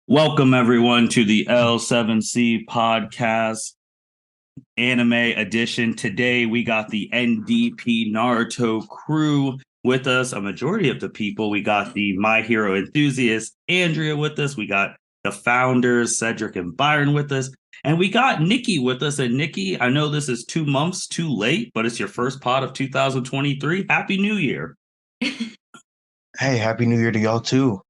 Welcome everyone to the L7C podcast anime edition. Today we got the NDP Naruto crew with us. A majority of the people. We got the My Hero enthusiast Andrea with us. We got the founders Cedric and Byron with us. And we got Niki with us. And Niki, I know this is 2 months too late, but it's your first pod of 2023. Happy New Year. Hey, Happy New Year to y'all too.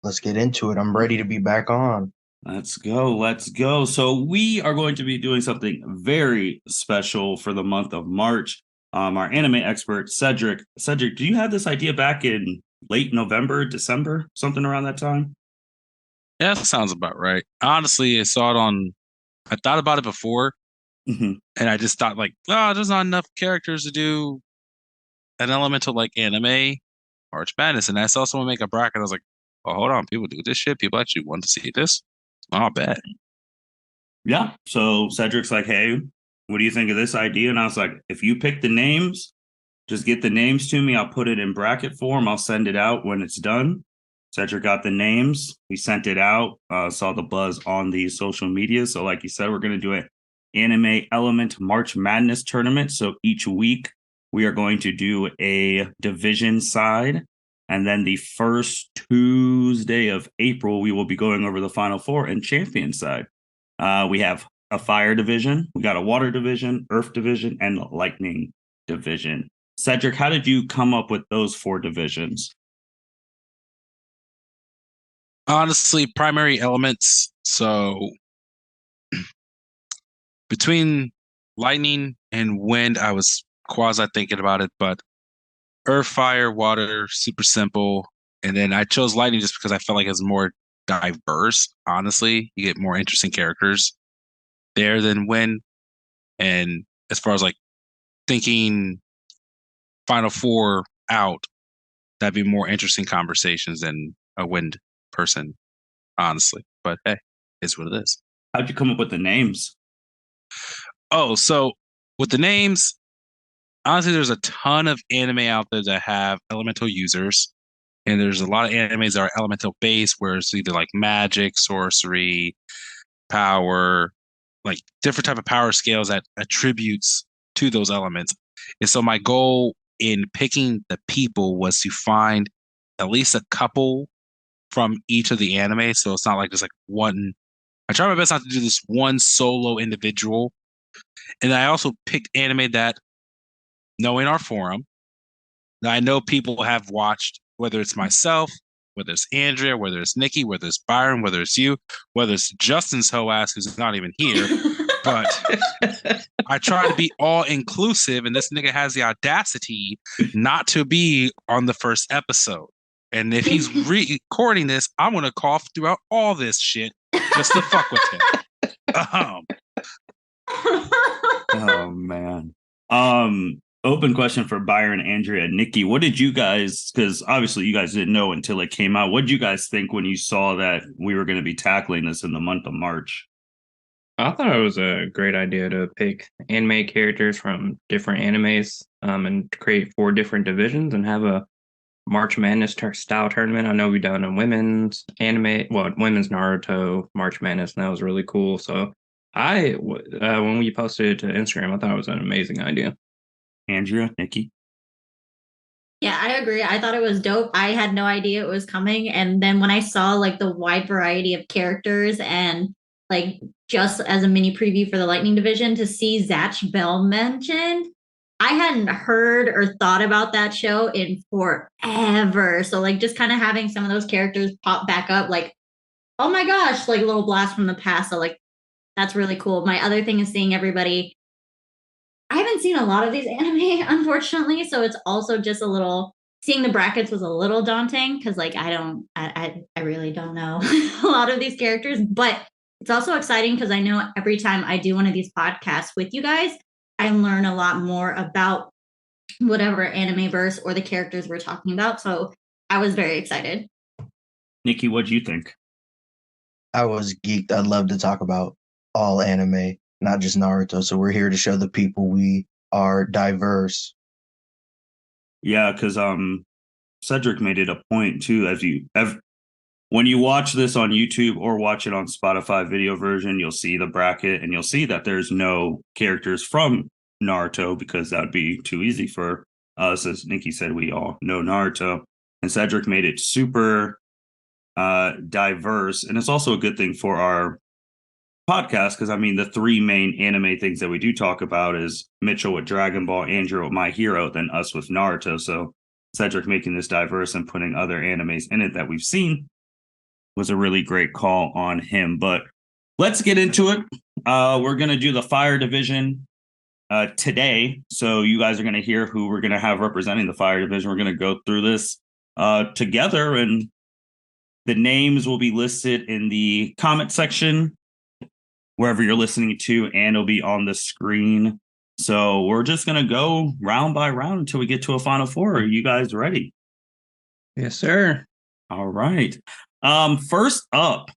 Let's get into it. I'm ready to be back on. Let's go. Let's go. So we are going to be doing something very special for the month of March. Our anime expert, Cedric. Cedric, do you have this idea back in late November, December, something around that time? Yeah, that sounds about right. Honestly, I thought about it before, Mhm. and I just thought like, oh, there's not enough characters to do an elemental like anime March Madness. And I saw someone make a bracket. I was like, oh, hold on, people do this shit. People actually want to see this. Oh, bad. Yeah. So Cedric's like, hey, what do you think of this idea? And I was like, if you pick the names, just get the names to me. I'll put it in bracket form. I'll send it out when it's done. Cedric got the names. We sent it out. Saw the buzz on the social media. So, like you said, we're going to do an anime element March Madness tournament. So each week we are going to do a division side. And then the first Tuesday of April, we will be going over the final four and champion side. We have a fire division, we got a water division, earth division, and lightning division. Cedric, how did you come up with those four divisions? Honestly, primary elements. So between lightning and wind, I was quasi thinking about it, but earth, fire, water, super simple. And then I chose lightning just because I felt like it's more diverse. Honestly, you get more interesting characters there than wind. And as far as like thinking Final Four out, that'd be more interesting conversations than a wind person, honestly. But hey, it's what it is. How'd you come up with the names? Oh, so with the names, honestly, there's a ton of anime out there that have elemental users. And there's a lot of animes that are elemental based, where it's either like magic, sorcery, power, like different type of power scales that attributes to those elements. And so my goal in picking the people was to find at least a couple from each of the anime. So it's not like just like one. I try my best not to do this one solo individual. And I also picked anime that, knowing our forum, that I know people have watched, whether it's myself, whether it's Andrea, whether it's Niki, whether it's Byron, whether it's you, whether it's Justin's hoe ass who's not even here. But I try to be all inclusive, and this nigga has the audacity not to be on the first episode. And if he's recording this, I'm gonna cough throughout all this shit just to fuck with him. Oh man. Open question for Byron, Andrea, and Niki. What did you guys, because obviously you guys didn't know until it came out. What did you guys think when you saw that we were going to be tackling this in the month of March? I thought it was a great idea to pick anime characters from different animes and create four different divisions and have a March Madness style tournament. I know we've done a women's anime, well, women's Naruto March Madness, and that was really cool. So when we posted it to Instagram, I thought it was an amazing idea. Andrea, Niki? Yeah, I agree. I thought it was dope. I had no idea it was coming. And then when I saw like the wide variety of characters and like just as a mini preview for the Lightning Division to see Zatch Bell mentioned, I hadn't heard or thought about that show in forever. So like just kind of having some of those characters pop back up, like, oh my gosh, like a little blast from the past. So like that's really cool. My other thing is seeing everybody. I haven't seen a lot of these anime, unfortunately. So it's also just a little seeing the brackets was a little daunting because like I really don't know a lot of these characters, but it's also exciting because I know every time I do one of these podcasts with you guys, I learn a lot more about whatever anime verse or the characters we're talking about. So I was very excited. Niki, what do you think? I was geeked. I'd love to talk about all anime, not just Naruto. So we're here to show the people we are diverse. Yeah, because Cedric made it a point too, as you when you watch this on YouTube or watch it on Spotify video version, you'll see the bracket and you'll see that there's no characters from Naruto because that'd be too easy for us. As Niki said, we all know Naruto, and Cedric made it super diverse. And it's also a good thing for our podcast because I mean the three main anime things that we do talk about is Mitchell with Dragon Ball, Andrea with My Hero, then us with Naruto. So Cedric making this diverse and putting other animes in it that we've seen was a really great call on him. But let's get into it. We're gonna do the Fire Division today, so you guys are gonna hear who we're gonna have representing the Fire Division. We're gonna go through this together, and the names will be listed in the comment section wherever you're listening to, and it'll be on the screen. So we're just going to go round by round until we get to a final four. Are you guys ready? Yes, sir. All right. First up,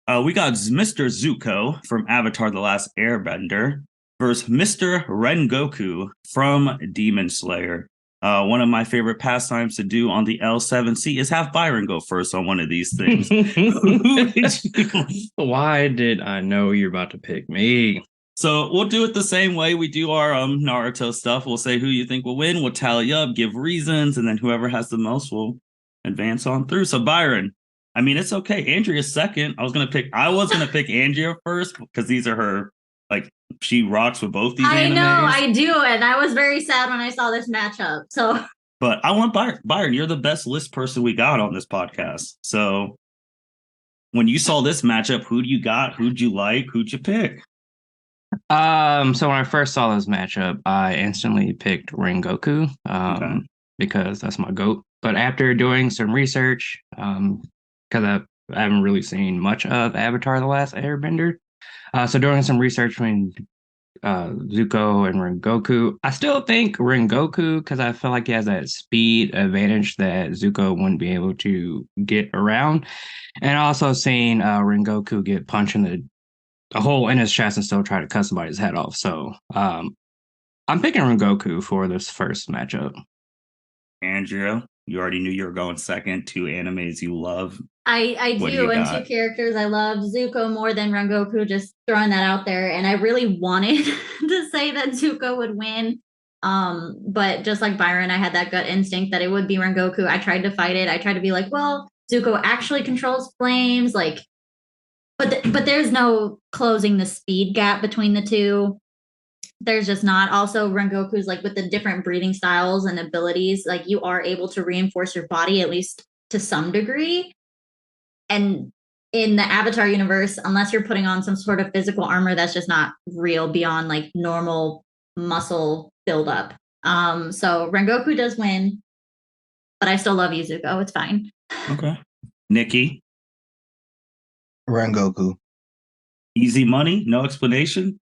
we got Mr. Zuko from Avatar: The Last Airbender versus Mr. Rengoku from Demon Slayer. One of my favorite pastimes to do on the L7C is have Byron go first on one of these things. Why did I know you're about to pick me? So we'll do it the same way we do our Naruto stuff. We'll say who you think will win. We'll tally up, give reasons, and then whoever has the most will advance on through. So Byron, I mean, it's okay. Andrea's second. I was gonna pick Andrea first because these are her, like, she rocks with both these animes. I know, I do, and I was very sad when I saw this matchup. So, but I want Byron. You're the best list person we got on this podcast. So, when you saw this matchup, who do you got? Who'd you like? Who'd you pick? So when I first saw this matchup, I instantly picked Rengoku, because that's my GOAT. But after doing some research, because I haven't really seen much of Avatar: The Last Airbender, so doing some research between Zuko and Rengoku, I still think Rengoku because I feel like he has that speed advantage that Zuko wouldn't be able to get around, and also seeing Rengoku get punched in a hole in his chest and still try to cut somebody's head off. So I'm picking Rengoku for this first matchup. Andrea, you already knew you were going second. Two animes you love. I do, and two characters I love, Zuko more than Rengoku, just throwing that out there. And I really wanted to say that Zuko would win. But just like Byron, I had that gut instinct that it would be Rengoku. I tried to fight it. I tried to be like, well, Zuko actually controls flames, like, but there's no closing the speed gap between the two. There's just not. Also, Rengoku's like with the different breathing styles and abilities, like you are able to reinforce your body at least to some degree. And in the Avatar universe, unless you're putting on some sort of physical armor, that's just not real beyond like normal muscle buildup. So Rengoku does win, but I still love you, Zuko. It's fine. Okay. Niki? Rengoku. Easy money? No explanation?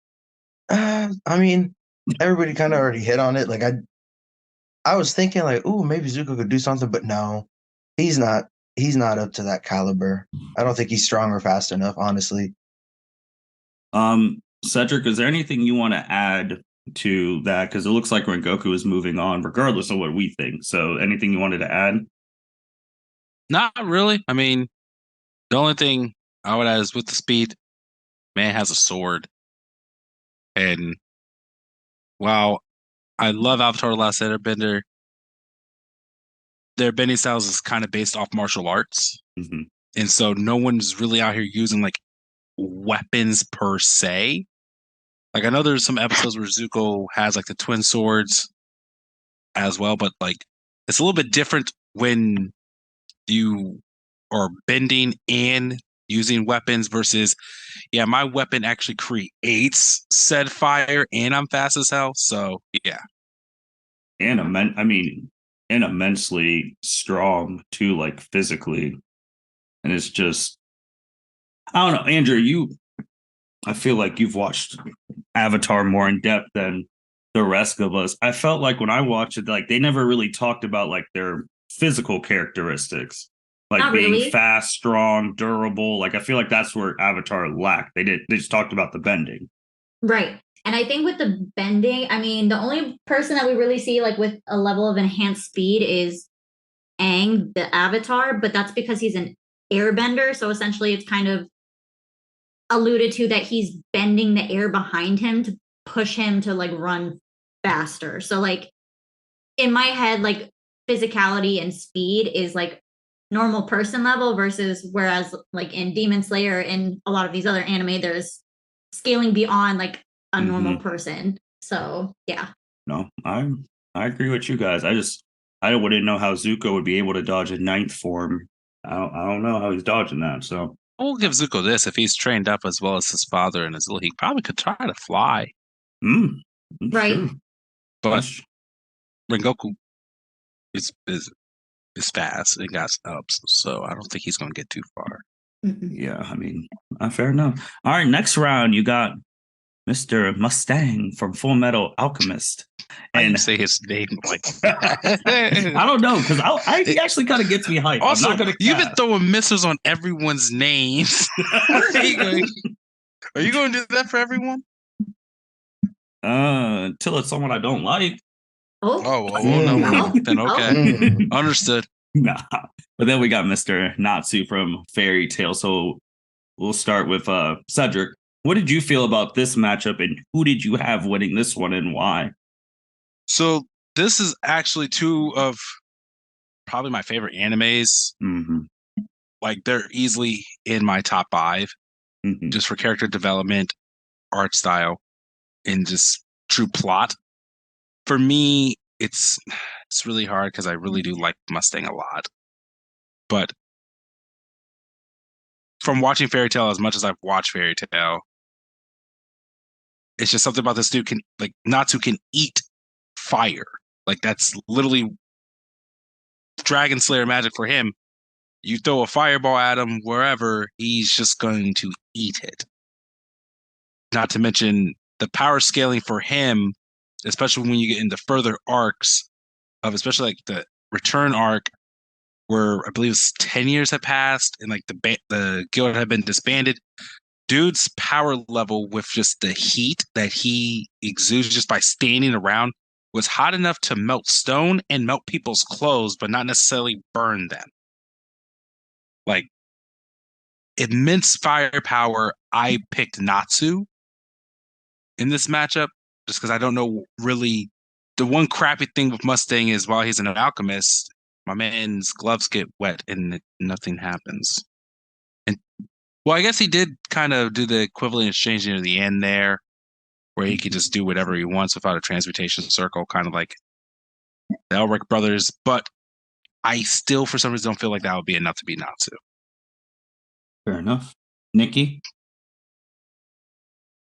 I mean, everybody kind of already hit on it. Like I was thinking like, ooh, maybe Zuko could do something, but no, he's not up to that caliber. I don't think he's strong or fast enough, honestly. Cedric, is there anything you want to add to that? Because it looks like Rengoku is moving on, regardless of what we think. So anything you wanted to add? Not really. I mean, the only thing I would add is with the speed, man has a sword. And while I love Avatar: The Last Airbender, their bending styles is kind of based off martial arts. Mm-hmm. And so no one's really out here using like weapons per se. Like I know there's some episodes where Zuko has like the twin swords as well, but like it's a little bit different when you are bending and using weapons versus, yeah, my weapon actually creates said fire and I'm fast as hell. So yeah. And immensely strong too, like physically. And it's just, I don't know, Andrew, I feel like you've watched Avatar more in depth than the rest of us. I felt like when I watched it, like they never really talked about like their physical characteristics, like Not being really. fast, strong, durable. Like I feel like that's where Avatar lacked. They just talked about the bending. Right. And I think with the bending, I mean, the only person that we really see like with a level of enhanced speed is Aang, the Avatar, but that's because he's an airbender. So essentially it's kind of alluded to that he's bending the air behind him to push him to like run faster. So like in my head, like physicality and speed is like normal person level versus whereas like in Demon Slayer and a lot of these other anime, there's scaling beyond like a normal person. So yeah. No, I agree with you guys. I wouldn't know how Zuko would be able to dodge a ninth form. I don't know how he's dodging that. So We'll give Zuko this. If he's trained up as well as his father and Azula, he probably could try to fly. Right. Sure. But Rengoku is fast and got ups, so I don't think he's going to get too far. Yeah, I mean, fair enough. All right, next round, you got Mr. Mustang from Full Metal Alchemist. And say his name like I don't know, because he actually kind of gets me hyped. Also, I'm not you've been throwing missiles on everyone's names. Are you going to do that for everyone? Until it's someone I don't like. No. Then okay. Understood. Nah. But then we got Mr. Natsu from Fairy Tail. So we'll start with Cedric. What did you feel about this matchup, and who did you have winning this one, and why? So this is actually two of probably my favorite animes. Like they're easily in my top 5, just for character development, art style, and just true plot. For me, it's really hard because I really do like Mustang a lot. But from watching Fairy Tail as much as I've watched Fairy Tail, it's just something about this dude Natsu can eat fire. Like that's literally Dragon Slayer magic for him. You throw a fireball at him wherever, he's just going to eat it. Not to mention the power scaling for him, especially when you get into further arcs of especially like the return arc where I believe it's 10 years have passed and like the guild had been disbanded. Dude's power level with just the heat that he exudes just by standing around was hot enough to melt stone and melt people's clothes, but not necessarily burn them. Like immense firepower. I picked Natsu in this matchup just because I don't know really. The one crappy thing with Mustang is while he's an alchemist, my man's gloves get wet and nothing happens. And well, I guess he did kind of do the equivalent exchange near the end there, where he could just do whatever he wants without a transmutation circle, kind of like the Elric brothers. But I still, for some reason, don't feel like that would be enough to beat Natsu. Fair enough. Niki?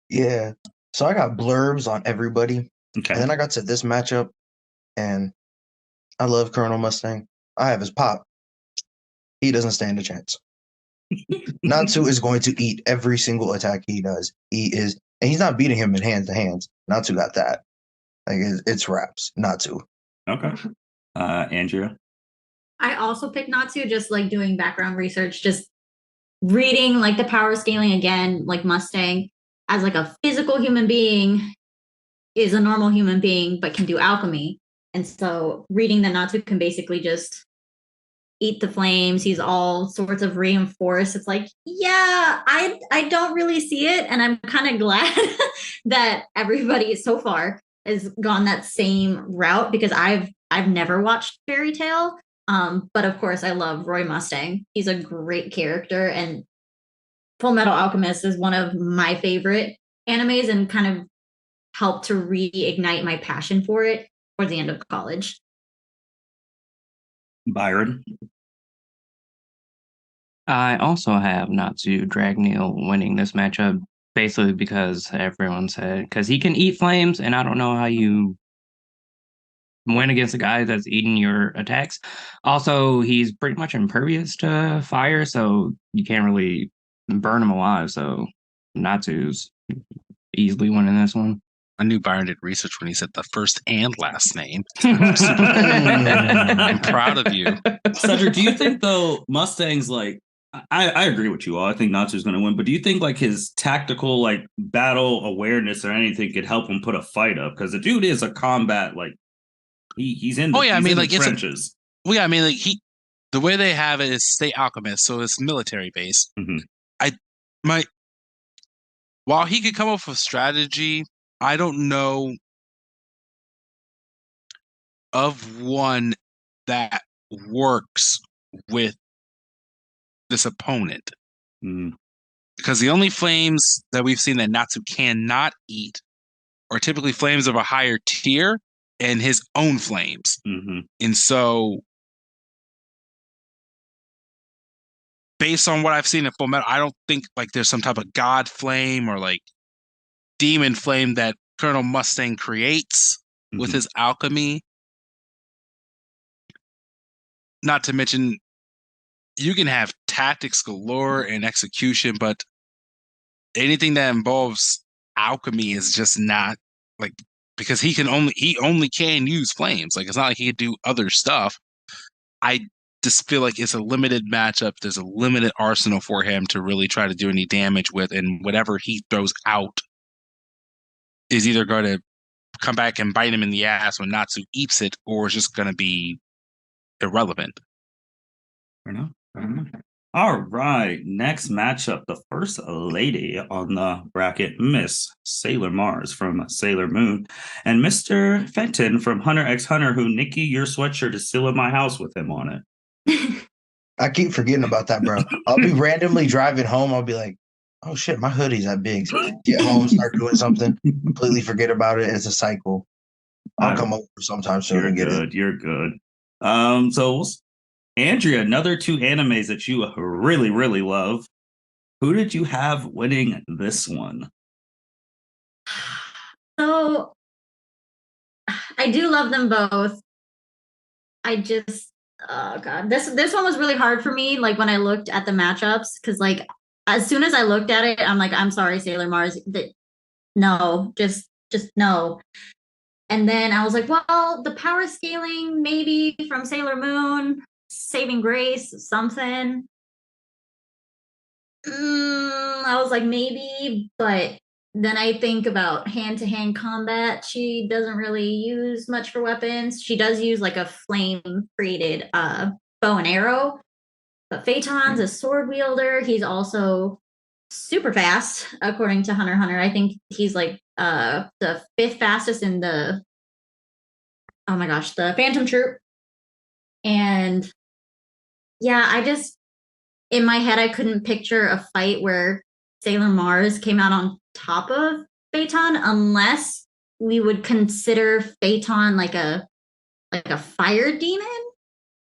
Yeah. So I got blurbs on everybody. Okay. And then I got to this matchup, and I love Colonel Mustang. I have his pop. He doesn't stand a chance. Natsu is going to eat every single attack he does. And he's not beating him in hands to hands. Natsu got that. Like it's wraps. Natsu. Okay. Andrea? I also picked Natsu, just like doing background research, just reading like the power scaling again, like Mustang as like a physical human being is a normal human being, but can do alchemy. And so reading that Natsu can basically just eat the flames. He's all sorts of reinforced. It's like, yeah, I don't really see it. And I'm kind of glad that everybody so far has gone that same route because I've never watched Fairy Tail. But of course I love Roy Mustang. He's a great character, and Full Metal Alchemist is one of my favorite animes and kind of helped to reignite my passion for it towards the end of college. Byron? I also have Natsu Dragneel winning this matchup, basically because everyone said, because he can eat flames, and I don't know how you win against a guy that's eating your attacks. Also, he's pretty much impervious to fire, so you can't really burn him alive. So Natsu's easily winning this one. I knew Byron did research when he said the first and last name. I'm proud of you. Cedric, do you think though Mustang's like I agree with you all. I think Natsu's gonna win, but do you think like his tactical like battle awareness or anything could help him put a fight up? Because the dude is a combat like he's in the, I mean, like trenches. I mean, like the way they have it is State Alchemist, so it's military based. Mhm. While he could come up with strategy, I don't know of one that works with this opponent. Mhm. Because the only flames that we've seen that Natsu cannot eat are typically flames of a higher tier and his own flames. Mhm. And so, based on what I've seen in Full Metal, I don't think like there's some type of god flame or like demon flame that Colonel Mustang creates with Mhm. his alchemy. Not to mention, you can have tactics galore and execution, but anything that involves alchemy is just not like, because he only can use flames. Like, it's not like he could do other stuff. I just feel like it's a limited matchup. There's a limited arsenal for him to really try to do any damage with, and whatever he throws out is either going to come back and bite him in the ass when Natsu eats it, or it's just going to be irrelevant. Fair enough. Fair enough. All right. Next matchup, the first lady on the bracket, Miss Sailor Mars from Sailor Moon, and Mr. Fenton from Hunter x Hunter, who, Nikki, your sweatshirt is still in my house with him on it. I keep forgetting about that, bro. I'll be randomly driving home. I'll be like, oh shit, my hoodie's that big. Get home, start doing something, completely forget about it. It's a cycle. I'll come over sometime soon You're and get it. good. You're good. So Andrea, another two animes that you really, really love. Who did you have winning this one? So I do love them both. I just, oh god, this one was really hard for me. Like when I looked at the matchups, because like as soon as I looked at it, I'm like, I'm sorry, Sailor Mars, no, just no. And then I was like, well, the power scaling maybe from Sailor Moon, Saving Grace, something. I was like, maybe, but then I think about hand-to-hand combat. She doesn't really use much for weapons. She does use like a flame-created bow and arrow. But Phaeton's a sword wielder. He's also super fast, according to Hunter x Hunter. I think he's like the fifth fastest in the, oh my gosh, the Phantom Troop. And yeah, I just, in my head, I couldn't picture a fight where Sailor Mars came out on top of Phaeton unless we would consider Phaeton like a fire demon.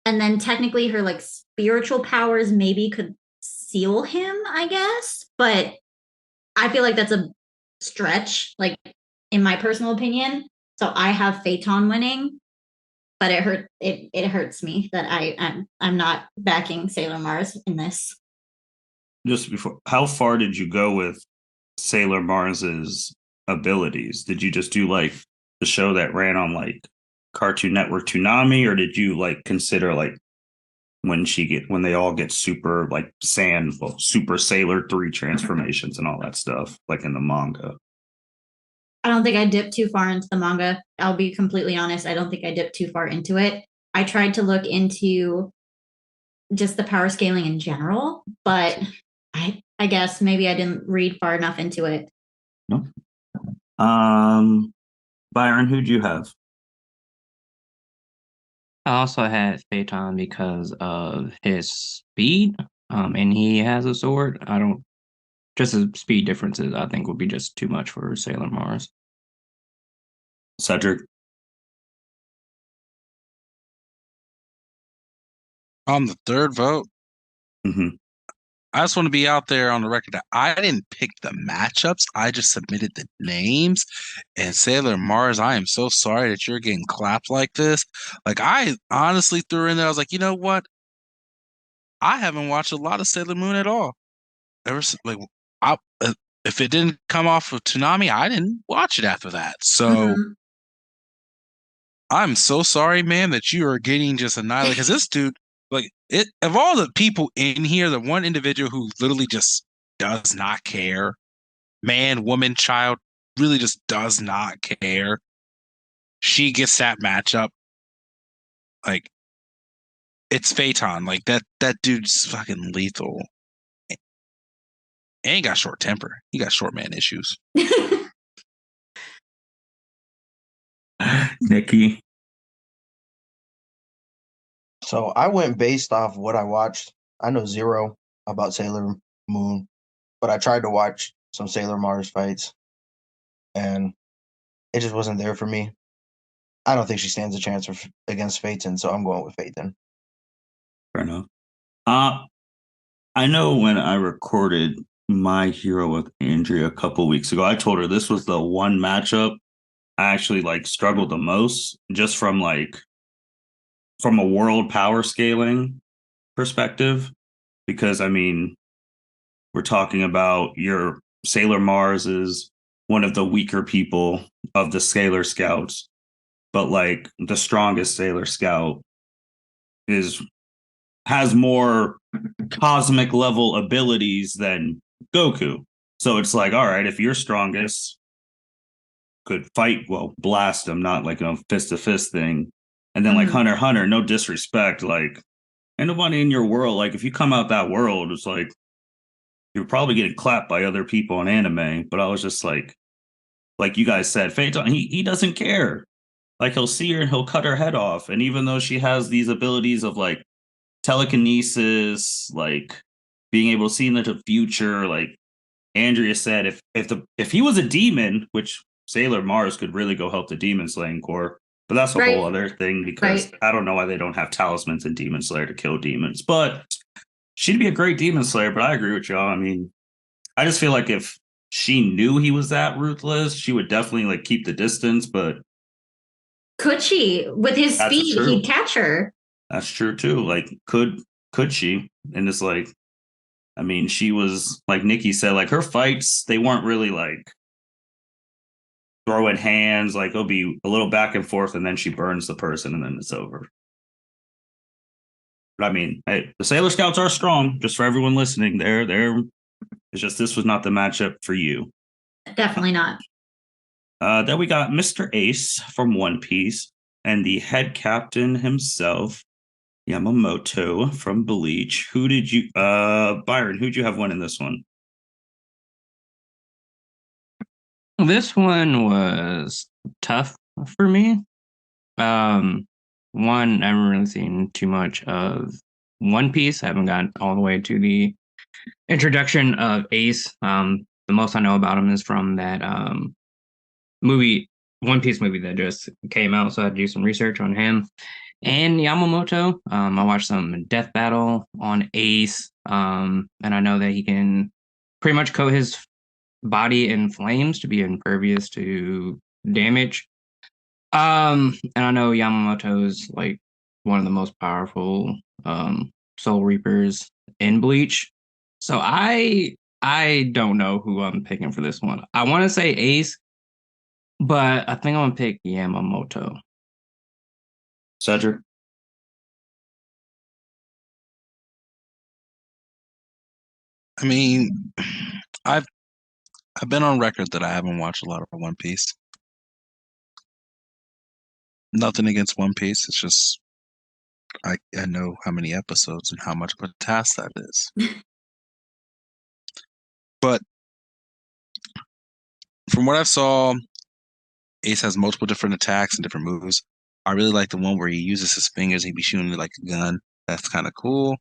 And then technically her like spiritual powers maybe could seal him, I guess. But I feel like that's a stretch, like in my personal opinion. So I have Phaeton winning, but it hurts me that I'm not backing Sailor Mars in this. Just before, how far did you go with Sailor Mars's abilities? Did you just do like the show that ran on like Cartoon Network Toonami, or did you like consider like when they all get super like Super Sailor 3 transformations and all that stuff, like in the manga? I don't think I dipped too far into the manga. I'll be completely honest. I don't think I dipped too far into it. I tried to look into just the power scaling in general, but I guess maybe I didn't read far enough into it. No. Byron, who'd you have? I also had Phaeton because of his speed, and he has a sword. I don't just the speed differences. I think would be just too much for Sailor Mars. Cedric. On the third vote, Mm-hmm. I just want to be out there on the record that I didn't pick the matchups. I just submitted the names. And Sailor Mars, I am so sorry that you're getting clapped like this. Like, I honestly threw in there, I was like, you know what? I haven't watched a lot of Sailor Moon at all. Like, if it didn't come off of Toonami, I didn't watch it after that. So I'm so sorry, man, that you are getting just annihilated. Because this dude, like, of all the people in here, the one individual who literally just does not care, man, woman, child, really just does not care. She gets that matchup. Like, It's Phaeton. Like that dude's fucking lethal. And he got short temper. He got short man issues. Niki. So I went based off what I watched. I know zero about Sailor Moon, but I tried to watch some Sailor Mars fights, and it just wasn't there for me. I don't think she stands a chance against Phaeton, so I'm going with Phaeton. Fair enough. I know when I recorded My Hero with Andrea a couple weeks ago, I told her this was the one matchup I actually like struggled the most, just from a world power scaling perspective, because I mean, we're talking about your Sailor Mars is one of the weaker people of the Sailor Scouts, but like the strongest Sailor Scout has more cosmic level abilities than Goku. So it's like, all right, if your strongest could fight, well, blast him, not like a fist to fist thing. And then like Hunter x Hunter, no disrespect, like ain't nobody in your world. Like if you come out that world, it's like you're probably getting clapped by other people in anime. But I was just like you guys said, Phaeton, he doesn't care. Like he'll see her and he'll cut her head off. And even though she has these abilities of like telekinesis, like being able to see into the future, like Andrea said, if he was a demon, which Sailor Mars could really go help the Demon Slaying Corps, but that's a Right. whole other thing because Right. I don't know why they don't have talismans in Demon Slayer to kill demons. But she'd be a great Demon Slayer. But I agree with y'all. I mean, I just feel like if she knew he was that ruthless, she would definitely like keep the distance. But Could she? With his That's speed, true. he'd catch her. that's true too. Like, could she? And it's like, I mean, she was like Niki said, like her fights, they weren't really like throwing hands, like it'll be a little back and forth, and then she burns the person, and then it's over. But I mean, hey, the Sailor Scouts are strong. Just for everyone listening, they're. It's just this was not the matchup for you. Definitely not. Then we got Mr. Ace from One Piece and the head captain himself, Yamamoto from Bleach. Who did you, Byron? Who'd you have win in this one? This one was tough for me. One, I haven't really seen too much of One Piece. I haven't gotten all the way to the introduction of Ace. The most I know about him is from that movie, One Piece movie that just came out. So I had to do some research on him and Yamamoto. I watched some Death Battle on Ace, and I know that he can pretty much coat his body in flames to be impervious to damage. And I know Yamamoto is like one of the most powerful Soul Reapers in Bleach. So I don't know who I'm picking for this one. I want to say Ace, but I think I'm gonna pick Yamamoto. Cedric? I mean, I've been on record that I haven't watched a lot of One Piece. Nothing against One Piece. It's just I know how many episodes and how much of a task that is. But from what I saw, Ace has multiple different attacks and different moves. I really like the one where he uses his fingers and he be shooting it like a gun. That's kind of cool.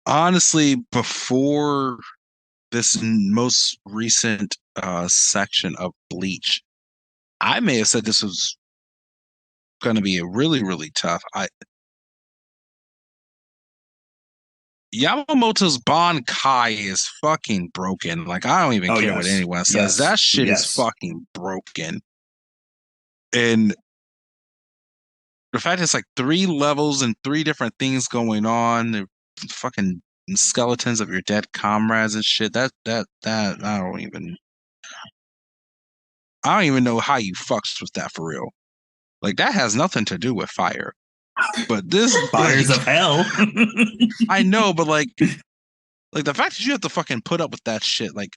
Honestly, before this most recent section of Bleach, I may have said this was going to be a really, really tough. Yamamoto's Bankai is fucking broken. Like, I don't even care what Yes. anyone says. Yes. That shit is Yes. fucking broken. And the fact it's like 3 levels and 3 different things going on, the fucking skeletons of your dead comrades and shit. That I don't even know how you fucks with that for real. Like, that has nothing to do with fire. But this Fires like, of hell. I know, but like the fact that you have to fucking put up with that shit, like,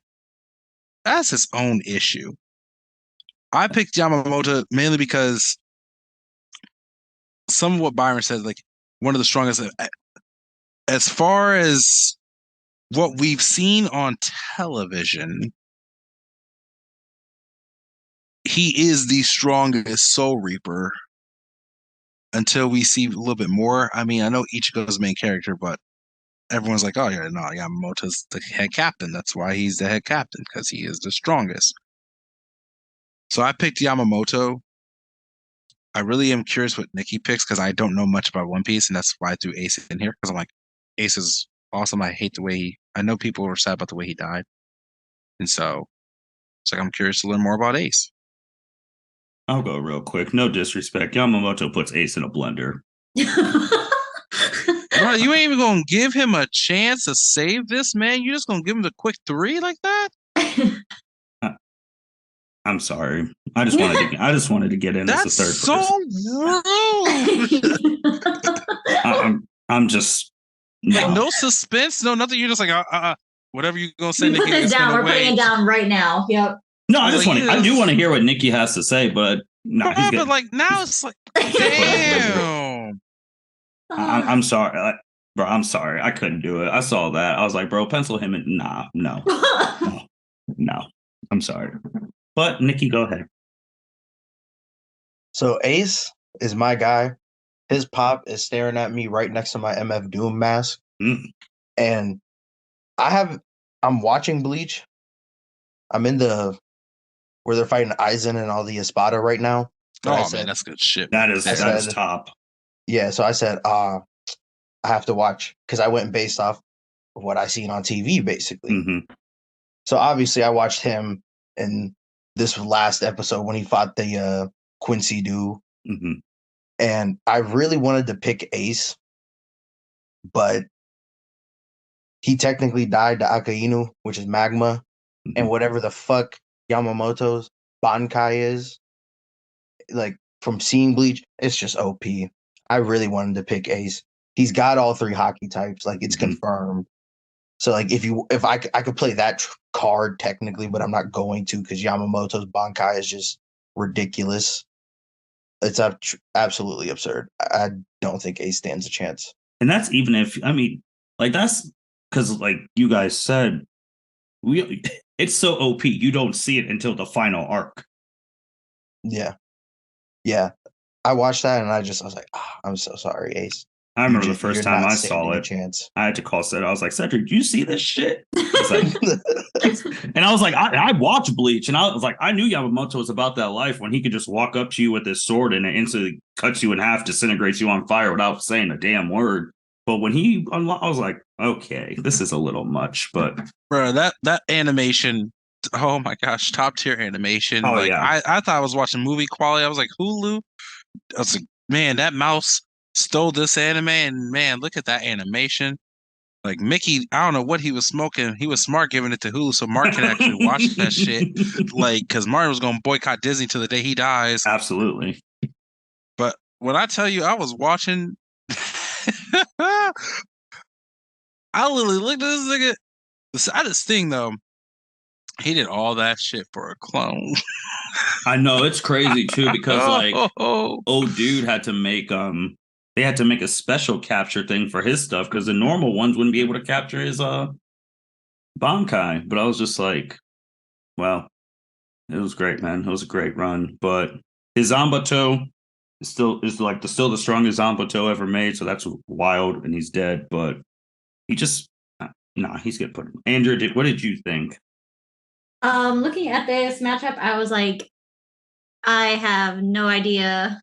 that's its own issue. I picked Yamamoto mainly because some of what Byron said, like one of the strongest. As far as what we've seen on television, he is the strongest Soul Reaper until we see a little bit more. I mean, I know Ichigo's the main character, but everyone's like, oh, yeah, no, Yamamoto's the head captain. That's why he's the head captain, because he is the strongest. So I picked Yamamoto. I really am curious what Niki picks because I don't know much about One Piece, and that's why I threw Ace in here, because I'm like, Ace is awesome. I hate the way I know people are sad about the way he died. And so it's like I'm curious to learn more about Ace. I'll go real quick. No disrespect. Yamamoto puts Ace in a blender. Bro, you ain't even gonna give him a chance to save this man? You just gonna give him the quick 3 like that? I'm sorry. I just wanted to get in That's as a third so person. rude. I'm just like no suspense, no nothing. You're just like whatever you're gonna say. Put this down. We're putting it down right now. Yep. No, I do want to hear what Niki has to say, but no, but like now it's like, damn. I'm sorry, bro. I'm sorry. I couldn't do it. I saw that. I was like, bro, pencil him in. Nah, no. I'm sorry. But Niki, go ahead. So Ace is my guy. His pop is staring at me right next to my MF Doom mask. And I'm watching Bleach. I'm in the where they're fighting Aizen and all the Espada right now. But man, that's good shit. That is top. Yeah, so I said, I have to watch because I went based off of what I seen on TV, basically. Mm-hmm. So obviously I watched him in this last episode when he fought the Quincy Doo. Mm-hmm. And I really wanted to pick Ace, but he technically died to Akainu, which is magma, and whatever the fuck Yamamoto's Bankai is, like from seeing Bleach, it's just OP. I really wanted to pick Ace. He's got all 3 hockey types, like it's confirmed. So like if I could play that card technically, but I'm not going to because Yamamoto's Bankai is just ridiculous. It's absolutely absurd. I don't think Ace stands a chance. And that's even if that's because like you guys said, it's so OP you don't see it until the final arc. Yeah. I watched that and I was like, I'm so sorry, Ace. I remember the first time I saw it. Chance. I had to call Cedric. I was like, Cedric, do you see this shit? And I was like, I watched Bleach, and I was like, I knew Yamamoto was about that life when he could just walk up to you with his sword and it instantly cuts you in half, disintegrates you on fire without saying a damn word. But when he unlocked, I was like, okay, this is a little much. But bro, that animation, oh my gosh, top tier animation. Oh, like yeah. I thought I was watching movie quality. I was like, Hulu. I was like, man, that mouse stole this anime, and man, look at that animation. Like Mickey, I don't know what he was smoking. He was smart giving it to Hulu so Mark can actually watch that shit. Like, because Martin was going to boycott Disney till the day he dies. Absolutely. But when I tell you, I was watching. I literally looked at this nigga. The saddest thing, though, he did all that shit for a clone. I know, it's crazy, too, because, like, old dude had to make, they had to make a special capture thing for his stuff because the normal ones wouldn't be able to capture his Bankai. But I was just like, well, it was great, man. It was a great run. But his Zanbato is still the strongest Zanbato ever made. So that's wild, and he's dead. But he just he's gonna put him. Andrea, what did you think? Looking at this matchup, I was like, I have no idea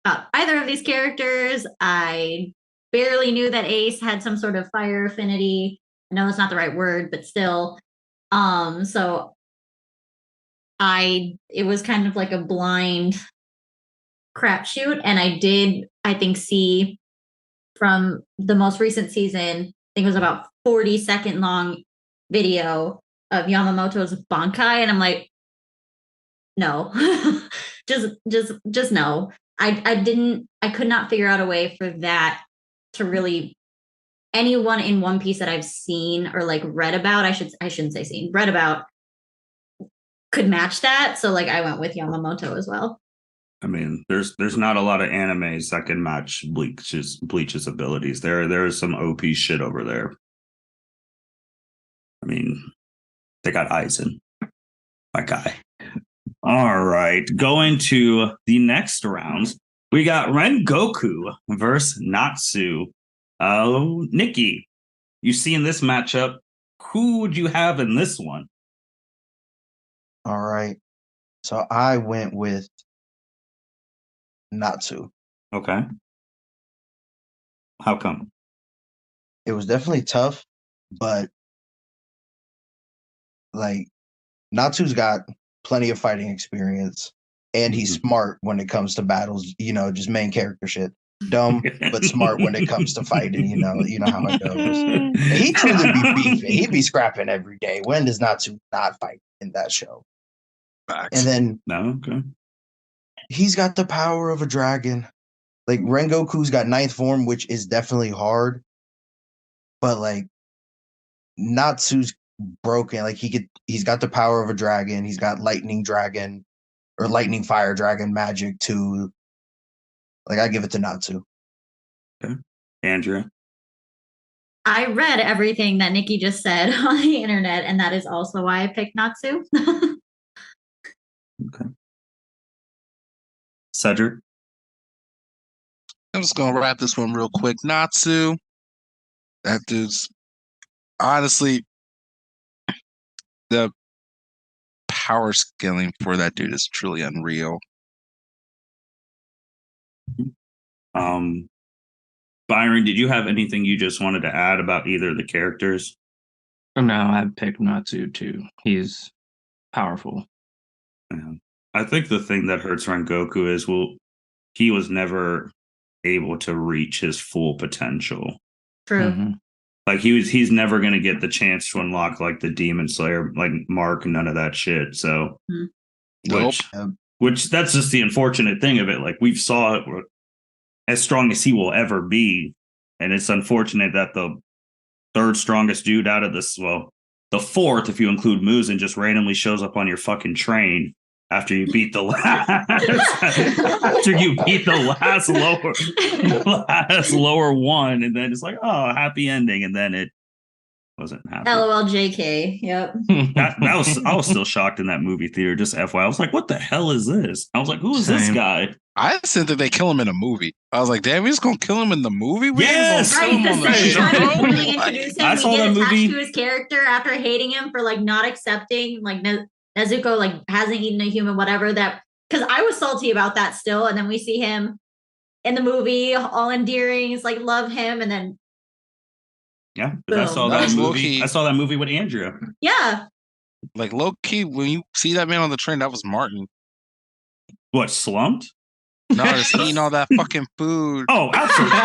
about either of these characters. I barely knew that Ace had some sort of fire affinity. I know it's not the right word, but still. So it was kind of like a blind crapshoot. And I think, see from the most recent season, I think it was about 40-second long video of Yamamoto's Bankai. And I'm like, no, just no. I could not figure out a way for that to really anyone in One Piece that I've seen or like read about, I shouldn't say seen, read about could match that. So like I went with Yamamoto as well. I mean, there's not a lot of animes that can match Bleach's abilities. There is some OP shit over there. I mean, they got Aizen, my guy. All right, going to the next round, we got Rengoku versus Natsu. Oh, Niki, you seen this matchup? Who would you have in this one? All right. So I went with Natsu. Okay. How come? It was definitely tough, but like Natsu's got plenty of fighting experience, and he's smart when it comes to battles. Just main character shit. Dumb but smart when it comes to fighting. You know how it goes. And he truly be beefing. He be scrapping every day. When does Natsu not fight in that show? Facts. And then No, okay. he's got the power of a dragon. Like Rengoku's got ninth form, which is definitely hard. But like Natsu's broken. Like he's got the power of a dragon. He's got lightning dragon or lightning fire dragon magic too. Like I give it to Natsu. Okay. Andrea. I read everything that Niki just said on the internet, and that is also why I picked Natsu. Okay. Cedric. I'm just gonna wrap this one real quick. Natsu, that dude's honestly the power scaling for that dude is truly unreal. Byron, did you have anything you just wanted to add about either of the characters? No, I picked Natsu too. He's powerful. Yeah. I think the thing that hurts Rengoku is, he was never able to reach his full potential. True. Mm-hmm. Like he's never gonna get the chance to unlock like the Demon Slayer, like Mark, none of that shit. So, Nope. which that's just the unfortunate thing of it. Like we've saw it as strong as he will ever be, and it's unfortunate that the third strongest dude out of this, well, the fourth, if you include Muzan, just randomly shows up on your fucking train after you beat the last lower one, and then it's like, oh, happy ending, and then it wasn't happy. LOL JK. Yep. I was still shocked in that movie theater. Just FYI, I was like, what the hell is this? I was like, who is this Same. guy? I just think that they kill him in a movie. I was like, damn, we just gonna kill him in the movie? We Yes! ain't gonna kill Right, him the on the second show? time when they Like, introduce I him, saw we get that attached movie. to his character after hating him for like not accepting, like Nezuko like hasn't eaten a human, whatever that. Because I was salty about that still, and then we see him in the movie, all endearing. It's like love him, and then Yeah, because I saw That that was movie. low-key. I saw that movie with Andrea. yeah, like low key, when you see that man on the train, that was Martin. What, slumped? No, just eating all that fucking food. Oh, absolutely.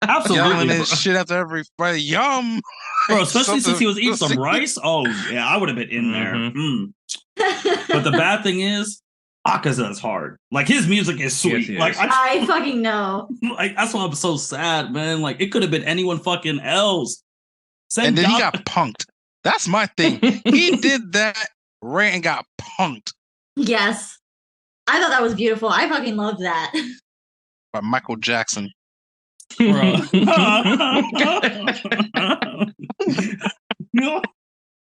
Absolutely, Yelling bro. his shit after every fight. Yum! Bro, especially since he was eating some Something- rice. Oh, yeah, I would have been in there. Mhm. But the bad thing is, Akaza's hard. Like, his music is sweet. Yes, he like, is. I fucking know. like, that's why I'm so sad, man. Like, it could have been anyone fucking else. And then he got punked. That's my thing. He did that rant and got punked Yes, I thought that was beautiful. I fucking love that. by Michael Jackson. Bro.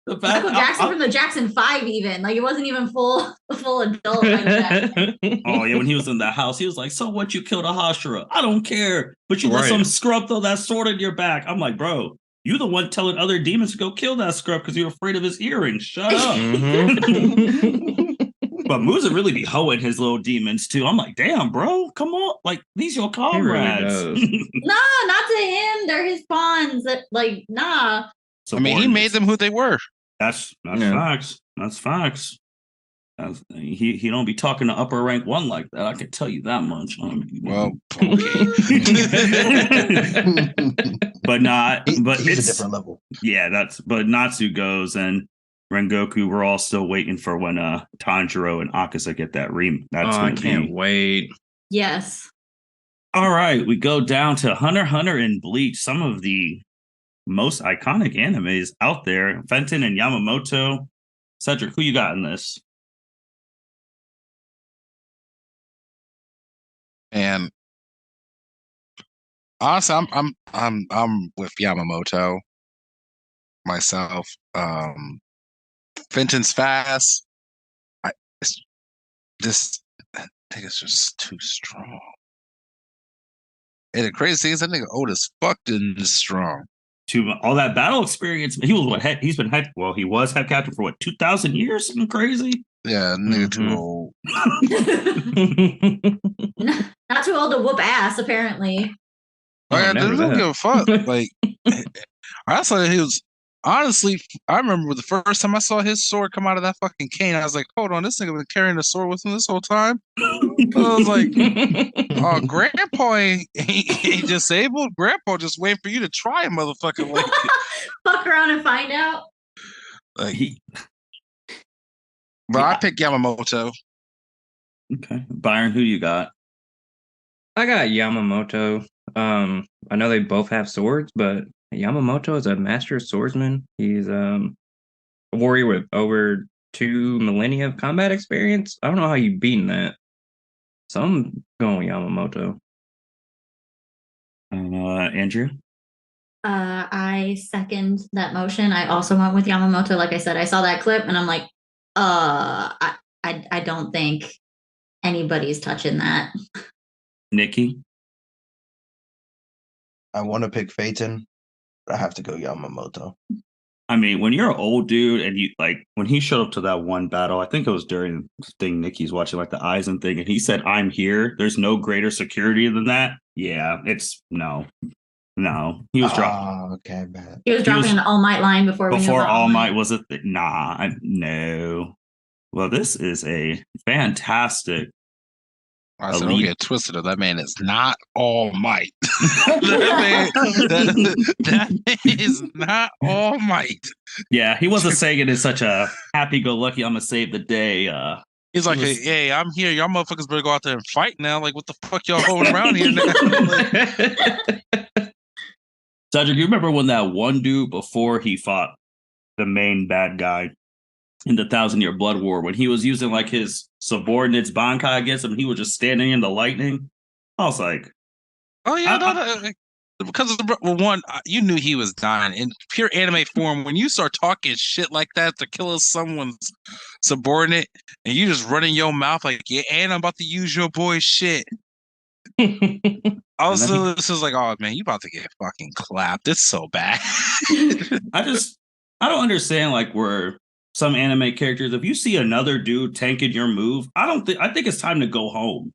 The bad, Michael Jackson from the Jackson 5, even like it wasn't even full adult. Michael Jackson. Oh yeah, when he was in the house, he was like, "So what? You killed a Hashira? I don't care, but you let Right. some scrub throw that sword in your back." I'm like, bro, you the one telling other demons to go kill that scrub because you're afraid of his earrings. Shut up. But Musa really be hoeing his little demons too. I'm like, damn, bro, come on, like these your comrades. does. Nah, not to him. They're his pawns. Like, nah. I mean, he made them who they were. That's Yeah. facts. That's facts. He don't be talking to upper rank one like that. I can tell you that much. Well, okay. But not. But he's it's a different level. yeah. But Natsu goes and Rengoku. We're all still waiting for when Tanjiro and Akaza get that That's Oh, I gonna can't be. wait. Yes. All right, we go down to Hunter x Hunter and Bleach. Some of the most iconic animes out there. Fenton and Yamamoto. Cedric, who you got in this? And honestly, I'm with Yamamoto myself. Fenton's fast. This nigga's just too strong. And the crazy thing is that nigga old as fuck and is strong. To all that battle experience, he was he's been he was head captain for 2,000 years? Something crazy. Yeah, nigga too old. Not too old to whoop ass, apparently. Oh, yeah, never dude, don't that. give a fuck. Like, I saw that he was. Honestly, I remember the first time I saw his sword come out of that fucking cane. I was like, "Hold on, this nigga been carrying a sword with him this whole time." I was like, "Oh, Grandpa ain't disabled. Grandpa just waiting for you to try him, motherfucker." Like, Fuck around and find out. like but I picked Yamamoto. Okay, Byron, who you got? I got Yamamoto. I know they both have swords, but Yamamoto is a master swordsman. He's a warrior with over 2 millennia of combat experience. I don't know how you beaten that. So I'm going with Yamamoto. Andrea? I second that motion. I also went with Yamamoto. Like I said, I saw that clip and I'm like, I don't think anybody's touching that. Niki? I want to pick Phaeton, but I have to go Yamamoto. I mean, when you're an old dude and you when he showed up to that one battle, I think it was during the thing Niki's watching, like the Eisen thing, and he said, "I'm here. There's no greater security than that." Yeah, it's no. He was dropping. Okay, bad. He was dropping an All Might line before we knew Before what All Might was a thing. No. Well, this is a fantastic. I said, don't get twisted. That man is not All Might. that man is not All Might. Yeah, he wasn't saying it in such a happy-go-lucky, I'm gonna save the day. He's like, hey, I'm here. Y'all motherfuckers better go out there and fight now. Like, what the fuck y'all holding around here now? Cedric, you remember when that one dude before he fought the main bad guy in the 1,000-Year Blood War, when he was using like his subordinates Bankai against him, he was just standing in the lightning? I was like, oh yeah, because of one, you knew he was dying in pure anime form. When you start talking shit like that to kill someone's subordinate, and you just running your mouth like, yeah, and I'm about to use your boy's shit. Also, this is like, oh man, you about to get fucking clapped. It's so bad. I don't understand like where some anime characters, if you see another dude tanking your move, I think it's time to go home.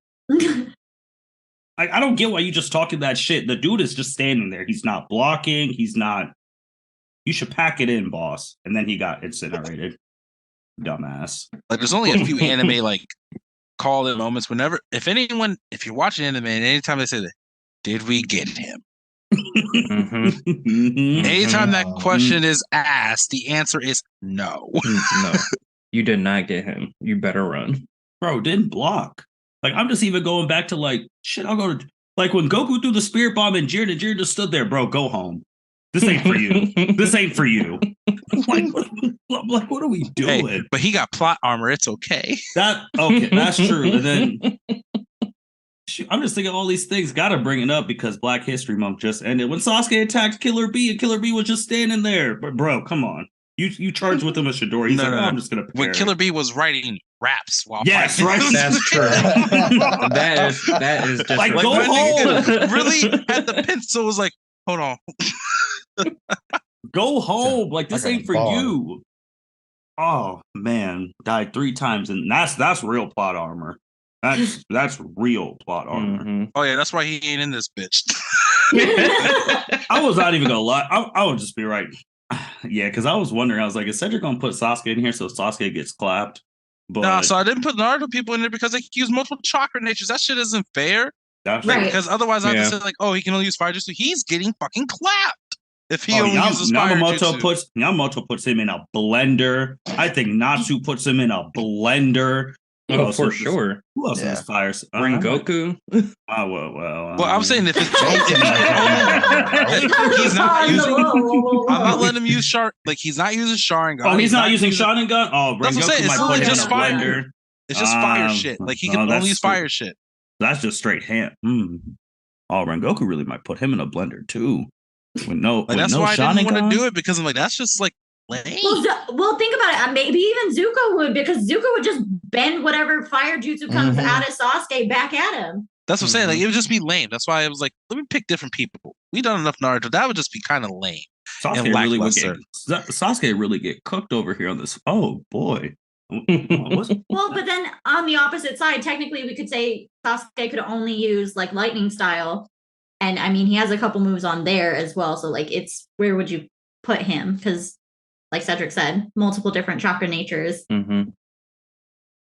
I don't get why you just talking that shit. The dude is just standing there. He's not blocking. He's not. You should pack it in, boss. And then he got incinerated. Dumbass. Like, there's only a few anime like call it moments. If you're watching anime, and anytime they say that, did we get him? Anytime that question is asked, the answer is no. No, you did not get him. You better run. Bro, didn't block. Like, I'm just even going back to like, shit, I'll go to, like when Goku threw the spirit bomb and Jiren just stood there, bro, go home. This ain't for you. This ain't for you. I'm like, what are we doing? Hey, but he got plot armor. It's okay. Okay, that's true. And then I'm just thinking all these things gotta bring it up because Black History Month just ended. When Sasuke attacked Killer B and Killer B was just standing there. But bro, come on. You charged with him a Shidori. He's I'm just gonna prepare. When Killer B was writing raps while fighting. Right. That's true. that is just like go home. Really had the pencil was like, hold on. Go home. Like this ain't for you. Oh man, died 3 times, and that's real plot armor. That's real plot armor. Mm-hmm. Oh yeah, that's why he ain't in this bitch. I was not even gonna lie. I would just be right. Yeah, because I was wondering. I was like, is Cedric gonna put Sasuke in here so Sasuke gets clapped? But no, so I didn't put Naruto people in there because they use multiple chakra natures. That shit isn't fair. That's right. Because otherwise, I just say like, oh, he can only use fire jutsu. He's getting fucking clapped if he only uses fire jutsu. Yamamoto puts him in a blender. I think Natsu puts him in a blender. Oh, for sure. Who else is fire? Bring Goku. Oh well. Well, I'm saying if he's not using, I'm not letting him use Sharingan. Like he's not using Sharingan. Oh, he's not using Sharingan. Oh, that's what I'm saying. It's literally just fire. Blender. It's just fire shit. Like he can only use fire shit. That's just straight hand. Oh, Rengoku really might put him in a blender too. With no, Like that's no why I didn't want to Sharingan? do it because I'm like, that's just like lame. Well, think about it. Maybe even Zuko would, because Zuko would just bend whatever fire jutsu comes out of Sasuke back at him. That's what I'm saying. Like, it would just be lame. That's why I was like, let me pick different people. We done enough Naruto. That would just be kind of lame. Sasuke really really get cooked over here on this. Oh boy. Well, but then on the opposite side, technically we could say Sasuke could only use like lightning style. And I mean, he has a couple moves on there as well. So like, it's where would you put him? Because like Cedric said, multiple different chakra natures.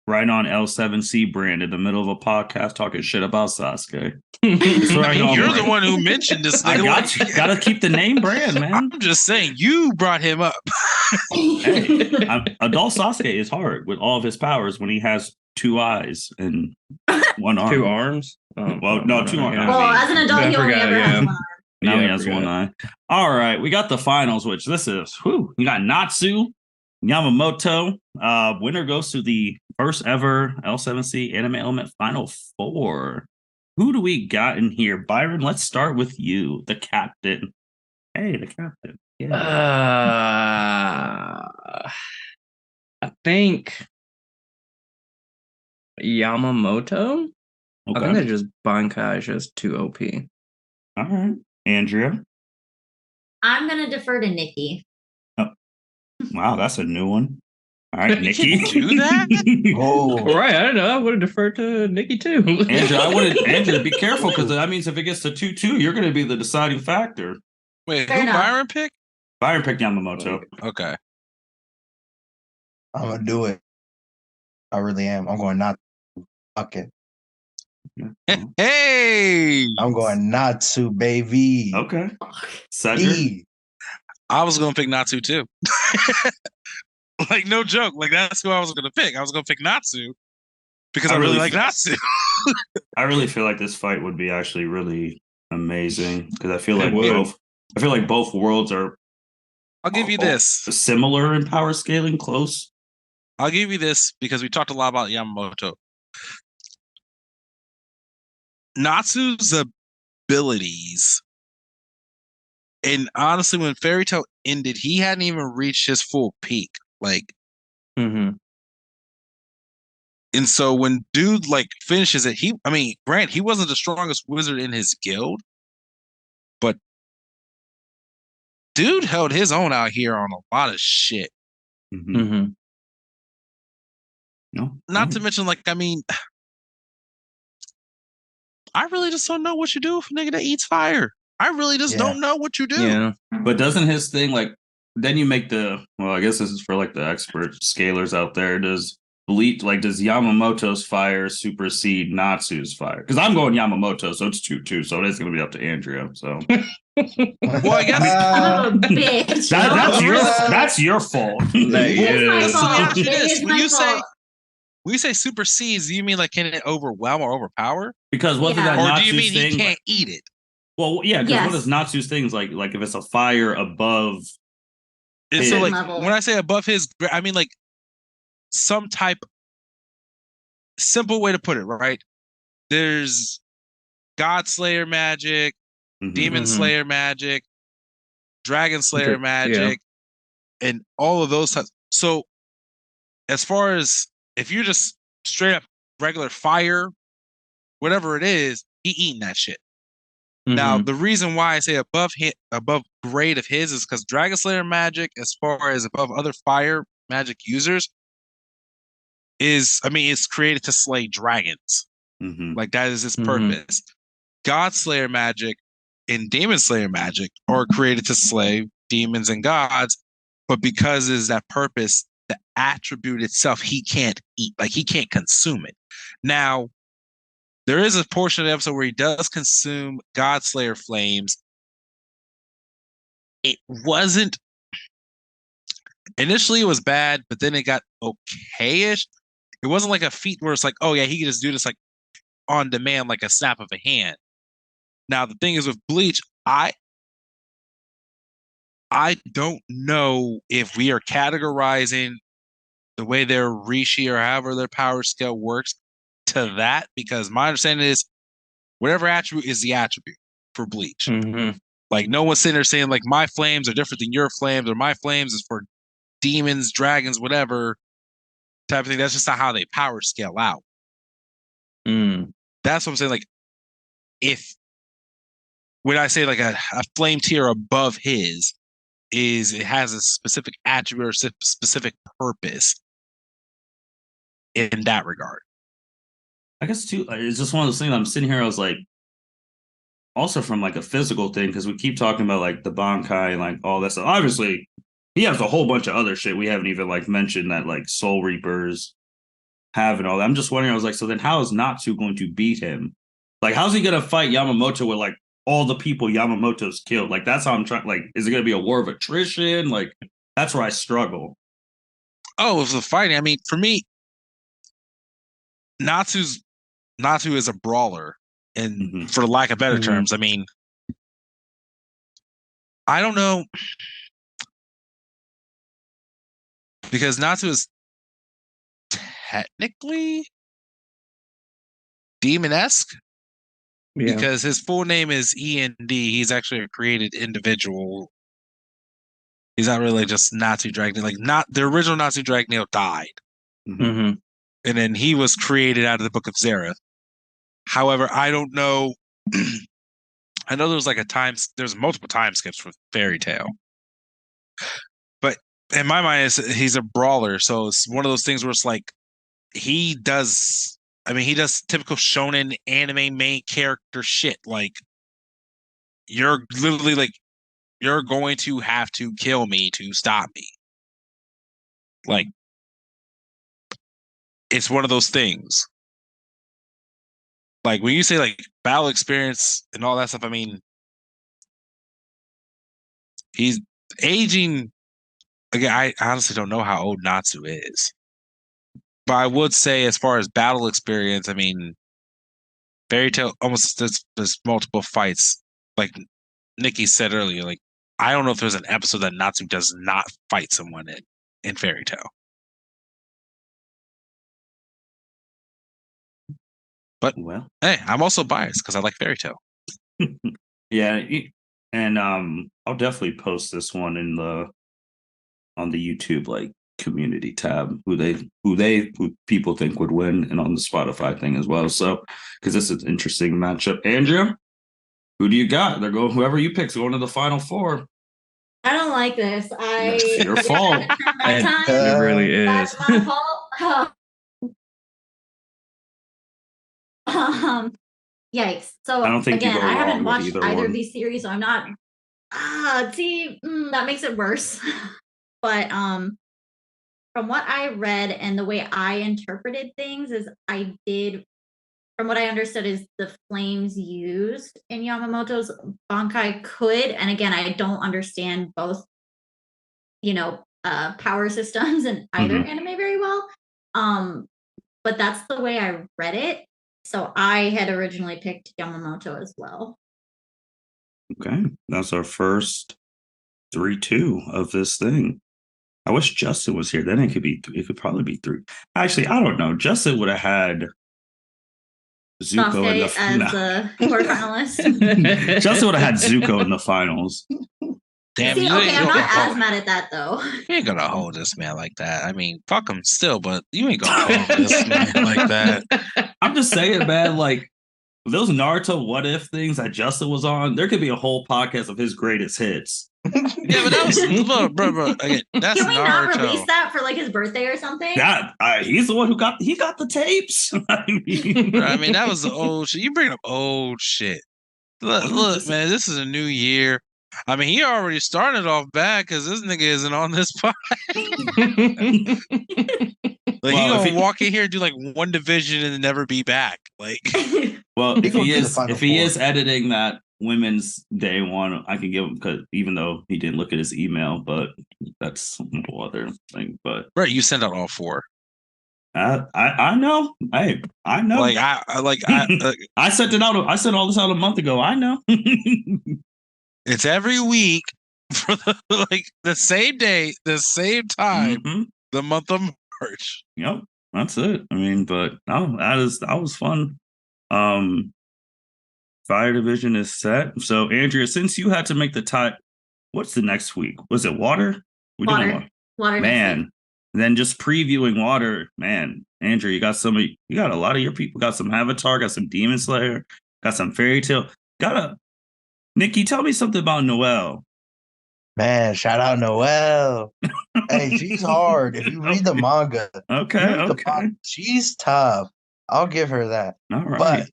Right on L7C brand in the middle of a podcast talking shit about Sasuke. You're the one who mentioned this. I gotta keep the name brand, man. I'm just saying, you brought him up. Hey, adult Sasuke is hard with all of his powers when he has 2 eyes and 1 arm. 2 arms? Well, no, 2 arms. Well, as an adult, he only ever has 1 arm. Now he has 1 eye. All right, we got the finals, which this is, you got Natsu, Yamamoto. Winner goes to the first ever L7C Anime Element Final 4. Who do we got in here? Byron, let's start with you, the captain. Hey, the captain. Yeah. I think Yamamoto. Okay. I think that just Bankai is just too OP. All right. Andrea. I'm gonna defer to Niki. Oh. Wow, that's a new one. All right, Niki. Do that? Oh, Right, I don't know. I would have deferred to Niki too. Andrea, be careful, because that means if it gets to 2-2, you're going to be the deciding factor. Wait, Fair who enough. Byron picked? Byron picked Yamamoto. Okay. I'm gonna do it. I really am. I'm going not. Fuck it. Hey! I'm going Natsu, baby. Okay. Cedric. E. I was going to pick Natsu too. Like, no joke. Like, that's who I was going to pick. I was going to pick Natsu because I really like Natsu. I really feel like this fight would be actually really amazing, because I feel It like would. both worlds are I'll give you this. similar in power scaling, close. I'll give you this because we talked a lot about Yamamoto. Natsu's abilities, and honestly, when Fairy Tail ended, he hadn't even reached his full peak. Like, and so when dude like finishes it, Grant, he wasn't the strongest wizard in his guild, but dude held his own out here on a lot of shit. No. Not to mention, like, I mean, I really just don't know what you do with a nigga that eats fire. I really just don't know what you do. Yeah. But doesn't his thing, like, then you make I guess this is for like the expert scalers out there. Does Yamamoto's fire supersede Natsu's fire? Because I'm going Yamamoto, so it's 2-2. So it is going to be up to Andrea. So Well, I guess Son of a bitch. that's your fault. It's my fault. It is when my you say fault. when you say supersedes, do you mean like can it overwhelm or overpower? Because wasn't that Or do Natsu's you mean thing? he can't eat it? Well, yeah, because Yes. what is Natsu's things like if it's a fire above? And so, like, level. when I say above his, I mean like some type. Simple way to put it, right? There's God Slayer magic, Demon Slayer magic, Dragon Slayer magic, and all of those types. So, as far as if you're just straight up regular fire, whatever it is, he eating that shit. Now, the reason why I say above grade of his is because Dragon Slayer magic, as far as above other fire magic users, it's created to slay dragons. Like, that is its purpose. God Slayer magic and Demon Slayer magic are created to slay demons and gods, but because it is that purpose, the attribute itself, he can't eat. Like, he can't consume it. Now, there is a portion of the episode where he does consume God Slayer flames. It wasn't... Initially, it was bad, but then it got okay-ish. It wasn't like a feat where it's like, oh yeah, he can just do this like on demand, like a snap of a hand. Now, the thing is with Bleach, I don't know if we are categorizing the way their Rishi or however their power scale works to that because my understanding is whatever attribute is the attribute for Bleach. Mm-hmm. Like no one's sitting there saying like my flames are different than your flames or my flames is for demons, dragons, whatever type of thing. That's just not how they power scale out. That's what I'm saying. Like if when I say like a flame tier above his is it has a specific attribute or specific purpose in that regard. I guess too, it's just one of those things. I'm sitting here, I was like, also from like a physical thing, because we keep talking about like the Bankai and like all that stuff. Obviously, he has a whole bunch of other shit we haven't even like mentioned that like Soul Reapers have and all that. I'm just wondering, I was like, so then how is Natsu going to beat him? Like, how's he gonna fight Yamamoto with like all the people Yamamoto's killed? Like, that's how I'm trying. Like, is it gonna be a war of attrition? Like, that's where I struggle. Oh, with the fighting, I mean, for me, Natsu is a brawler, and for lack of better terms, I mean, I don't know because Natsu is technically demon-esque because his full name is END. He's actually a created individual. He's not really just Natsu Dragonnail. Like not the original Natsu Dragonnail died, and then he was created out of the Book of Zereth. However, I don't know. I know there's like there's multiple time skips for Fairy Tail, but in my mind, he's a brawler, so it's one of those things where it's like he does typical shonen anime main character shit. Like you're literally like you're going to have to kill me to stop me. Like it's one of those things. Like when you say like battle experience and all that stuff, I mean he's aging. Again, I honestly don't know how old Natsu is. But I would say as far as battle experience, I mean Fairy Tail almost there's multiple fights. Like Niki said earlier, like I don't know if there's an episode that Natsu does not fight someone in Fairy Tail. But well, hey, I'm also biased because I like Fairy Tail. Yeah, and I'll definitely post this one on the YouTube like community tab who people think would win, and on the Spotify thing as well. So because this is an interesting matchup. Andrea, who do you got? They're going whoever you pick's going to the final four. I don't like this. It's your fault. It really is. That's my fault. Yikes. So I don't think you again, go I wrong haven't with watched either either one. of these series, so I'm not. See, that makes it worse. But from what I read and the way I interpreted things is from what I understood is the flames used in Yamamoto's Bankai could, and again, I don't understand both, power systems in either anime very well. But that's the way I read it. So I had originally picked Yamamoto as well. Okay, that's our first 3-2 of this thing. I wish Justin was here. Then it could probably be 3. Actually, I don't know. Justin would have had Zuko in the quarterfinalist. Justin would have had Zuko in the finals. Damn, See, okay, I'm not as mad at that though. You ain't gonna hold this man like that. I mean, fuck him still, but you ain't gonna hold this man like that. I'm just saying, man. Like those Naruto what if things that Justin was on, there could be a whole podcast of his greatest hits. Yeah, but that was bro. Again, that's Can we Naruto. not release that for like his birthday or something? He's the one who got the tapes. I mean, that was the old shit. You bring up old shit. Look, man, this is a new year. I mean, he already started off bad because this nigga isn't on this pod. Like he gonna walk in here and do like one division and then never be back. Like, well, if he is editing that Women's Day one, I can give him because even though he didn't look at his email, but that's a whole other thing. But right, you sent out all 4. I know. I know. Like I sent it out. I sent all this out a month ago. I know. It's every week for the same day, the same time, the month of March. Yep. That's it. I mean, but no, that was fun. Fire division is set. So Andrea, since you had to make the tie, what's the next week? Was it water? We're doing Water. water. Water next week. Man. Then just previewing water, man. Andrea, you got a lot of your people. Got some Avatar, got some Demon Slayer, got some Fairy Tale. Niki, tell me something about Noelle. Man, shout out Noelle. Hey, she's hard. If you read the manga, Okay. she's tough. I'll give her that. All right.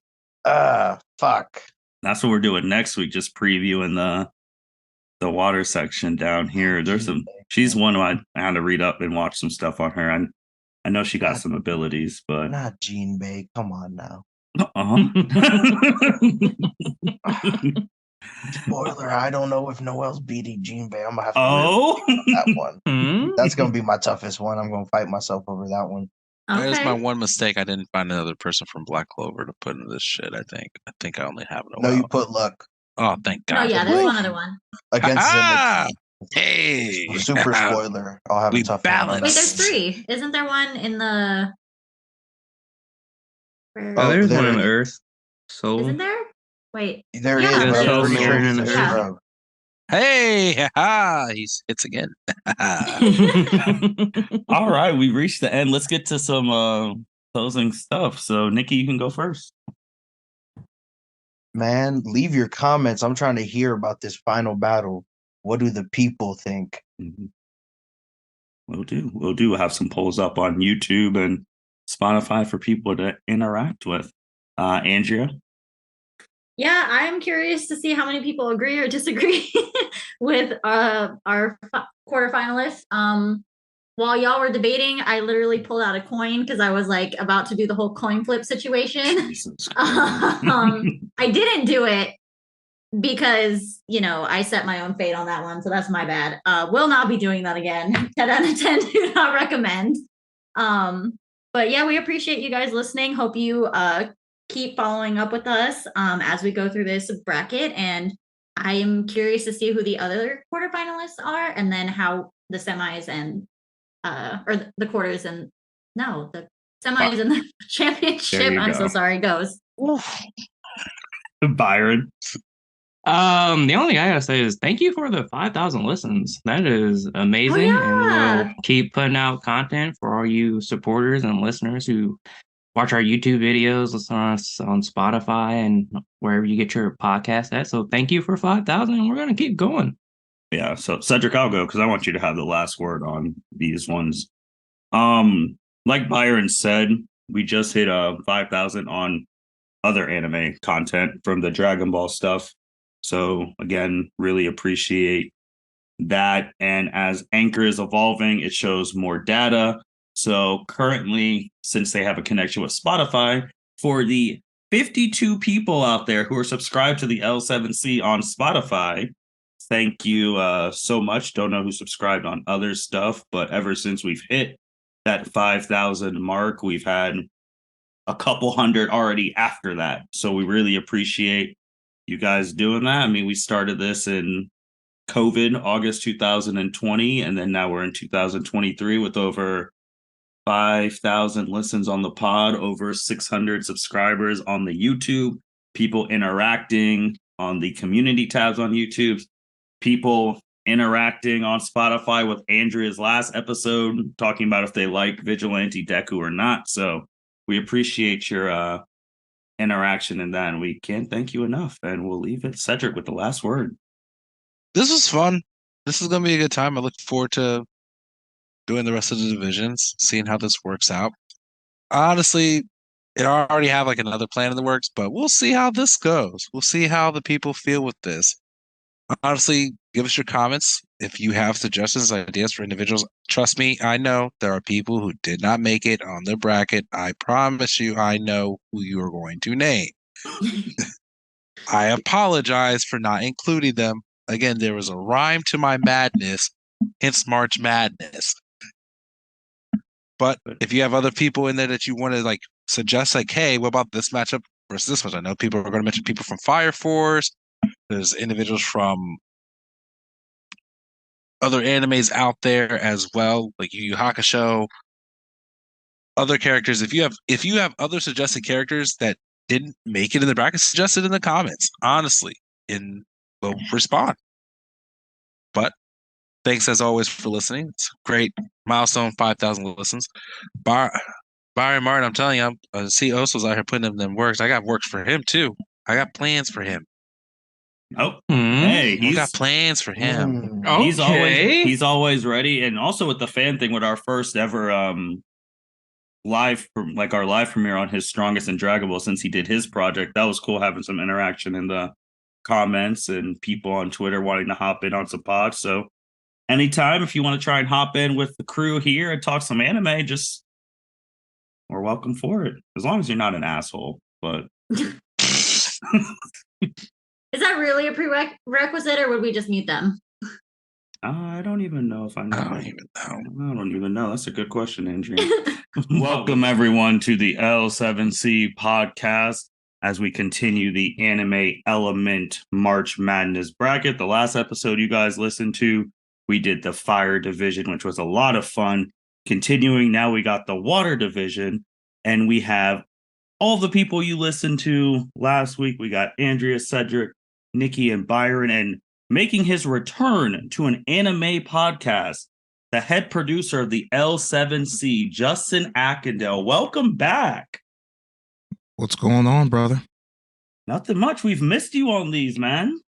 But fuck. That's what we're doing next week, just previewing the water section down here. She's one who I had to read up and watch some stuff on her. I know she got some abilities, but not Jean Bay. Come on now. Spoiler, I don't know if Noelle's beating Jean Bay. I'm gonna have to that one. That's gonna be my toughest one. I'm gonna fight myself over that one. Okay. That is my one mistake. I didn't find another person from Black Clover to put in this shit. I think I only have No, you put Luck. Oh, thank God. No, yeah, there's one other one. Against Zenith. Hey. Super spoiler. I'll have a tough balance. Wait, there's 3. Isn't there one in the? There's one in the Earth. Soul. Isn't there? Wait. There is. But Soul I'm pretty sure Marin he's a and scrub. Hey, he hits again. All right, we reached the end. Let's get to some closing stuff. So, Niki, you can go first. Man, leave your comments. I'm trying to hear about this final battle. What do the people think? Mm-hmm. We'll do. We'll have some polls up on YouTube and Spotify for people to interact with. Andrea? Yeah, I'm curious to see how many people agree or disagree with our quarterfinalists. While y'all were debating, I literally pulled out a coin because I was like about to do the whole coin flip situation. I didn't do it because, I set my own fate on that one. So that's my bad. Will not be doing that again. 10 out of 10 do not recommend. But yeah, we appreciate you guys listening. Hope you keep following up with us as we go through this bracket. And I am curious to see who the other quarterfinalists are and then how the semis and or the quarters and the semis and the championship. I'm so sorry, goes. Byron. The only thing I gotta say is thank you for the 5,000 listens. That is amazing. And we'll keep putting out content for all you supporters and listeners who watch our YouTube videos, listen to us on Spotify and wherever you get your podcast at. So thank you for 5,000, and we're gonna keep going. Yeah. So Cedric, I'll go because I want you to have the last word on these ones. Like Byron said, we just hit 5,000 on other anime content from the Dragon Ball stuff. So again, really appreciate that. And as Anchor is evolving, it shows more data. So currently, since they have a connection with Spotify, for the 52 people out there who are subscribed to the L7C on Spotify, thank you so much. Don't know who subscribed on other stuff, but ever since we've hit that 5,000 mark, we've had a couple hundred already after that. So we really appreciate you guys doing that. I mean, we started this in COVID, August 2020, and then now we're in 2023 with over 5,000 listens on the pod, over 600 subscribers on the YouTube, people interacting on the community tabs on YouTube, people interacting on Spotify with Andrea's last episode, talking about if they like Vigilante Deku or not. So we appreciate your interaction in that, and we can't thank you enough. And we'll leave it, Cedric, with the last word. This was fun. This is going to be a good time. I look forward to doing the rest of the divisions, seeing how this works out. Honestly, I already have like another plan in the works, but we'll see how this goes. We'll see how the people feel with this. Honestly, give us your comments. If you have suggestions, ideas for individuals, trust me, I know there are people who did not make it on the bracket. I promise you, I know who you are going to name. I apologize for not including them. Again, there was a rhyme to my madness, hence March Madness. But if you have other people in there that you want to like suggest, like, hey, what about this matchup versus this one? I know people are going to mention people from Fire Force. There's individuals from other animes out there as well, like Yu Yu Hakusho. other characters. If you have other suggested characters that didn't make it in the bracket, suggest it in the comments. Honestly, and we'll respond. But thanks as always for listening. It's a great milestone, 5,000 listens. Byron Martin, I'm telling you, I see Oso's out here putting in them works. I got works for him too. I got plans for him. Oh, hey, I got plans for him. Okay. He's always ready, and also with the fan thing with our first ever our live premiere on his Strongest and Draggable since he did his project. That was cool having some interaction in the comments and people on Twitter wanting to hop in on some pods. So anytime if you want to try and hop in with the crew here and talk some anime, just we're welcome for it. As long as you're not an asshole. But Is that really a prerequisite, or would we just mute them? I don't even know if I know. I don't even know. I don't even know. That's a good question, Andrea. Welcome, everyone, to the L7C podcast as we continue the Anime Element March Madness bracket. The last episode you guys listened to, we did the Fire Division, which was a lot of fun. Continuing, now we got the Water Division, and we have all the people you listened to last week. We got Andrea, Cedric, Niki, and Byron, and making his return to an anime podcast, the head producer of the L7C, Justin Ackendale. Welcome back. What's going on, brother? Nothing much. We've missed you on these, man.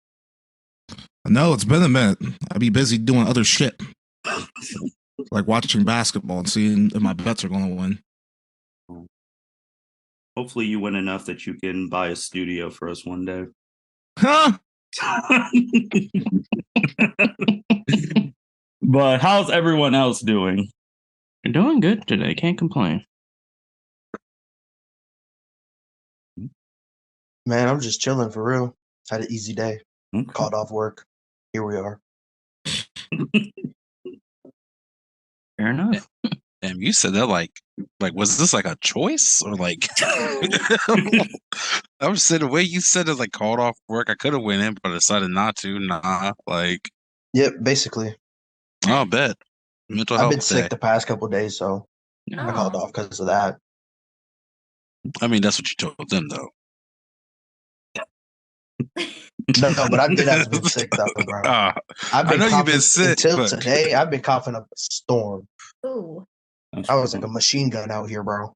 I know it's been a minute. I'd be busy doing other shit, like watching basketball and seeing if my bets are going to win. Hopefully you win enough that you can buy a studio for us one day. Huh? But how's everyone else doing? You're doing good today. Can't complain. Man, I'm just chilling for real. Had an easy day. Okay. Called off work. Here we are. Fair enough. Damn, you said that like was this like a choice or like? I was saying the way you said it, like called off work. I could have went in, but I decided not to. Nah, like. Yep, basically. I'll bet. Mental health I've been day. sick the past couple of days, so I called off because of that. I mean, that's what you told them, though. No, but I've been sick though, bro. I've I know you've been sick until but... today. I've been coughing up a storm. Ooh. I was like a machine gun out here, bro.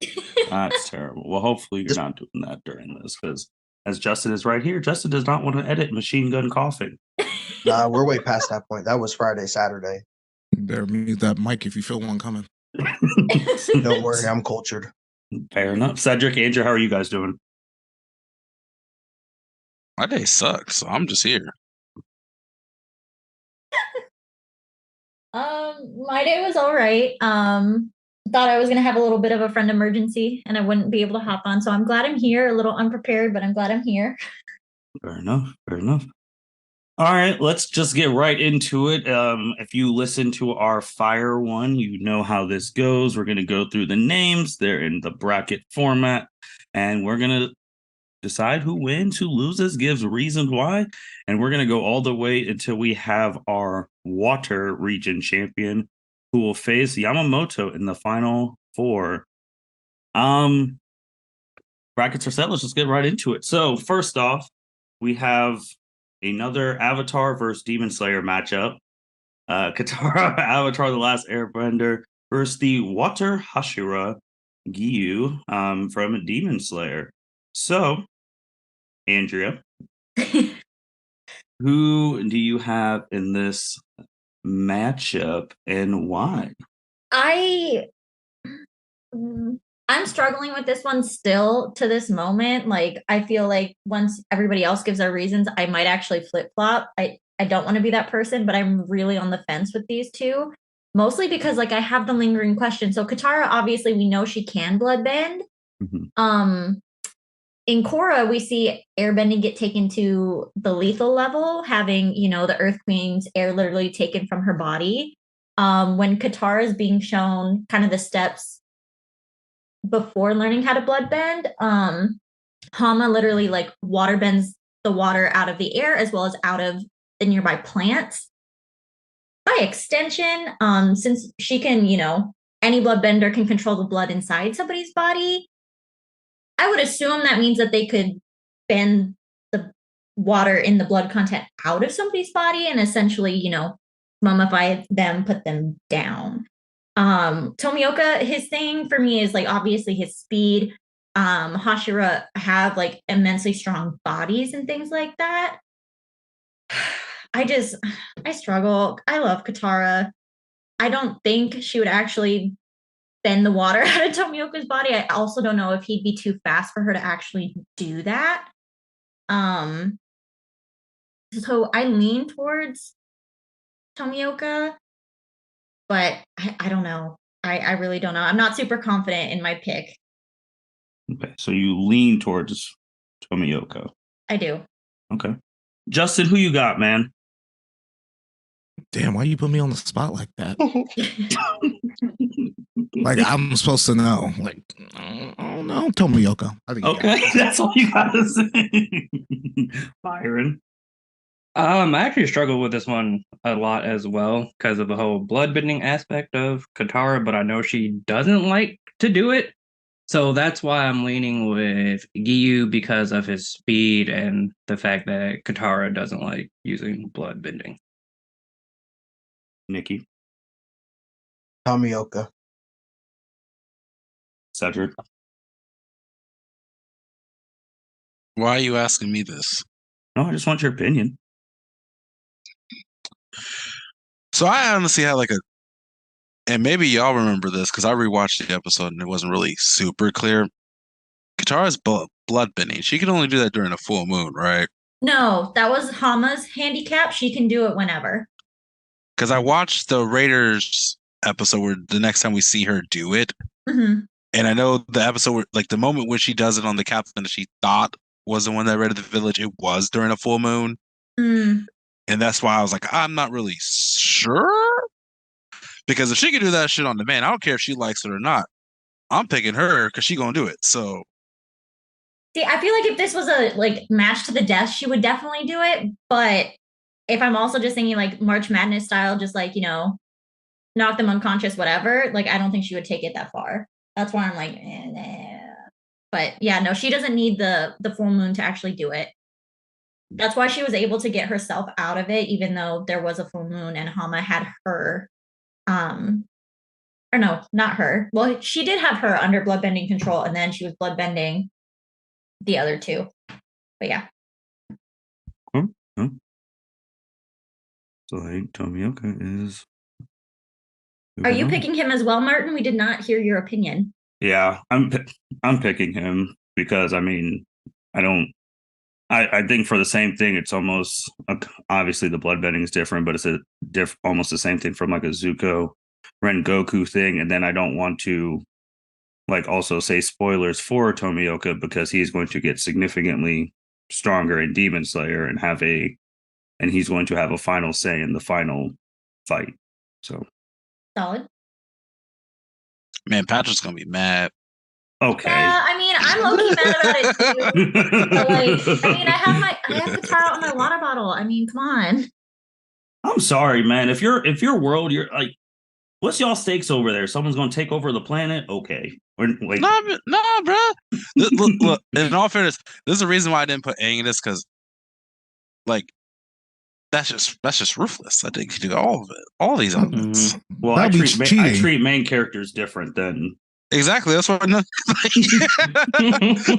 That's terrible. Well, hopefully you're not doing that during this, because as Justin is right here, Justin does not want to edit machine gun coughing. Nah, we're way past that point. That was Friday, Saturday. Better mute that mic if you feel one coming. Don't worry, I'm cultured. Fair enough. Cedric, Andrew, how are you guys doing? My day sucks, so I'm just here. My day was all right. Thought I was gonna have a little bit of a friend emergency and I wouldn't be able to hop on. So I'm glad I'm here, a little unprepared, but I'm glad I'm here. Fair enough. Fair enough. All right, let's just get right into it. If you listen to our Fire one, you know how this goes. We're going to go through the names. They're in the bracket format, and we're going to decide who wins, who loses, gives reasons why, and we're going to go all the way until we have our Water Region champion, who will face Yamamoto in the final four. Brackets are set. Let's just get right into it. So first off, we have another Avatar versus Demon Slayer matchup. Katara, Avatar: The Last Airbender versus the Water Hashira Gyu from Demon Slayer. So, Andrea, who do you have in this matchup and why? I'm struggling with this one still to this moment. Like, I feel like once everybody else gives their reasons, I might actually flip-flop. I don't want to be that person, but I'm really on the fence with these two. Mostly because, like, I have the lingering question. So Katara, obviously, we know she can bloodbend. Mm-hmm. In Korra, we see airbending get taken to the lethal level, having, you know, the Earth Queen's air literally taken from her body. When Katara is being shown kind of the steps before learning how to bloodbend, Hama literally like water bends the water out of the air as well as out of the nearby plants. By extension, since she can, you know, any bloodbender can control the blood inside somebody's body. I would assume that means that they could bend the water in the blood content out of somebody's body and essentially, mummify them, put them down. Tomioka, his thing for me is like obviously his speed. Hashira have like immensely strong bodies and things like that. I struggle. I love Katara. I don't think she would actually bend the water out of Tomioka's body. I also don't know if he'd be too fast for her to actually do that. So I lean towards Tomioka, but I don't know. I really don't know. I'm not super confident in my pick. Okay, so you lean towards Tomioka. I do. Okay. Justin, who you got, man? Damn, why you put me on the spot like that? Like I'm supposed to know. Like, I don't know. Tomioka. I think Okay, that's all you gotta say. Byron. I actually struggle with this one a lot as well because of the whole bloodbending aspect of Katara, but I know she doesn't like to do it. So that's why I'm leaning with Giyu because of his speed and the fact that Katara doesn't like using bloodbending. Niki. Tomioka. Cedric. Why are you asking me this? No, I just want your opinion. So I honestly had like and maybe y'all remember this because I rewatched the episode and it wasn't really super clear. Katara's bloodbending. She can only do that during a full moon, right? No, that was Hama's handicap. She can do it whenever. Because I watched the Raiders episode where the next time we see her do it, Mm-hmm. and I know the episode where, like, the moment when she does it on the captain that she thought was the one that raided the village, it was during a full moon. Mm. And that's why I was like, I'm not really sure. Because if she can do that shit on demand, I don't care if she likes it or not. I'm picking her because she gonna do it. So See, I feel like if this was a like match to the death, she would definitely do it. But if I'm also just thinking like March Madness style, just like, knock them unconscious, whatever, like I don't think she would take it that far. That's why I'm like, nah. But yeah, no, she doesn't need the full moon to actually do it. That's why she was able to get herself out of it, even though there was a full moon and Hama had her. Or no, not her. Well, she did have her under bloodbending control, and then she was bloodbending the other two. But yeah. So I think Tomioka is. Are you picking him as well, Martin? We did not hear your opinion. Yeah, I'm picking him because I mean I think for the same thing it's almost obviously the bloodbending is different, but it's almost the same thing from like a Zuko Rengoku thing, and then I don't want to like also say spoilers for Tomioka because he's going to get significantly stronger in Demon Slayer and he's going to have a final say in the final fight. So Solid. man, Patrick's gonna be mad. okay. Yeah, I mean, I'm low-key mad about it too. But like, I mean, I have Katara on my water bottle. I mean, come on. I'm sorry, man. If your world, you're like, what's y'all stakes over there? Someone's gonna take over the planet? Okay. Like, no, bro. Look, in all fairness, this is the reason why I didn't put Aang in this because, like, that's just ruthless. I think you do all of it, all these elements. Well, I treat main characters different than exactly. That's what I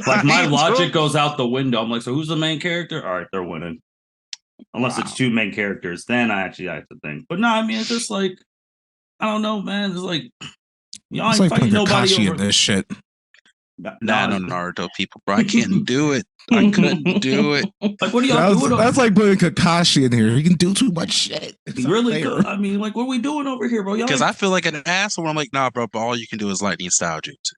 like my logic goes out the window. I'm like, so who's the main character? All right, they're winning. Unless it's two main characters, then I actually have to think. But no, I mean, it's just like I don't know, man. It's like y'all ain't fighting nobody over this shit. No, Naruto people, bro. I can't do it. I couldn't do it. Like, what are y'all doing? That's like putting Kakashi in here. He can do too much shit. It's really good. I mean, like, what are we doing over here, bro? Because I feel like an asshole. I'm like, nah, bro. But all you can do is lightning style jutsu.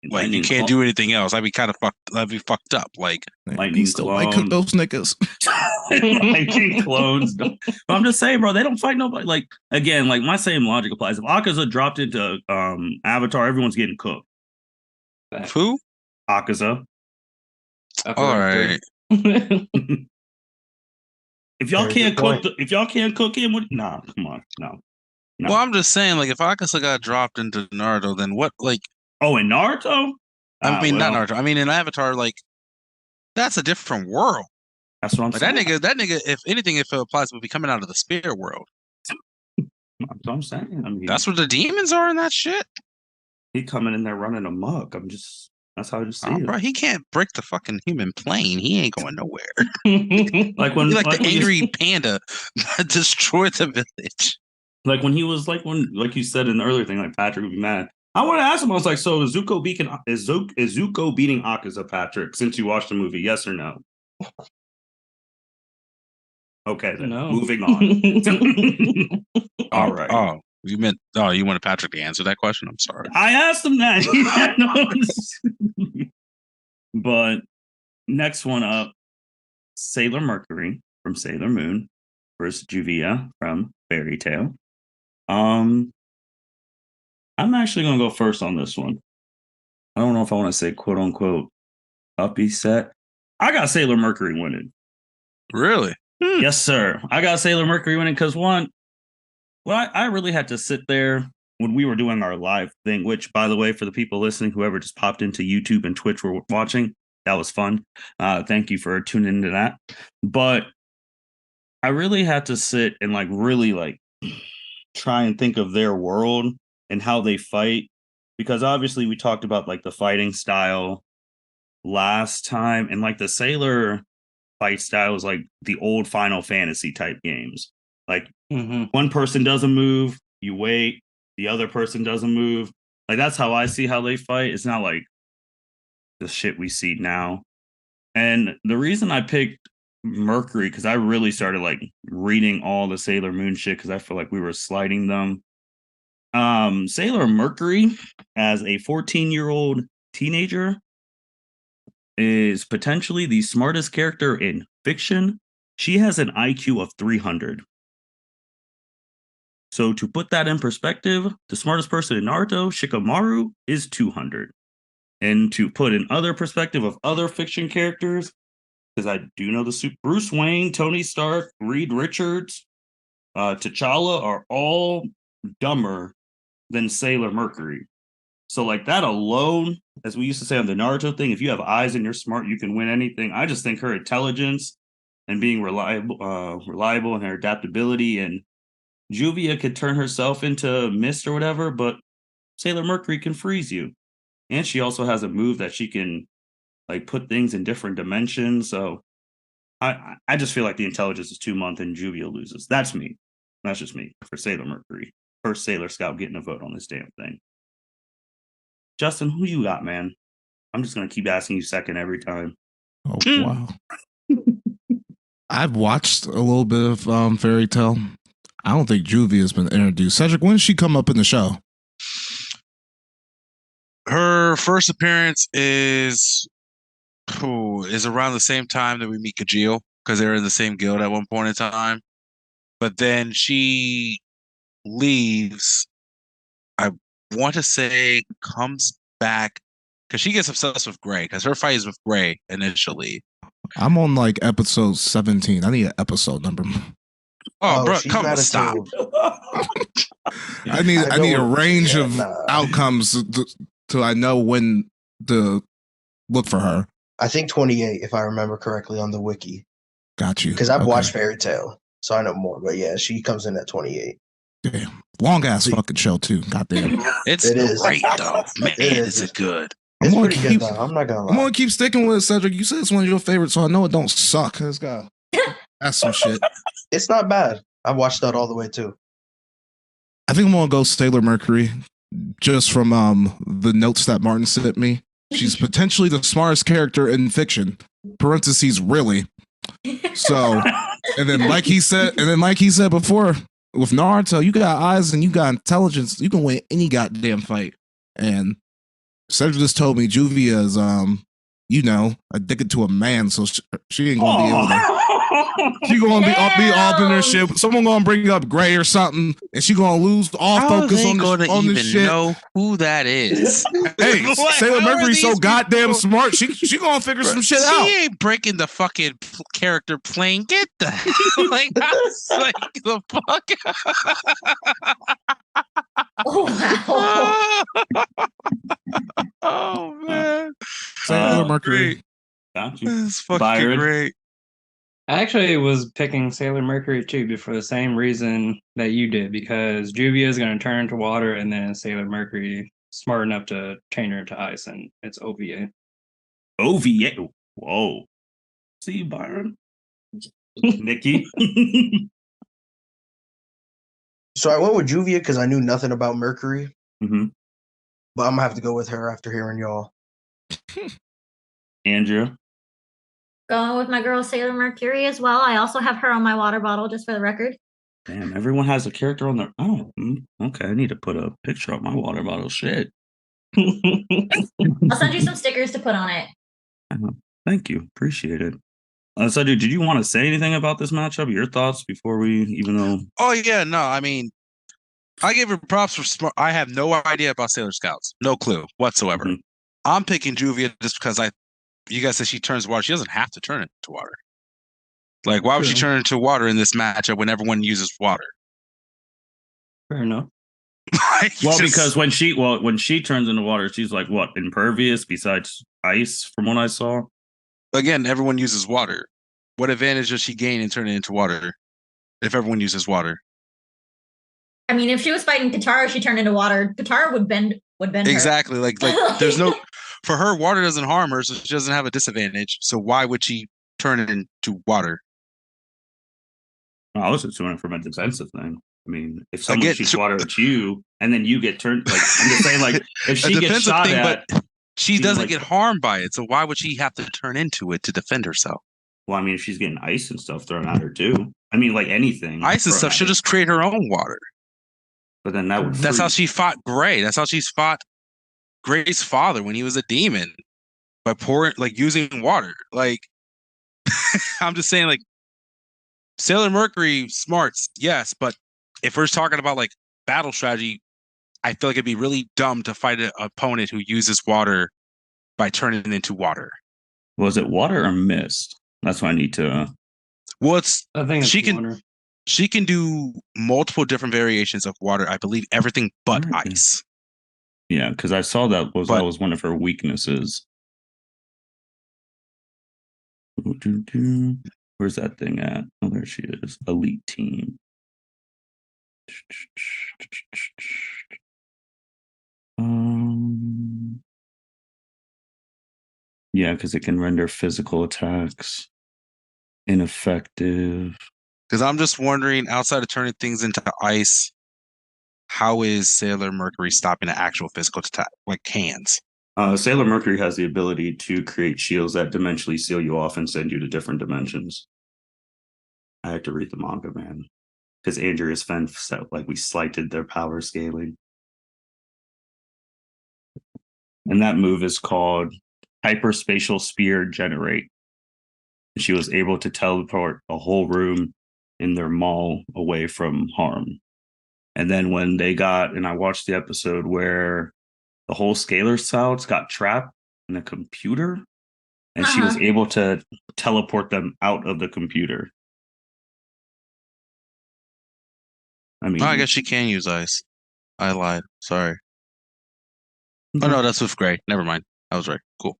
Like you can't do anything else. I'd be kind of fucked. I'd be fucked up. Like lightning still might cook those niggas. Lightning clones. I'm just saying, bro. They don't fight nobody. Like again, like my same logic applies. If Akaza dropped into Avatar, everyone's getting cooked. Who? Akaza. All right. If y'all can't cook, if y'all can't cook him, nah, come on, no. No. Well, I'm just saying, like, if Akaza got dropped into Naruto, then what? Like, Oh, in Naruto? I mean, Well, not Naruto. I mean, in Avatar, like, that's a different world. that's what I'm Like saying. that nigga. If anything, if it applies, would be coming out of the spirit world. That's what I'm saying. I mean, That's where the demons are in that shit. he coming in there running amok. That's how I just see it. Bro, he can't break the fucking human plane. He ain't going nowhere. Like when, He's like the when you- angry panda that destroyed the village. like when he was like you said in the earlier thing, like Patrick would be mad. I want to ask him. I was like, so is Zuko beating Akaza, Patrick? Since you watched the movie, yes or no? Okay, then No. moving on. All right. Oh, you wanted Patrick to answer that question? I'm sorry. I asked him that. But next one up, Sailor Mercury from Sailor Moon versus Juvia from Fairy Tail. I'm actually gonna go first on this one. I don't know if I want to say quote unquote uppy set. I got Sailor Mercury winning. Really? Yes, sir. I got Sailor Mercury winning because I really had to sit there when we were doing our live thing, which, by the way, for the people listening, whoever just popped into YouTube and Twitch were watching, that was fun. Thank you for tuning into that. But I really had to sit and really try and think of their world and how they fight, because obviously we talked about like the fighting style last time, and like the Sailor fight style is like the old Final Fantasy type games. Like one person doesn't move, you wait, the other person doesn't move. Like that's how I see how they fight. It's not like the shit we see now. And the reason I picked Mercury, because I really started like reading all the Sailor Moon shit because I feel like we were sliding them. Sailor Mercury, as a 14-year-old teenager, is potentially the smartest character in fiction. She has an IQ of 300. So to put that in perspective, the smartest person in Naruto, Shikamaru, is 200. And to put in other perspective of other fiction characters, because I do know Bruce Wayne, Tony Stark, Reed Richards, T'Challa are all dumber than Sailor Mercury. So like that alone, as we used to say on the Naruto thing, if you have eyes and you're smart, you can win anything. I just think her intelligence and being reliable and her adaptability, and Juvia could turn herself into mist or whatever, but Sailor Mercury can freeze you. And she also has a move that she can like put things in different dimensions. So I just feel like the intelligence is 2 months and Juvia loses. That's me. That's just me for Sailor Mercury. First Sailor Scout getting a vote on this damn thing. Justin, who you got, man? I'm just gonna keep asking you second every time. Oh wow. I've watched a little bit of Fairy Tail. I don't think Juvia has been introduced. Cedric, when did she come up in the show? Her first appearance is around the same time that we meet Kajil, because they were in the same guild at one point in time. But then she leaves. I want to say comes back because she gets obsessed with Gray, because her fight is with Gray initially. I'm on like episode 17. I need an episode number. Oh, bro, she's come on, not stop. I need a range of outcomes to I know when to look for her. I think 28, if I remember correctly, on the wiki. Got you. Because I've watched Fairy Tail, so I know more. But yeah, she comes in at 28. Damn. Long ass fucking show too. Goddamn. It is great though. Man, is it good. It's I'm pretty good though. I'm not gonna lie. I'm gonna keep sticking with it, Cedric. You said it's one of your favorites, so I know it don't suck. It's got that's some shit. It's not bad. I watched that all the way too. I think I'm gonna go Sailor Mercury, just from the notes that Martin sent me. She's potentially the smartest character in fiction. Parentheses, really. So, and then like he said before, with Naruto, you got eyes and you got intelligence. You can win any goddamn fight. And Cedric just told me Juvia is addicted to a man, so she ain't gonna be able to. She gonna be up in her shit. Someone gonna bring up Gray or something, and she gonna lose all focus on the shit. Know who that is? Hey, Sailor Mercury's so goddamn smart. She gonna figure some shit out. She ain't breaking the fucking character plane. Get the hell like the fuck. Oh wow. Oh man, Sailor Oh, Mercury. great. Got you. That's fucking Byron? great. I actually was picking Sailor Mercury too, for the same reason that you did, because Juvia is going to turn into water, and then Sailor Mercury smart enough to change her into ice, and it's OVA. OVA. Whoa. See, Byron? Niki? So I went with Juvia because I knew nothing about Mercury, hmm but I'm gonna have to go with her after hearing y'all. Andrea? Going with my girl Sailor Mercury as well. I also have her on my water bottle, just for the record. Damn, everyone has a character on their. Oh, okay. I need to put a picture on my water bottle. Shit. I'll send you some stickers to put on it. Thank you. Appreciate it. So, dude, did you want to say anything about this matchup? Your thoughts before we, even though. Oh yeah, no, I mean, I give her props for smart. I have no idea about Sailor Scouts, no clue whatsoever. Mhm. I'm picking Juvia just because you guys said she turns water. She doesn't have to turn it into water. Like, why would she True. turn into water in this matchup when everyone uses water? Fair enough. Like, Well, just- because when she turns into water, she's like what, impervious besides ice, from what I saw. again, everyone uses water. What advantage does she gain in turning into water if everyone uses water? I mean, if she was fighting Katara, she turned into water. Katara would bend her. Exactly. Like there's no for her, water doesn't harm her, so she doesn't have a disadvantage. So why would she turn it into water? I was just doing it from a defensive thing. I mean, if someone Again, shoots so- water at you and then you get turned, like I'm just saying, like if A she gets defensive shot thing, at, but she she's doesn't like- get harmed by it. So why would she have to turn into it to defend herself? well, I mean, if she's getting ice and stuff thrown at her too. I mean, like anything. Ice and thrown stuff, at she'll her. just create her own water. But then that would. That's how freeze. she fought Gray. That's how she's fought Gray's father when he was a demon by using water. Like, I'm just saying, like, Sailor Mercury smarts, yes, but if we're talking about like battle strategy, I feel like it'd be really dumb to fight an opponent who uses water by turning it into water. Was it water or mist? That's what I need to. Well, it's I think it's She can- water. she can do multiple different variations of water. I believe everything but Alright. ice. Yeah, because I saw that But- was one of her weaknesses. Where's that thing at? Oh, there she is. Elite team. Yeah, because it can render physical attacks ineffective. Because I'm just wondering, outside of turning things into ice, how is Sailor Mercury stopping an actual physical attack, like hands? Sailor Mercury has the ability to create shields that dimensionally seal you off and send you to different dimensions. I had to read the manga, man, because Andrea's Fen said like we slighted their power scaling, and that move is called Hyperspatial Spear Generate. She was able to teleport a whole room in their mall away from harm. And then when they got, and I watched the episode where the whole scalar cells got trapped in a computer, and she was able to teleport them out of the computer. I mean, Oh, I guess she can use ice. I lied. Sorry. Oh no, that's with Gray. Never mind. I was right. Cool.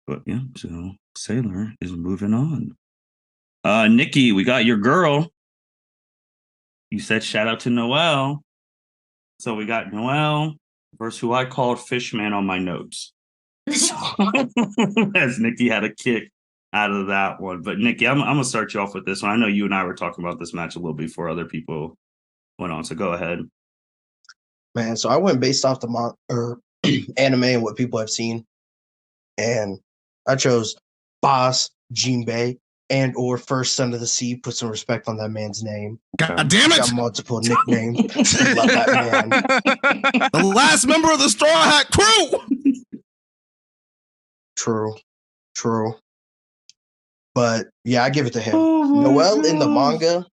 but yeah, so Sailor is moving on. Niki, we got your girl. You said shout out to Noelle. So we got Noelle versus who I called Fishman on my notes. As Niki had a kick out of that one. But Niki, I'm gonna start you off with this one. I know you and I were talking about this match a little before other people went on. So go ahead. Man, so I went based off the anime and what people have seen, and I chose Boss Jinbei and or First Son of the Sea. Put some respect on that man's name. God damn Got it! multiple nicknames. Love that man. The last member of the Straw Hat crew. True. But yeah, I give it to him. Oh my Noelle in the gosh. manga,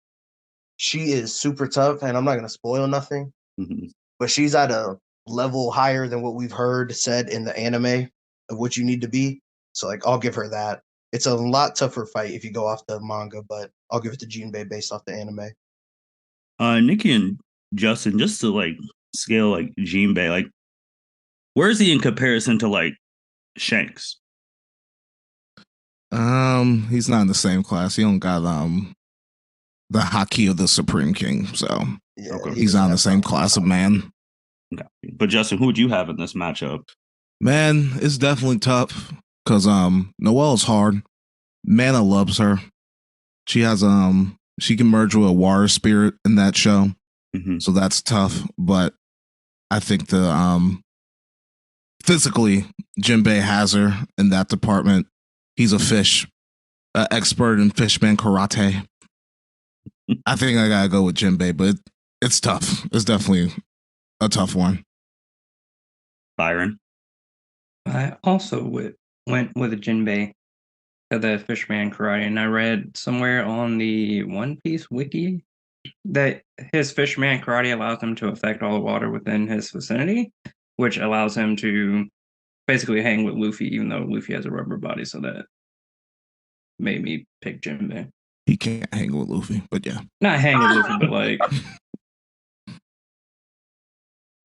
she is super tough, and I'm not gonna spoil nothing, Mhm. but she's at a level higher than what we've heard said in the anime of what you need to be. So like I'll give her that. It's a lot tougher fight if you go off the manga, but I'll give it to Jinbei based off the anime. Niki and Justin, just to like scale like Jinbei, like where is he in comparison to like Shanks? He's not in the same class. He don't got the haki of the Supreme King, so Yeah, Okay. he he's doesn't not in the have same power. class of man. Okay. But Justin, who would you have in this matchup? Man, it's definitely tough because Noelle's hard. Mana loves her. She has she can merge with a water spirit in that show, Mhm. so that's tough. But I think the physically Jinbei has her in that department. He's a fish, expert in fishman karate. I think I gotta go with Jinbei, but it's tough. It's definitely a tough one. Byron. I also went with a Jinbei of the Fishman Karate, and I read somewhere on the One Piece wiki that his Fishman Karate allows him to affect all the water within his vicinity, which allows him to basically hang with Luffy, even though Luffy has a rubber body, so that made me pick Jinbei. He can't hang with Luffy, but yeah. Not hang with Luffy, but like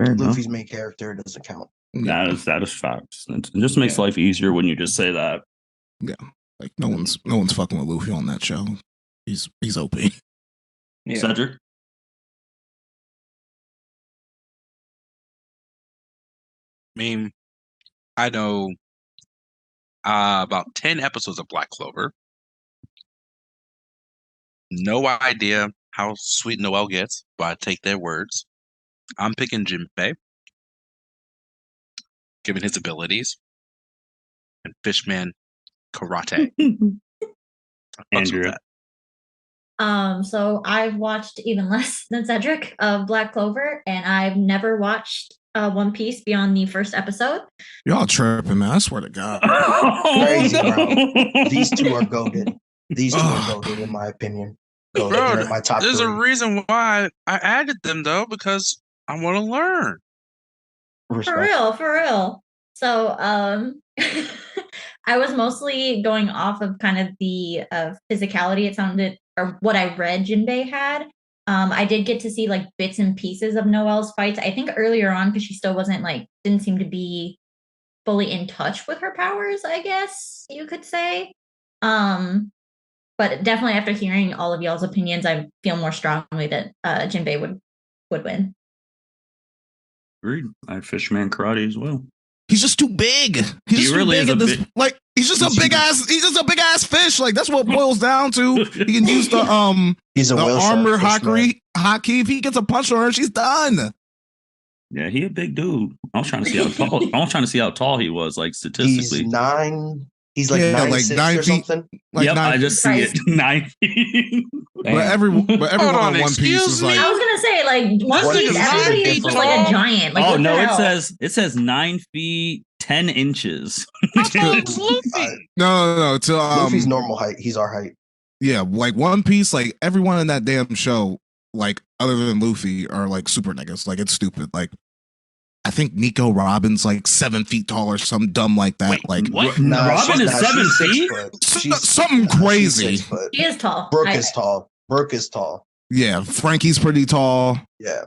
Fair enough. Luffy's main character doesn't count. Yeah. That is facts. It just makes Yeah. life easier when you just say that. Like no one's fucking with Luffy on that show. He's OP. yeah. Cedric. I mean, I know about 10 episodes of Black Clover. No idea how sweet Noelle gets, but I take their words. I'm picking Jinbei, given his abilities, and Fishman Karate. Fucks with Andrea. that. So I've watched even less than Cedric of Black Clover, and I've never watched One Piece beyond the first episode. Y'all tripping, man. I swear to God. Crazy, no. These two are goated. These two are Ugh. goated, in my opinion. Goated. Bro, They're in my top there's three. a reason why I added them, though, because I want to learn. Respect. For real. So I was mostly going off of kind of the physicality it sounded, or what I read Jinbei had. I did get to see like bits and pieces of Noelle's fights. I think earlier on, because she still didn't seem to be fully in touch with her powers, I guess you could say. But definitely after hearing all of y'all's opinions, I feel more strongly that Jinbei would win. Agreed. I had Fishman Karate as well. He's just too big. He's just really too is big a in this. big- Like he's just a he's big huge. ass. He's just a big ass fish. Like that's what it boils down to. He can use the He's a the whale shark armor fish man. hockey. If he gets a punch on her, she's done. Yeah, he a big dude. I was trying to see how tall. I was trying to see how tall he was, like He's statistically. 9. He's like Yeah, 9'6" like 9 or feet. something. Like Yep, nine- I just see it. Christ. 9 feet. but everyone Hold on on, One Piece excuse is me? like I was gonna say, like, One One Piece, Piece is everybody is different. just like a giant. Like, Oh what no, the it hell? says 9 feet 10 inches. How tall is Luffy? no. To Luffy's normal height. He's our height. yeah, like One Piece, like everyone in that damn show, like other than Luffy, are like super niggas. Like it's stupid. Like I think Nico Robin's like 7 feet tall or something dumb like that. Wait, like what? Nah, Robin is 7 she's 6 feet? foot. Something She's crazy. 6 foot. She is tall. Brooke is tall. Brooke is tall. Yeah, Frankie's pretty tall. Yeah.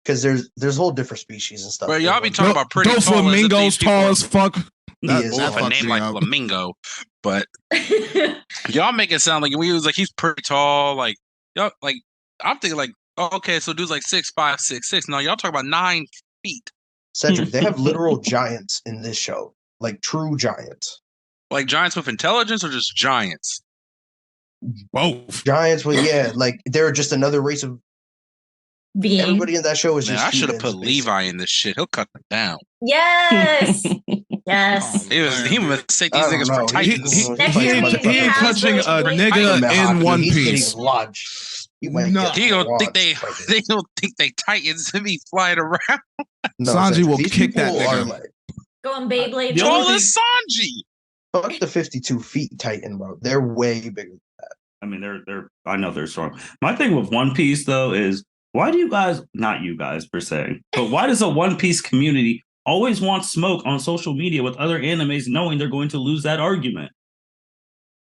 Because there's whole different species and stuff. Bro, y'all be Everyone- talking about pretty tall. as if Flamingo's these people tall are- as fuck. That, is Well, that if a fucks name me like up. Flamingo, but y'all make it sound like we was like he's pretty tall. Like y'all, like I'm thinking like, oh, okay, so dude's like 6'5", 6'6". No, y'all talking about 9 feet, Cedric, they have literal giants in this show. Like true giants. like giants with intelligence or just giants. Both. Giants with, yeah, like they're just another race of Being. everybody in that show is Man, just I should have humans, put basically. Levi in this shit. He'll cut them down. Yes. Yes. He would mistake these I don't niggas know. for He- titans. he- Next he- time he- he he ain't has touching those a blades- nigga in in One He's getting Piece. lodged. You might No. get He don't think lodged by this. they don't think they titans to be flying around. No, Sanji Cedric, will these kick that people are nigga. like, Going Beyblade. The only Tall as Sanji. fuck the 52 feet Titan, bro. They're way bigger. I mean, they're. I know they're strong. My thing with One Piece though is why do you guys, not you guys per se, but why does a One Piece community always want smoke on social media with other animes, knowing they're going to lose that argument?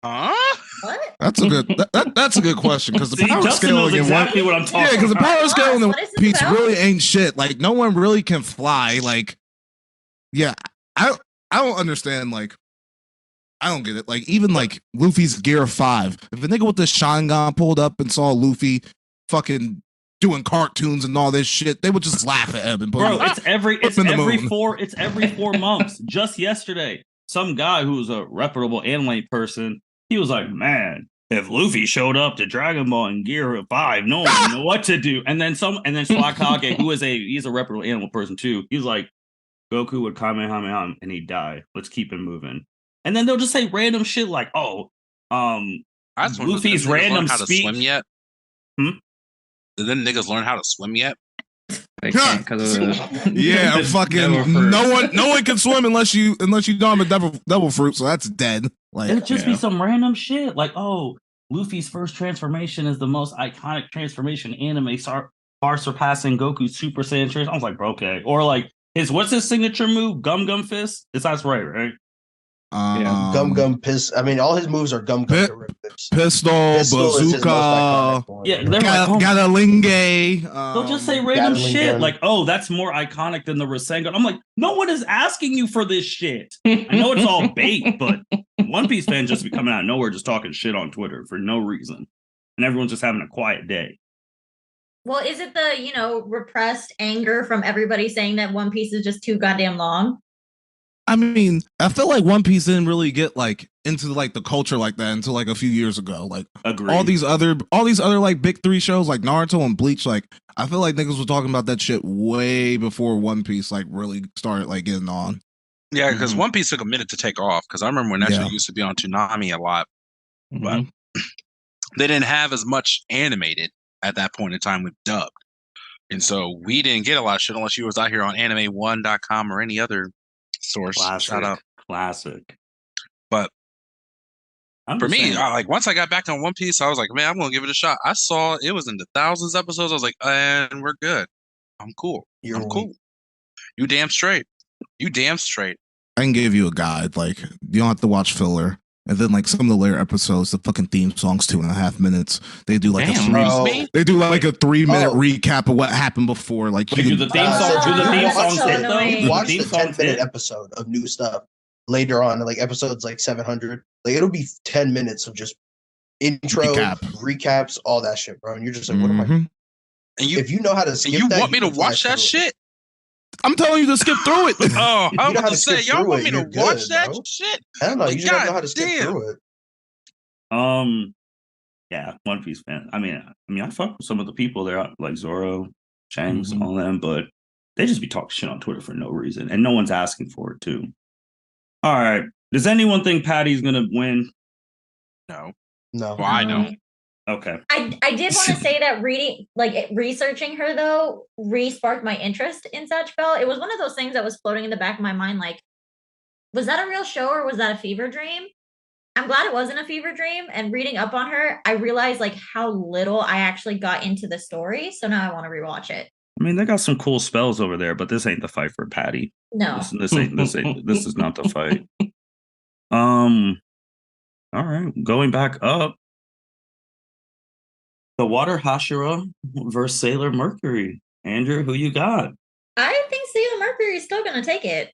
Huh? What? That's a good. That's a good question because the See, power Justin knows scaling in one. exactly what I'm talking Yeah, because the about. power scaling in What One is this Piece about? really ain't shit. Like no one really can fly. Like, yeah, I don't understand. Like, I don't get it. Like even like Luffy's Gear 5. If a nigga with the Sharingan pulled up and saw Luffy fucking doing cartoons and all this shit, they would just laugh at him and put Bro, him, it's every in the moon. 4 months. Just yesterday, some guy who was a reputable anime person, he was like, "Man, if Luffy showed up to Dragon Ball in Gear 5, no one would know what to do." And then Swag Hage, he's a reputable animal person too. He was like, Goku would Kamehameha and he'd die. Let's keep it moving. And then they'll just say random shit like, "Oh, I just wonder, Luffy's did them niggas learn random how to speech." swim yet? Hmm? Did them niggas learn how to swim yet? They can't because of the Yeah, the fucking devil fruit. no one can swim unless you don't have a devil fruit, so that's dead. Like It'll just be Yeah. some random shit like, "Oh, Luffy's first transformation is the most iconic transformation anime, far surpassing Goku's Super Saiyan transformation." I was like, "Bro, okay." Or like what's his signature move? Gum Fist. That's right? Gum piss. I mean, all his moves are gum derivatives. Pistol, Pistol is his most bazooka, iconic one. Yeah, they're like, "Oh, Gadalinge. they'll just say random Gatling shit gun. like, "Oh, that's more iconic than the Rasengan." I'm like, no one is asking you for this shit. I know it's all bait, but One Piece fans just be coming out of nowhere just talking shit on Twitter for no reason. And everyone's just having a quiet day. Well, is it the, repressed anger from everybody saying that One Piece is just too goddamn long? I mean, I feel like One Piece didn't really get like into like the culture like that until like a few years ago. Like Agreed. all these other like big three shows like Naruto and Bleach, like I feel like niggas were talking about that shit way before One Piece like really started like getting on. Yeah, because One Piece took a minute to take off. Because I remember when that Yeah. shit used to be on Toonami a lot, but Mhm. they didn't have as much animated at that point in time with dubbed. And so we didn't get a lot of shit unless you was out here on anime1.com or any other source. Shout out. Classic. But I'm for just me, saying. once I got back on One Piece, I was like, man, I'm gonna give it a shot. I saw it was in the thousands of episodes. I was like, and we're good. I'm cool. You're I'm cool. You damn straight. You damn straight. I can give you a guide. Like you don't have to watch filler. And then like some of the later episodes, the fucking theme song's 2.5 minutes. They do like Damn, bro. they do like a 3-minute Oh. recap of what happened before. Like Wait, do the theme song? Do the Oh, theme that's song so hit though? annoying. Do the Watch theme the songs 10-minute hit? episode of new stuff later on, like episodes like 700. Like it'll be 10 minutes of just intro, recaps, all that shit, bro. And you're just like, what am I? Mhm. And you If you know how to and skip you that, want me to can fly watch that through it. shit? I'm telling you to skip through it. Oh, I You know was how about to to say, skip y'all through want it, me to you're watch good, that bro. shit? I don't know. Like, You just don't know how to God skip damn. through it. Yeah, One Piece fan. I mean, I fuck with some of the people there, like Zoro, Shanks, Mhm. all them, but they just be talking shit on Twitter for no reason, and no one's asking for it too. All right, does anyone think Patty's gonna win? No. No. Well, I don't. Okay, I did want to say that researching her though re-sparked my interest in Satch Bell. It was one of those things that was floating in the back of my mind, like, was that a real show or was that a fever dream? I'm glad it wasn't a fever dream. And reading up on her, I realized like how little I actually got into the story. So now I want to rewatch it. I mean they got some cool spells over there, but this ain't the fight for Patty. No. This is not the fight. All right, going back up. The Water Hashira versus Sailor Mercury. Andrew, who you got? I think Sailor Mercury is still gonna take it.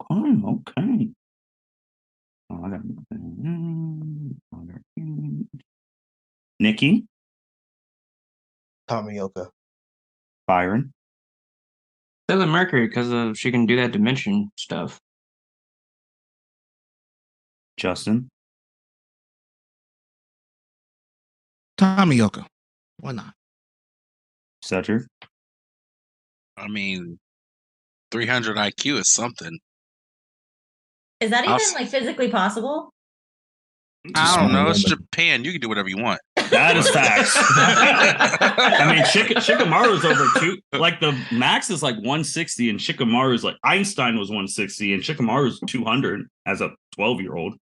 Oh, okay. Oh, I got Niki, Tomioka. Byron, Sailor Mercury because she can do that dimension stuff. Justin, Tomioka. Why not? Cedric. I mean, 300 IQ is something. Is that I'll even s- like physically possible? I don't know. It's woman. Japan. You can do whatever you want. That is facts. I mean, Shikamaru's over two. Like the max is like 160, and Shikamaru's like Einstein was 160, and Shikamaru's 200 as a 12-year-old.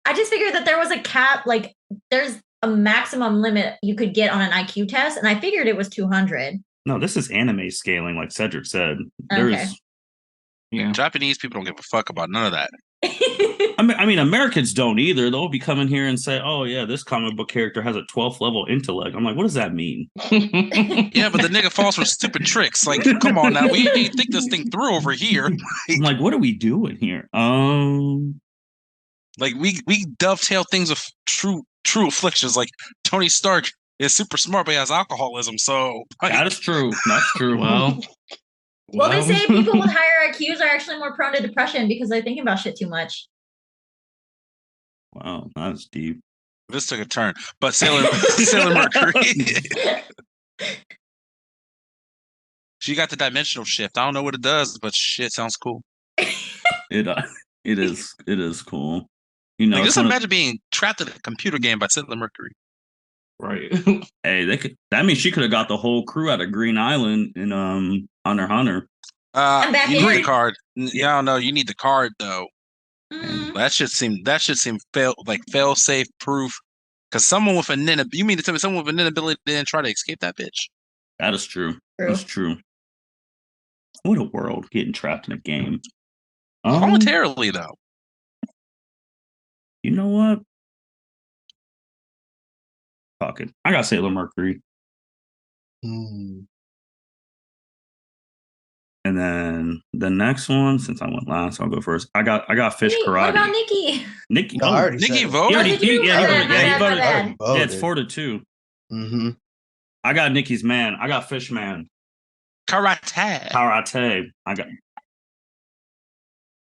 I just figured that there was a cap, like there's a maximum limit you could get on an IQ test, and I figured it was 200. No, this is anime scaling, like Cedric said. There's Okay. Yeah. Japanese people don't give a fuck about none of that. I mean, Americans don't either. They'll be coming here and say, "Oh yeah, this comic book character has a 12th level intellect." I'm like, what does that mean? Yeah, but the nigga falls for stupid tricks. Like, come on now, we ain't think this thing through over here. I'm like, what are we doing here? Like we dovetail things of true afflictions. Like Tony Stark is super smart, but he has alcoholism. So like, that is true. That's true. Well, they say people with higher IQs are actually more prone to depression because they're thinking about shit too much. Wow, that's deep. this took a turn. But Sailor Mercury, she got the dimensional shift. I don't know what it does, but shit sounds cool. It is cool. You know, Like, it's just imagine being trapped in a computer game by Sailor Mercury. Right. hey, that means she could have got the whole crew out of Green Island in Hunter x Hunter. I'm back You need in. the card. Yeah, I don't know. You need the card though. Mm. That should seem fail safe proof. Because someone with a ninja, you mean to tell me someone with a ninja ability didn't try to escape that bitch? That is true. True. That's true. What a world, getting trapped in a game. Voluntarily though. You know what? Fuck it. I got Sailor Mercury. Hmm. And then the next one, since I went last, I'll go first. I got Fish Wait, Karate. what about Niki? Nikki? No, I already said Nikki it. voted? He already, did you? he voted. My Yeah, he bad, voted. my bad. Yeah, it's 4-2. Mm-hmm. I got Nikki's man. I got Fish Man. Karate.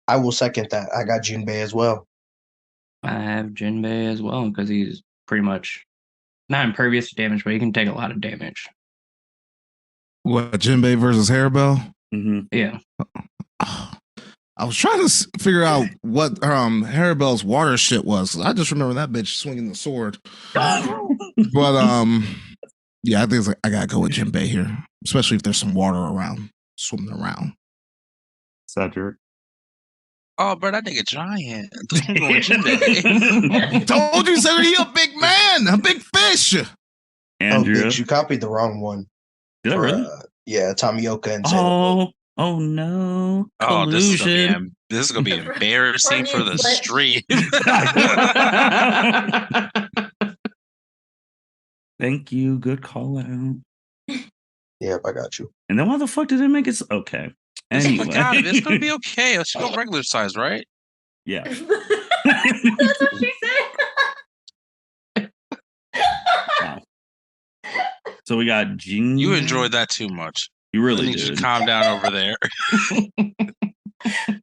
I will second that. I got Jinbei as well. I have Jinbei as well because he's pretty much not impervious to damage, but he can take a lot of damage. What, Jinbei versus Harabelle? Mm-hmm. Yeah. I was trying to figure out what Harabelle's water shit was. I just remember that bitch swinging the sword. But yeah, I think it's like, I gotta go with Jinbei here, especially if there's some water around, swimming around. Cedric. Oh, bro, that nigga giant. I'm going Jinbei. Told you, Cedric, he a big man, a big fish. Andrea. Oh, bitch, you copied the wrong one. Did I For, really? yeah, Tomioka and Sailor Moon. Oh no. Oh, Collusion. this is gonna be embarrassing for the stream. Thank you. Good call out. Yep, I got you. And then why the fuck did it make it okay? Anyway. God, it's gonna be okay. Let's go regular size, right? Yeah. That's what she said. Wow. So we got Jean. You enjoyed that too much. You I really need you did. to calm down over there.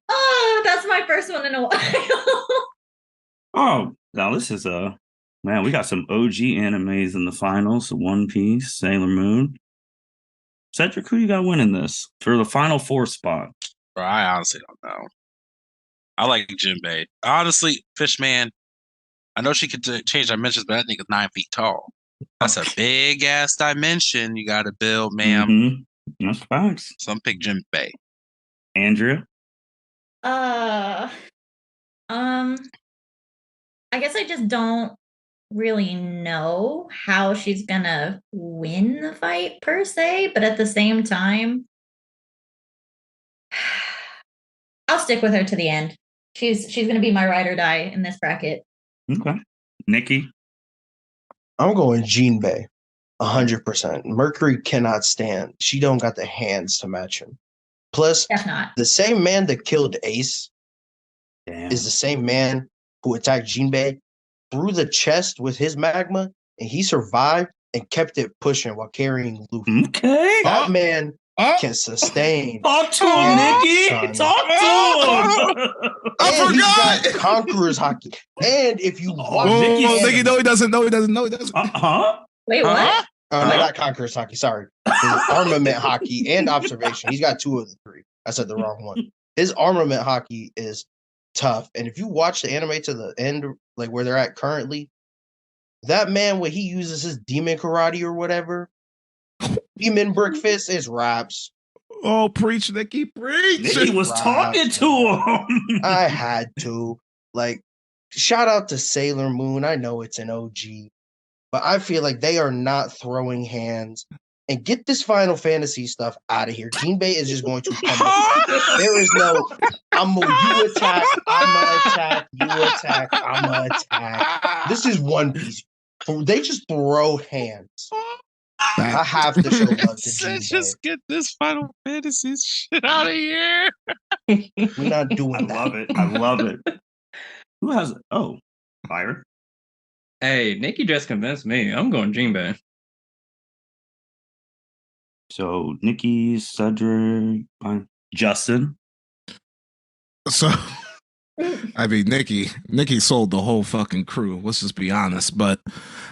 Oh, that's my first one in a while. Oh, now this is man, we got some OG animes in the finals. One Piece, Sailor Moon. Cedric, who you got winning this for the final 4 spot? Bro, I honestly don't know. I like Jinbei. Honestly, Fishman, I know she could change dimensions, but that nigga's 9 feet tall. That's a big ass dimension you got to build, ma'am. Mm-hmm. That's facts. So I'm pick Jinbei. Andrea. I guess I just don't really know how she's gonna win the fight per se, but at the same time, I'll stick with her to the end. She's gonna be my ride or die in this bracket. Okay. Niki. I'm going Jinbei, 100%. Mercury cannot stand. She don't got the hands to match him. Plus, That's not. the same man that killed Ace Damn. is the same man who attacked Jinbei through the chest with his magma, and he survived and kept it pushing while carrying Luffy. Okay. That man can sustain. Talk to him, Niki. Talk to him. I And he's forgot. got Conqueror's Hockey. And if you watch Whoa, Nikki- Nikki, no, he doesn't. No, he doesn't. No, he doesn't. Huh? Wait, what? not Conqueror's Hockey, sorry. His armament hockey and observation. He's got 2 of the 3. I said the wrong one. His armament hockey is tough. And if you watch the anime to the end, like where they're at currently, that man, when he uses his demon karate or whatever, demon brick fist is raps. Oh, preach, Nikki, preach. Niki was talking to him. I had to. Like, shout out to Sailor Moon. I know it's an OG, but I feel like they are not throwing hands. And get this Final Fantasy stuff out of here. Jinbei is just going to come. There is no You attack, I'ma attack, you attack, I'ma attack. This is One Piece. They just throw hands. I have to show love to Jinbei. Just get this Final Fantasy shit out of here. We're not doing that. I love it. Who has? Oh, Byron. Hey, Niki just convinced me. I'm going Jinbei. So Niki, Cedric, Justin. So, I mean, Niki sold the whole fucking crew. Let's just be honest. But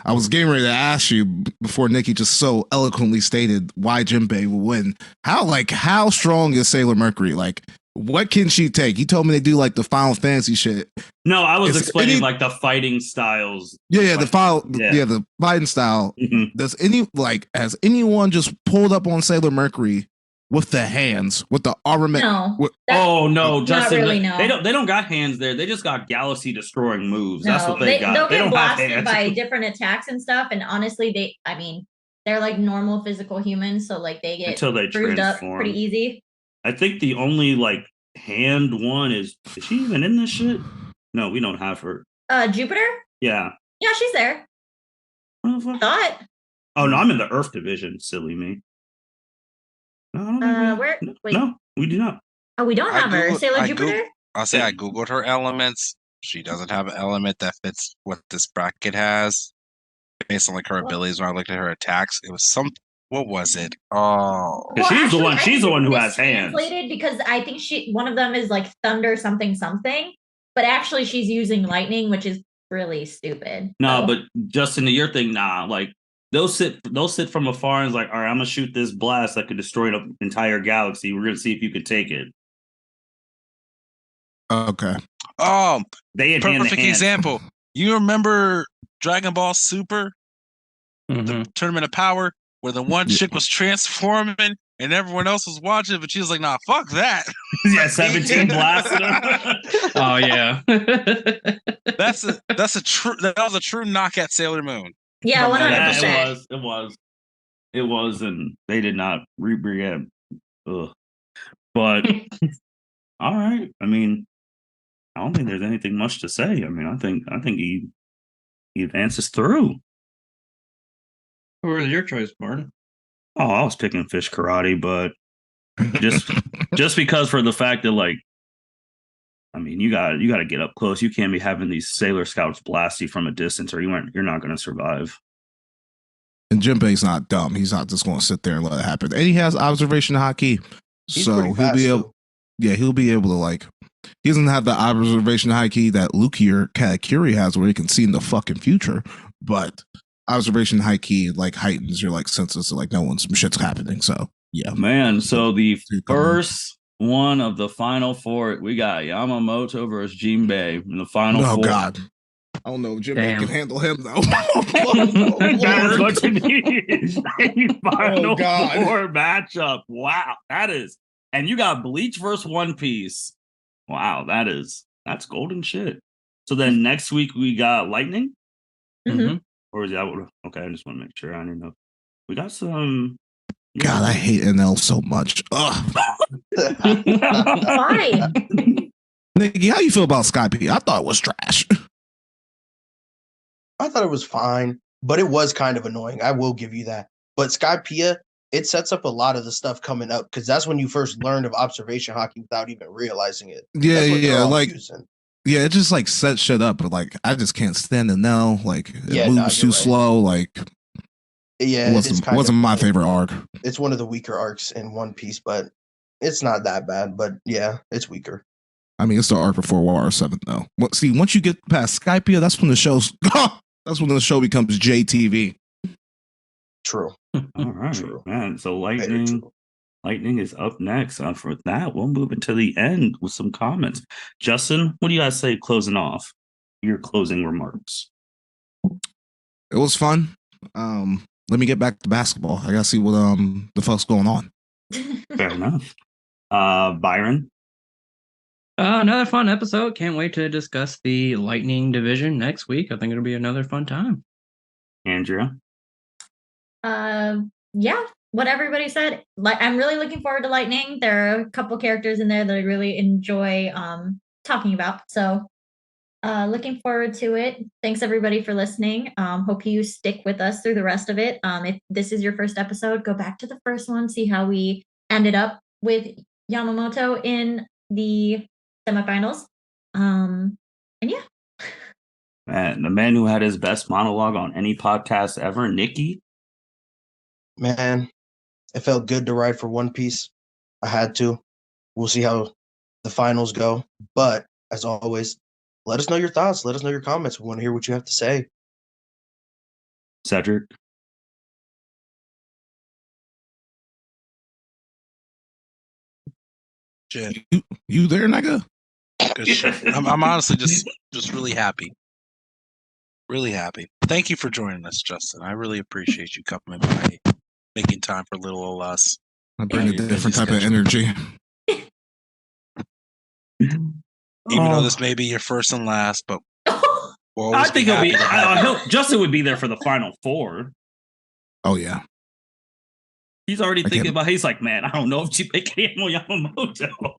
I was getting ready to ask you before Niki just so eloquently stated why Jinbei will win. How strong is Sailor Mercury? Like, what can she take? You told me they do like the Final Fantasy shit. No, I was Is explaining any- like the fighting styles. The fighting style. Mhm. Has anyone just pulled up on Sailor Mercury with the hands, with the armament? No. Oh no, Not Justin! really, no. They don't got hands there. They just got galaxy destroying moves. No, That's what they got. They'll They get don't have blasted hands. by different attacks and stuff. And honestly, they're like normal physical humans, so like they get Until they bruised up transform. pretty easy. I think the only like hand one is she even in this shit? No, we don't have her. Jupiter? Yeah. Yeah, she's there. What the fuck? Thought. Oh no, I'm in the Earth division. Silly me. No, I don't think Where? no, Wait. no, we do not. Oh, we don't I have her. Googled- Sailor I Jupiter? I'll say I googled her elements. She doesn't have an element that fits what this bracket has. Based on like her abilities, when I looked at her attacks, it was some. What was it? Oh, Well, she's the one- I she's think the one it's who has hands. mistranslated because I think one of them is like thunder something something, but actually she's using lightning, which is really stupid. No, So- but Justin, to your thing, nah. Like they'll sit from afar and it's like, all right, I'm gonna shoot this blast that could destroy an entire galaxy. We're gonna see if you could take it. Okay. oh, They had hand to perfect hand. example. You remember Dragon Ball Super, Mhm. the Tournament of Power, where the one Yeah. chick was transforming and everyone else was watching, but she was like, "Nah, fuck that." Yeah, 17 blasted him. Oh yeah. That was a true knock at Sailor Moon. yeah, From that 100%. episode. It was, and they did not rebreed. Ugh. But all right. I mean, I don't think there's anything much to say. I mean, I think he advances through. Who was your choice, Martin? Oh, I was picking fish karate, but just because for the fact that like, I mean, you got to get up close. You can't be having these Sailor Scouts blast you from a distance, or you're not going to survive. And Jinbei's not dumb. He's not just going to sit there and let it happen. And he has observation hotkey, He's so pretty he'll fast, be able. too. Yeah, he'll be able to like. He doesn't have the observation hotkey that Luki or Katakuri has, where he can see in the fucking future. But observation hotkey like heightens your like senses of like knowing some shit's happening. So yeah, Man, so the first one of the final four, we got Yamamoto versus Jinbei in the final Oh four. God, I don't know. Jinbei Damn. can handle him though. That is Lord. what you need. A final God. four matchup. Wow, that is. And you got Bleach versus One Piece. Wow, that's golden shit. So then next week we got Lightning, Mhm. or is that what? Okay, I just want to make sure. I didn't know. We got some. God, I hate NL so much. Ugh. Why? Niki, how you feel about Skype? I thought it was trash. I thought it was fine, but it was kind of annoying. I will give you that. But Skypea, it sets up a lot of the stuff coming up because that's when you first learned of observation hockey without even realizing it. Yeah, That's what they're yeah, all like using. yeah, it just like sets shit up, but like I just can't stand it now. Like it Yeah, nah, moves you're too right. slow. Like Yeah, it it's wasn't kind wasn't of my like- favorite arc. It's one of the weaker arcs in One Piece, but it's not that bad. But yeah, it's weaker. I mean, it's the arc before War 7 though. See, once you get past Skypea, that's when the show's that's when the show becomes JTV. True. All right, True. man. So Very Lightning. true. Lightning is up next. For that, we'll move into the end with some comments. Justin, what do you guys say closing off? Your closing remarks. It was fun. Let me get back to basketball. I gotta see what the fuck's going on. Fair enough. Byron. Another fun episode. Can't wait to discuss the Lightning division next week. I think it'll be another fun time. Andrea. Yeah, what everybody said. Like, I'm really looking forward to Lightning. There are a couple characters in there that I really enjoy talking about. So looking forward to it. Thanks everybody for listening. Hope you stick with us through the rest of it. If this is your first episode, go back to the first one, see how we ended up with Yamamoto in the semifinals. And yeah. Man, the man who had his best monologue on any podcast ever, Niki. Man, it felt good to ride for One Piece. I had to. We'll see how the finals go. But as always, let us know your thoughts. Let us know your comments. We want to hear what you have to say. Cedric. Shit. You there, nigga? Good shit. I'm honestly just really happy. Really happy. Thank you for joining us, Justin. I really appreciate you coming by, making time for little old us. I bring a your different busy type of schedule. energy. Even though this may be your first and last, but we'll I always think be he'll be. happy to have you. Justin would be there for the final four. Oh yeah. He's already I thinking can't- about. He's like, man, I don't know if GPK or Yamamoto.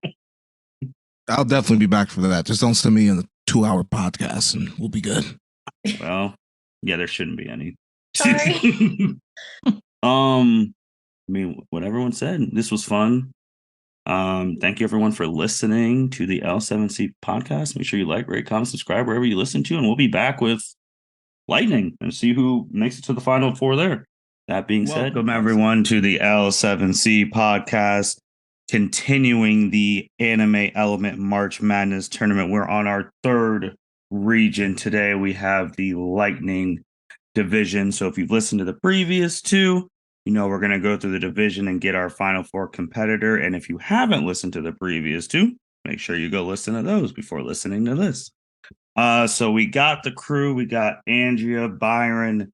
I'll definitely be back for that. Just don't send me in a 2-hour podcast and we'll be good. Well, yeah, there shouldn't be any. Sorry. I mean, what everyone said. This was fun. Thank you everyone for listening to the L7C podcast. Make sure you like, rate, comment, subscribe wherever you listen to, and we'll be back with Lightning and see who makes it to the final four there. That being said, welcome everyone to the L7C podcast, continuing the Anime Element March Madness tournament. We're on our third region today. We have the Lightning division. So if you've listened to the previous two, you know we're going to go through the division and get our final four competitor. And if you haven't listened to the previous two, make sure you go listen to those before listening to this. So we got the crew. We got Andrea, Byron,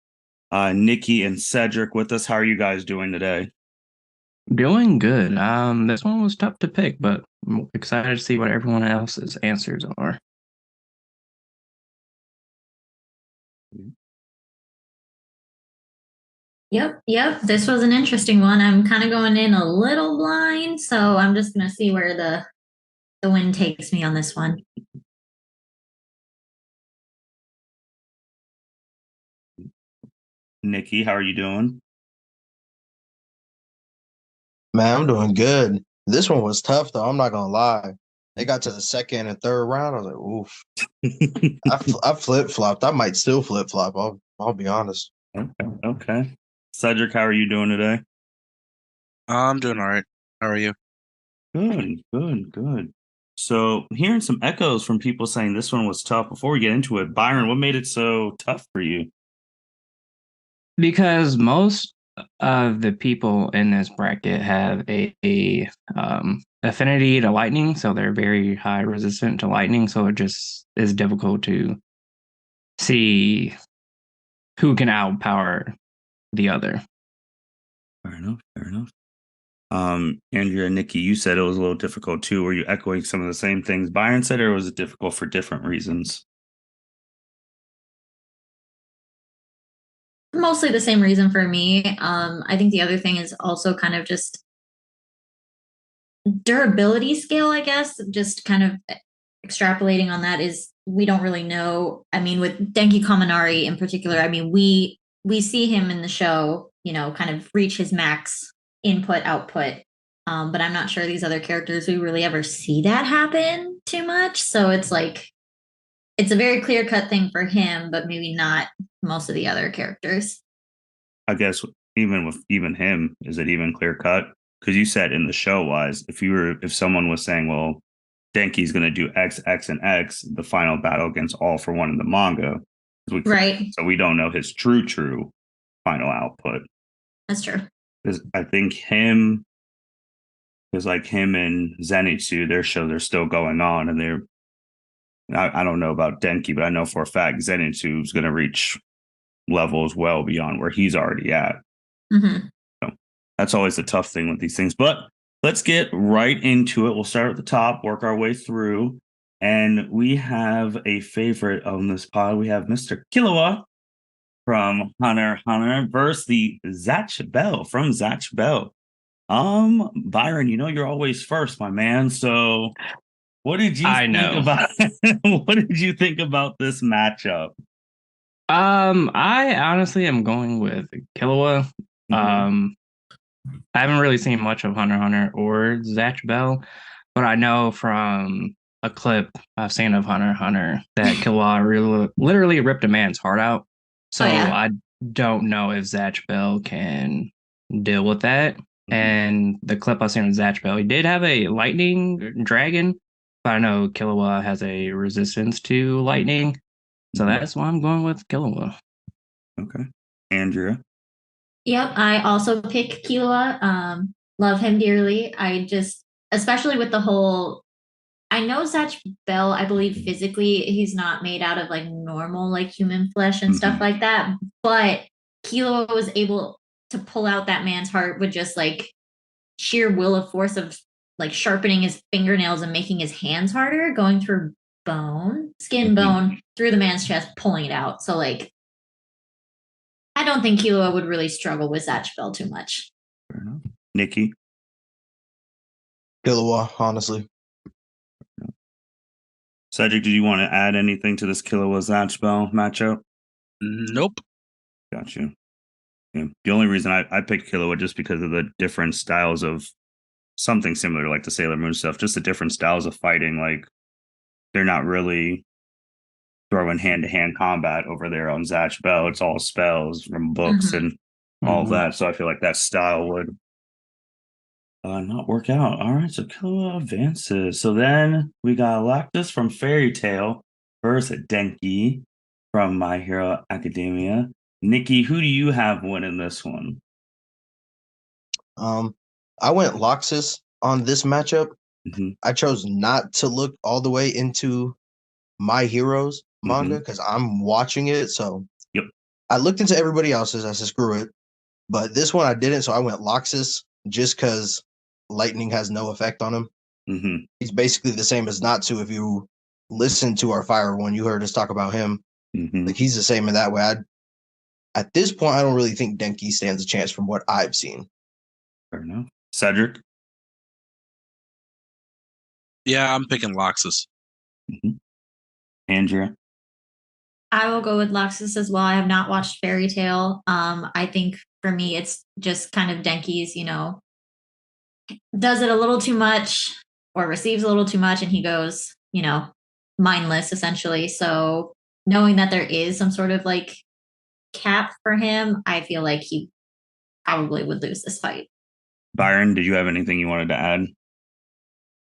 Niki, and Cedric with us. How are you guys doing today? Doing good. This one was tough to pick, but I'm excited to see what everyone else's answers are. Yep. This was an interesting one. I'm kind of going in a little blind, so I'm just gonna see where the wind takes me on this one. Niki, how are you doing? Man, I'm doing good. This one was tough, though. I'm not going to lie. They got to the second and third round. I was like, oof. I flip-flopped. I might still flip-flop. I'll be honest. Okay. Cedric, how are you doing today? I'm doing all right. How are you? Good. So hearing some echoes from people saying this one was tough. Before we get into it, Byron, what made it so tough for you? Because most of the people in this bracket have a affinity to lightning, so they're very high resistant to lightning. So it just is difficult to see who can outpower the other. Fair enough. Andrea, Niki, you said it was a little difficult too. Were you echoing some of the same things Byron said, or was it difficult for different reasons? Mostly the same reason for me. I think the other thing is also kind of just durability scale, I guess. Just kind of extrapolating on that is we don't really know. I mean, with Denki Kaminari in particular, I mean, we see him in the show, kind of reach his max input output. But I'm not sure these other characters we really ever see that happen too much. So it's like it's a very clear-cut thing for him, but maybe not most of the other characters. I guess even with him, is it even clear cut? Because you said in the show wise, if someone was saying, well, Denki's going to do X, X, and X, the final battle against All for One in the manga, Right. So we don't know his true final output. That's true. Because I think him and Zenitsu, their show, they're still going on, and I don't know about Denki, but I know for a fact Zenitsu's going to reach levels well beyond where he's already at. Mm-hmm. So that's always the tough thing with these things. But let's get right into it. We'll start at the top, work our way through. And we have a favorite on this pod. We have Mr. Killua from Hunter x Hunter versus the Zach Bell from Zach Bell. Byron, you're always first, my man. So what did you I think know. about what did you think about this matchup? I honestly am going with Killua. Mhm. I haven't really seen much of Hunter x Hunter or Zatch Bell, but I know from a clip I've seen of Hunter x Hunter that Killua literally ripped a man's heart out. So Oh, yeah. I don't know if Zatch Bell can deal with that. And the clip I've seen of Zatch Bell, he did have a lightning dragon, but I know Killua has a resistance to lightning. So Mhm. that's why I'm going with Killua. Okay. Andrea. Yep, I also pick Killua. Love him dearly. Especially with the whole, I know Zach Bell, I believe physically he's not made out of like normal like human flesh and stuff Mhm. like that, but Killua was able to pull out that man's heart with just like sheer will of force of like sharpening his fingernails and making his hands harder, going through skin, Mhm. bone, through the man's chest, pulling it out. So like I don't think Killua would really struggle with Zach Bell too much. Fair enough. Niki. Killua, honestly. Cedric, did you want to add anything to this Killua Zach Bell matchup? Nope. Got you. Yeah. The only reason I picked Killua just because of the different styles of something similar to like the Sailor Moon stuff, just the different styles of fighting. Like they're not really throwing hand-to-hand combat over there on Zach Bell. It's all spells from books and all Mhm. that. So I feel like that style would not work out. All right, so Killua advances. So then we got Lactus from Fairy Tale versus Denki from My Hero Academia. Niki, who do you have winning this one? I went Loxus on this matchup. Mhm. I chose not to look all the way into My Heroes manga because I'm watching it. So Yep. I looked into everybody else's. I said, screw it. But this one I didn't. So I went Loxus just because lightning has no effect on him. Mm-hmm. He's basically the same as Natsu. If you listen to our Fire one, you heard us talk about him. Mm-hmm. Like he's the same in that way. At this point, I don't really think Denki stands a chance from what I've seen. Fair enough. Cedric. Yeah, I'm picking Loxus. Mm-hmm. Andrea. I will go with Luxus as well. I have not watched Fairy Tale. I think for me, it's just kind of Denki's, does it a little too much or receives a little too much, and he goes, mindless essentially. So knowing that there is some sort of like cap for him, I feel like he probably would lose this fight. Byron, did you have anything you wanted to add?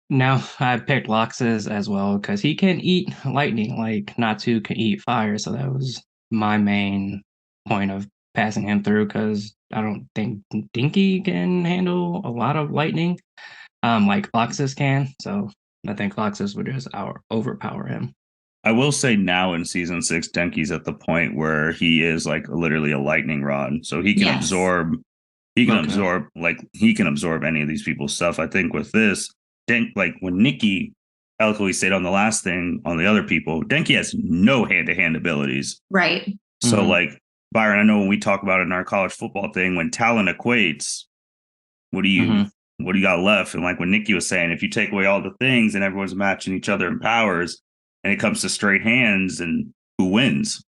No, I picked Loxus as well because he can eat lightning like Natsu can eat fire. So that was my main point of passing him through because I don't think Dinky can handle a lot of lightning like Loxus can. So I think Loxus would just overpower him. I will say now in season 6, Denki's at the point where he is like literally a lightning rod. So he can Yes. absorb he can absorb any of these people's stuff. I think with this, like when Niki eloquently said on the last thing on the other people, Denki has no hand-to-hand abilities. Right. So Mhm. like Byron, I know when we talk about it in our college football thing, when talent equates, what do you got left? And like when Niki was saying, if you take away all the things and everyone's matching each other in powers, and it comes to straight hands, and who wins?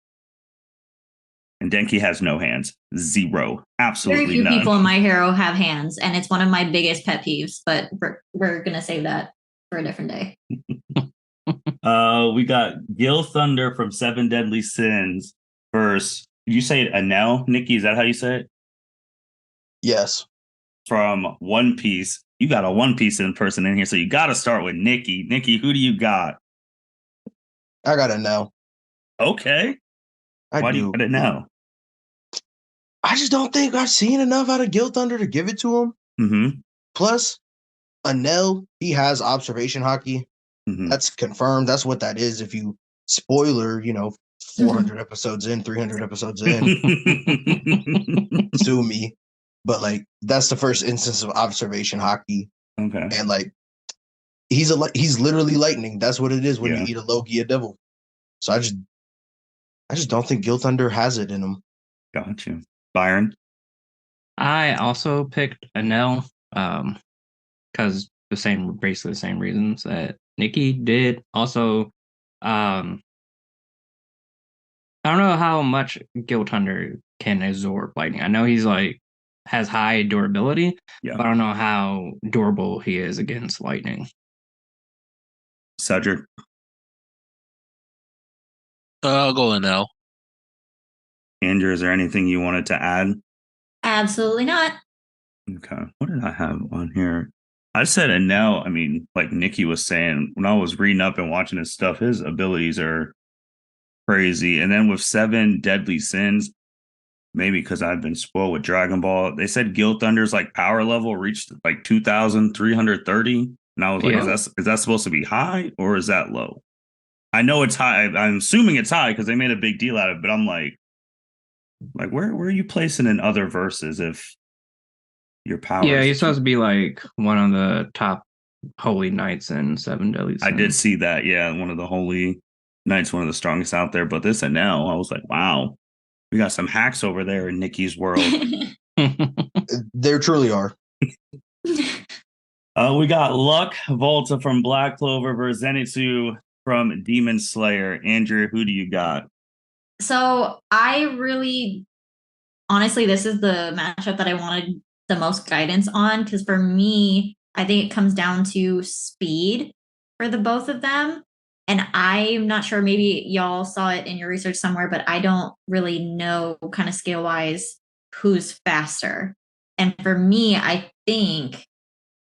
And Denki has no hands, zero, Very absolutely few none. people in My Hero have hands, and it's one of my biggest pet peeves, but we're going to save that for a different day. We got Gil Thunder from Seven Deadly Sins versus, did you say it Anel? Niki, is that how you say it? Yes. From One Piece. You got a One Piece in person in here, so you got to start with Niki. Niki, who do you got? I gotta know. Okay. Why do you got to know? I just don't think I've seen enough out of Gil Thunder to give it to him. Mm-hmm. Plus, Anel, he has observation hockey. Mm-hmm. That's confirmed. That's what that is. If you spoiler, 400 episodes in, 300 episodes in, sue me. But like, that's the first instance of observation hockey. Okay. And like, he's literally lightning. That's what it is when Yeah. you eat a Logia devil. So I just don't think Gil Thunder has it in him. Got you. Byron? I also picked Anel, because basically the same reasons that Nikki did. Also, um, I don't know how much Guild Thunder can absorb lightning. I know he's like has high durability, Yeah. but I don't know how durable he is against lightning. Cedric? I'll go in L. Andrew, is there anything you wanted to add? Absolutely not. Okay. What did I have on here? I said Anel. I mean, like Niki was saying, when I was reading up and watching his stuff, his abilities are crazy. And then with 7 deadly sins, maybe because I've been spoiled with Dragon Ball, they said Guild Thunder's like power level reached like 2,330. And I was like, Yeah. is that supposed to be high or is that low? I know it's high. I'm assuming it's high because they made a big deal out of it, but I'm like where are you placing in other verses if your power Yeah, is he's supposed to be like one of the top holy knights in 7 deadly sins. I did see that, yeah, one of the holy knights, one of the strongest out there. But this and now I was like, wow, we got some hacks over there in Niki's world. There truly are. We got Luck Volta from Black Clover versus Zenitsu from Demon Slayer. Andrew, who do you got? So I really, honestly, this is the matchup that I wanted the most guidance on because for me, I think it comes down to speed for the both of them. And I'm not sure, maybe y'all saw it in your research somewhere, but I don't really know kind of scale wise who's faster. And for me, I think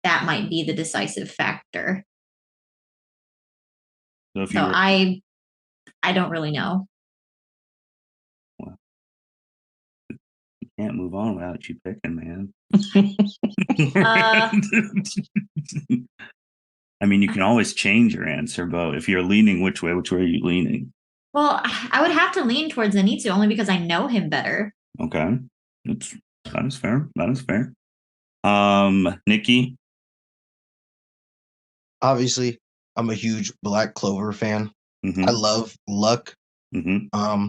that might be the decisive factor. So if So you were, I don't really know. you can't move on without you picking, man. Uh, I mean, you can always change your answer, but if you're leaning which way are you leaning? Well, I would have to lean towards Zenitsu only because I know him better. Okay. That is fair. That is fair. Niki? Obviously, I'm a huge Black Clover fan. Mm-hmm. I love Luck. Mm-hmm.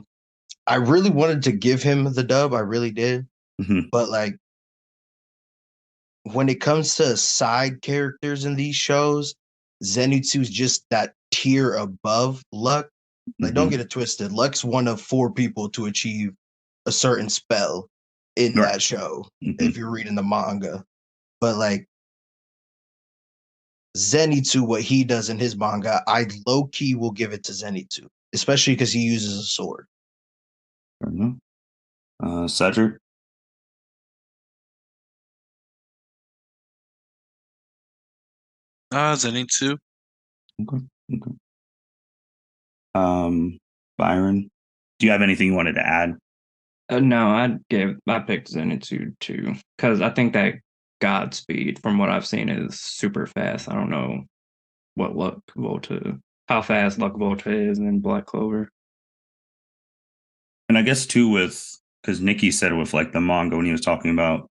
I really wanted to give him the dub. I really did. Mm-hmm. But like when it comes to side characters in these shows, Zenitsu's just that tier above Luck. Like, don't get it twisted. Luck's one of 4 people to achieve a certain spell in Right. that show, Mhm. if you're reading the manga. But like Zenitsu, what he does in his manga, I low key will give it to Zenitsu, especially because he uses a sword. Fair enough. Cedric? Zenitsu. Okay. Okay. Byron, do you have anything you wanted to add? No, I picked Zenitsu too because I think that Godspeed, from what I've seen, is super fast. I don't know what how fast Luck Volta is in Black Clover. And I guess too because Niki said with like the manga when he was talking about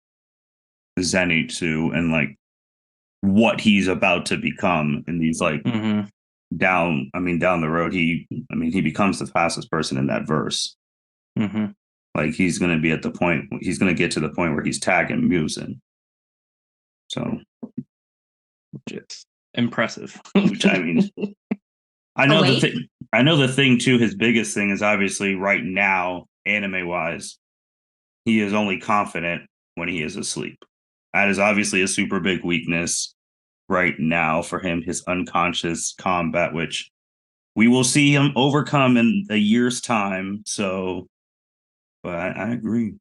Zenitsu and like what he's about to become in these like down the road, he becomes the fastest person in that verse. Like he's gonna get to the point where he's tagging Musin. So Which is impressive. which I mean I know the thing too, his biggest thing is obviously right now, anime wise, he is only confident when he is asleep. That is obviously a super big weakness right now for him, his unconscious combat, which we will see him overcome in a year's time. So, but I agree.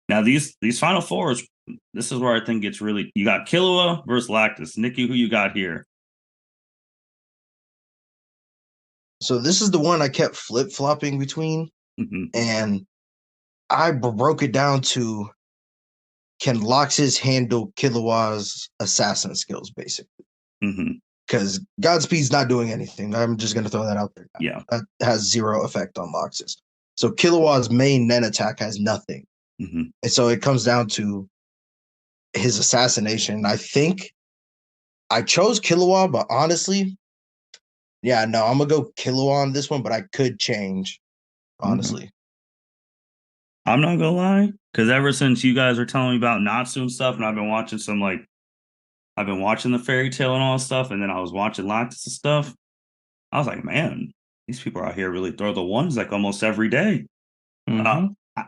Now these final fours, this is where I think it's really, you got Killua versus Lactus. Niki, who you got here? So this is the one I kept flip-flopping between, and I broke it down to, can Loxus handle Killua's assassin skills, basically? Because Godspeed's not doing anything. I'm just going to throw that out there. Yeah. That has 0 effect on Loxus. So Killua's main Nen attack has nothing. And so it comes down to his assassination. I think I chose Killua, but honestly, yeah, no, I'm going to go Killua on this one, but I could change, honestly. I'm not gonna lie, because ever since you guys were telling me about Natsu and stuff, and I've been watching I've been watching the fairy tale and all that stuff, and then I was watching Lactus and stuff. I was like, man, these people out here really throw the ones like almost every day. Uh, Mm-hmm. I,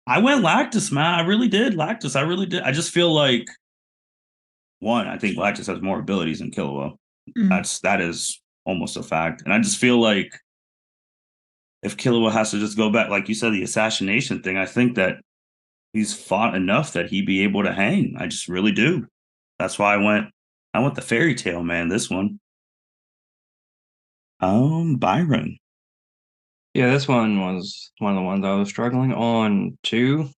I went Lactus, man. I really did Lactus. I really did. I just feel like one, I think Lactus has more abilities than Killua. Mm. That is almost a fact. And I just feel like if Killua has to just go back, like you said, the assassination thing, I think that he's fought enough that he'd be able to hang. I just really do. That's why I went the fairy tale, man, this one. Byron. Yeah, this one was one of the ones I was struggling on too.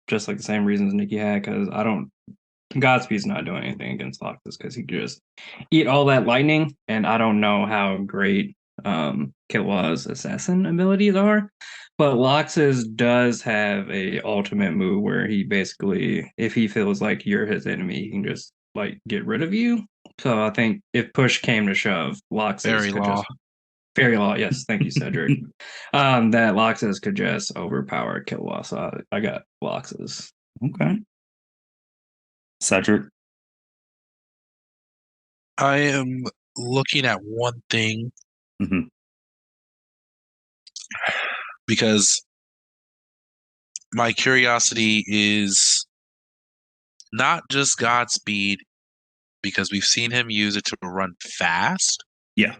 Just like the same reasons Nikki had, because I don't Godspeed's not doing anything against Loctus because he could just eat all that lightning, and I don't know how great Killua's assassin abilities are. But Loxus does have a ultimate move where he basically, if he feels like you're his enemy, he can just like get rid of you. So I think if push came to shove, Loxus Fairy could law. just Fairy Law, yes, thank you, Cedric. That Loxus could just overpower Killua, so I got Loxus. Okay. Cedric. I am looking at one thing Mhm. because my curiosity is not just Godspeed, because we've seen him use it to run fast. Yeah.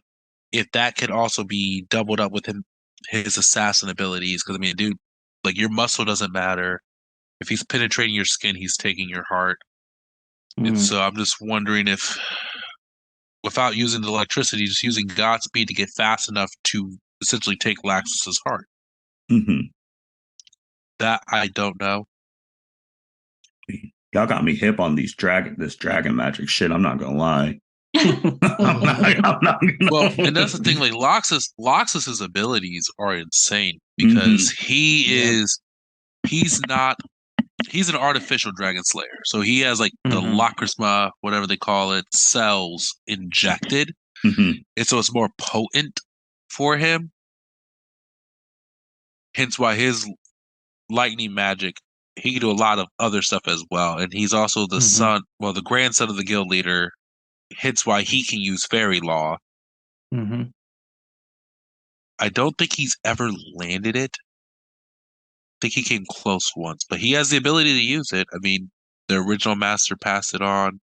If that could also be doubled up with his assassin abilities, because I mean, dude, like your muscle doesn't matter. If he's penetrating your skin, he's taking your heart. And so I'm just wondering if, without using the electricity, just using Godspeed to get fast enough to essentially take Laxus's heart. Hmm. That I don't know. Y'all got me hip on this dragon magic shit. I'm not gonna lie. I'm not gonna Well, and that's the thing. Like Loxus's abilities are insane because he's an artificial dragon slayer. So he has like the Lacrysma, whatever they call it, cells injected, Mhm. and so it's more potent for him. Hence why his lightning magic, he can do a lot of other stuff as well. And he's also the the grandson of the guild leader. Hence why he can use fairy law. Mm-hmm. I don't think he's ever landed it. I think he came close once, but he has the ability to use it. I mean, the original master passed it on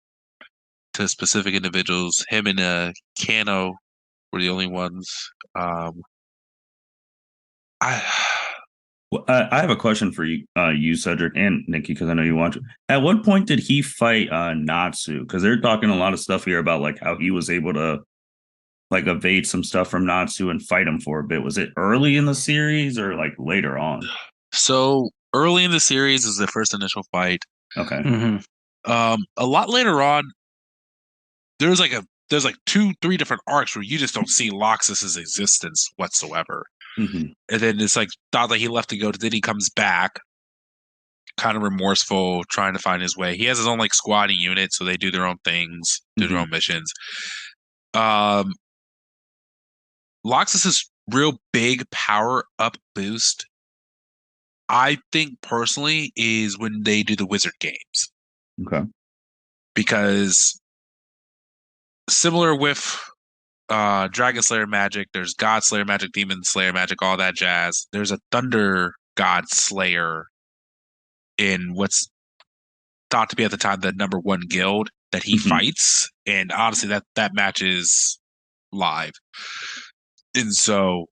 to specific individuals. Him and Kano were the only ones. I Well, I have a question for you, Cedric and Nikki, because I know you watch it. At what point did he fight Natsu? Because they're talking a lot of stuff here about like how he was able to like evade some stuff from Natsu and fight him for a bit. Was it early in the series or like later on? So early in the series is the first initial fight. Okay. A lot later on, there's like 2-3 different arcs where you just don't see Loxus's existence whatsoever. Mhm. And then it's like thought that he left to go, then he comes back, kind of remorseful, trying to find his way. He has his own like squatting unit, so they do their own things, do their own missions. Loxus's real big power up boost, I think personally, is when they do the wizard games. Okay. Because similar with Dragon Slayer magic, there's God Slayer magic, Demon Slayer magic, all that jazz. There's a Thunder God Slayer in what's thought to be at the time the number one guild that he fights, and honestly, that match is live. And so,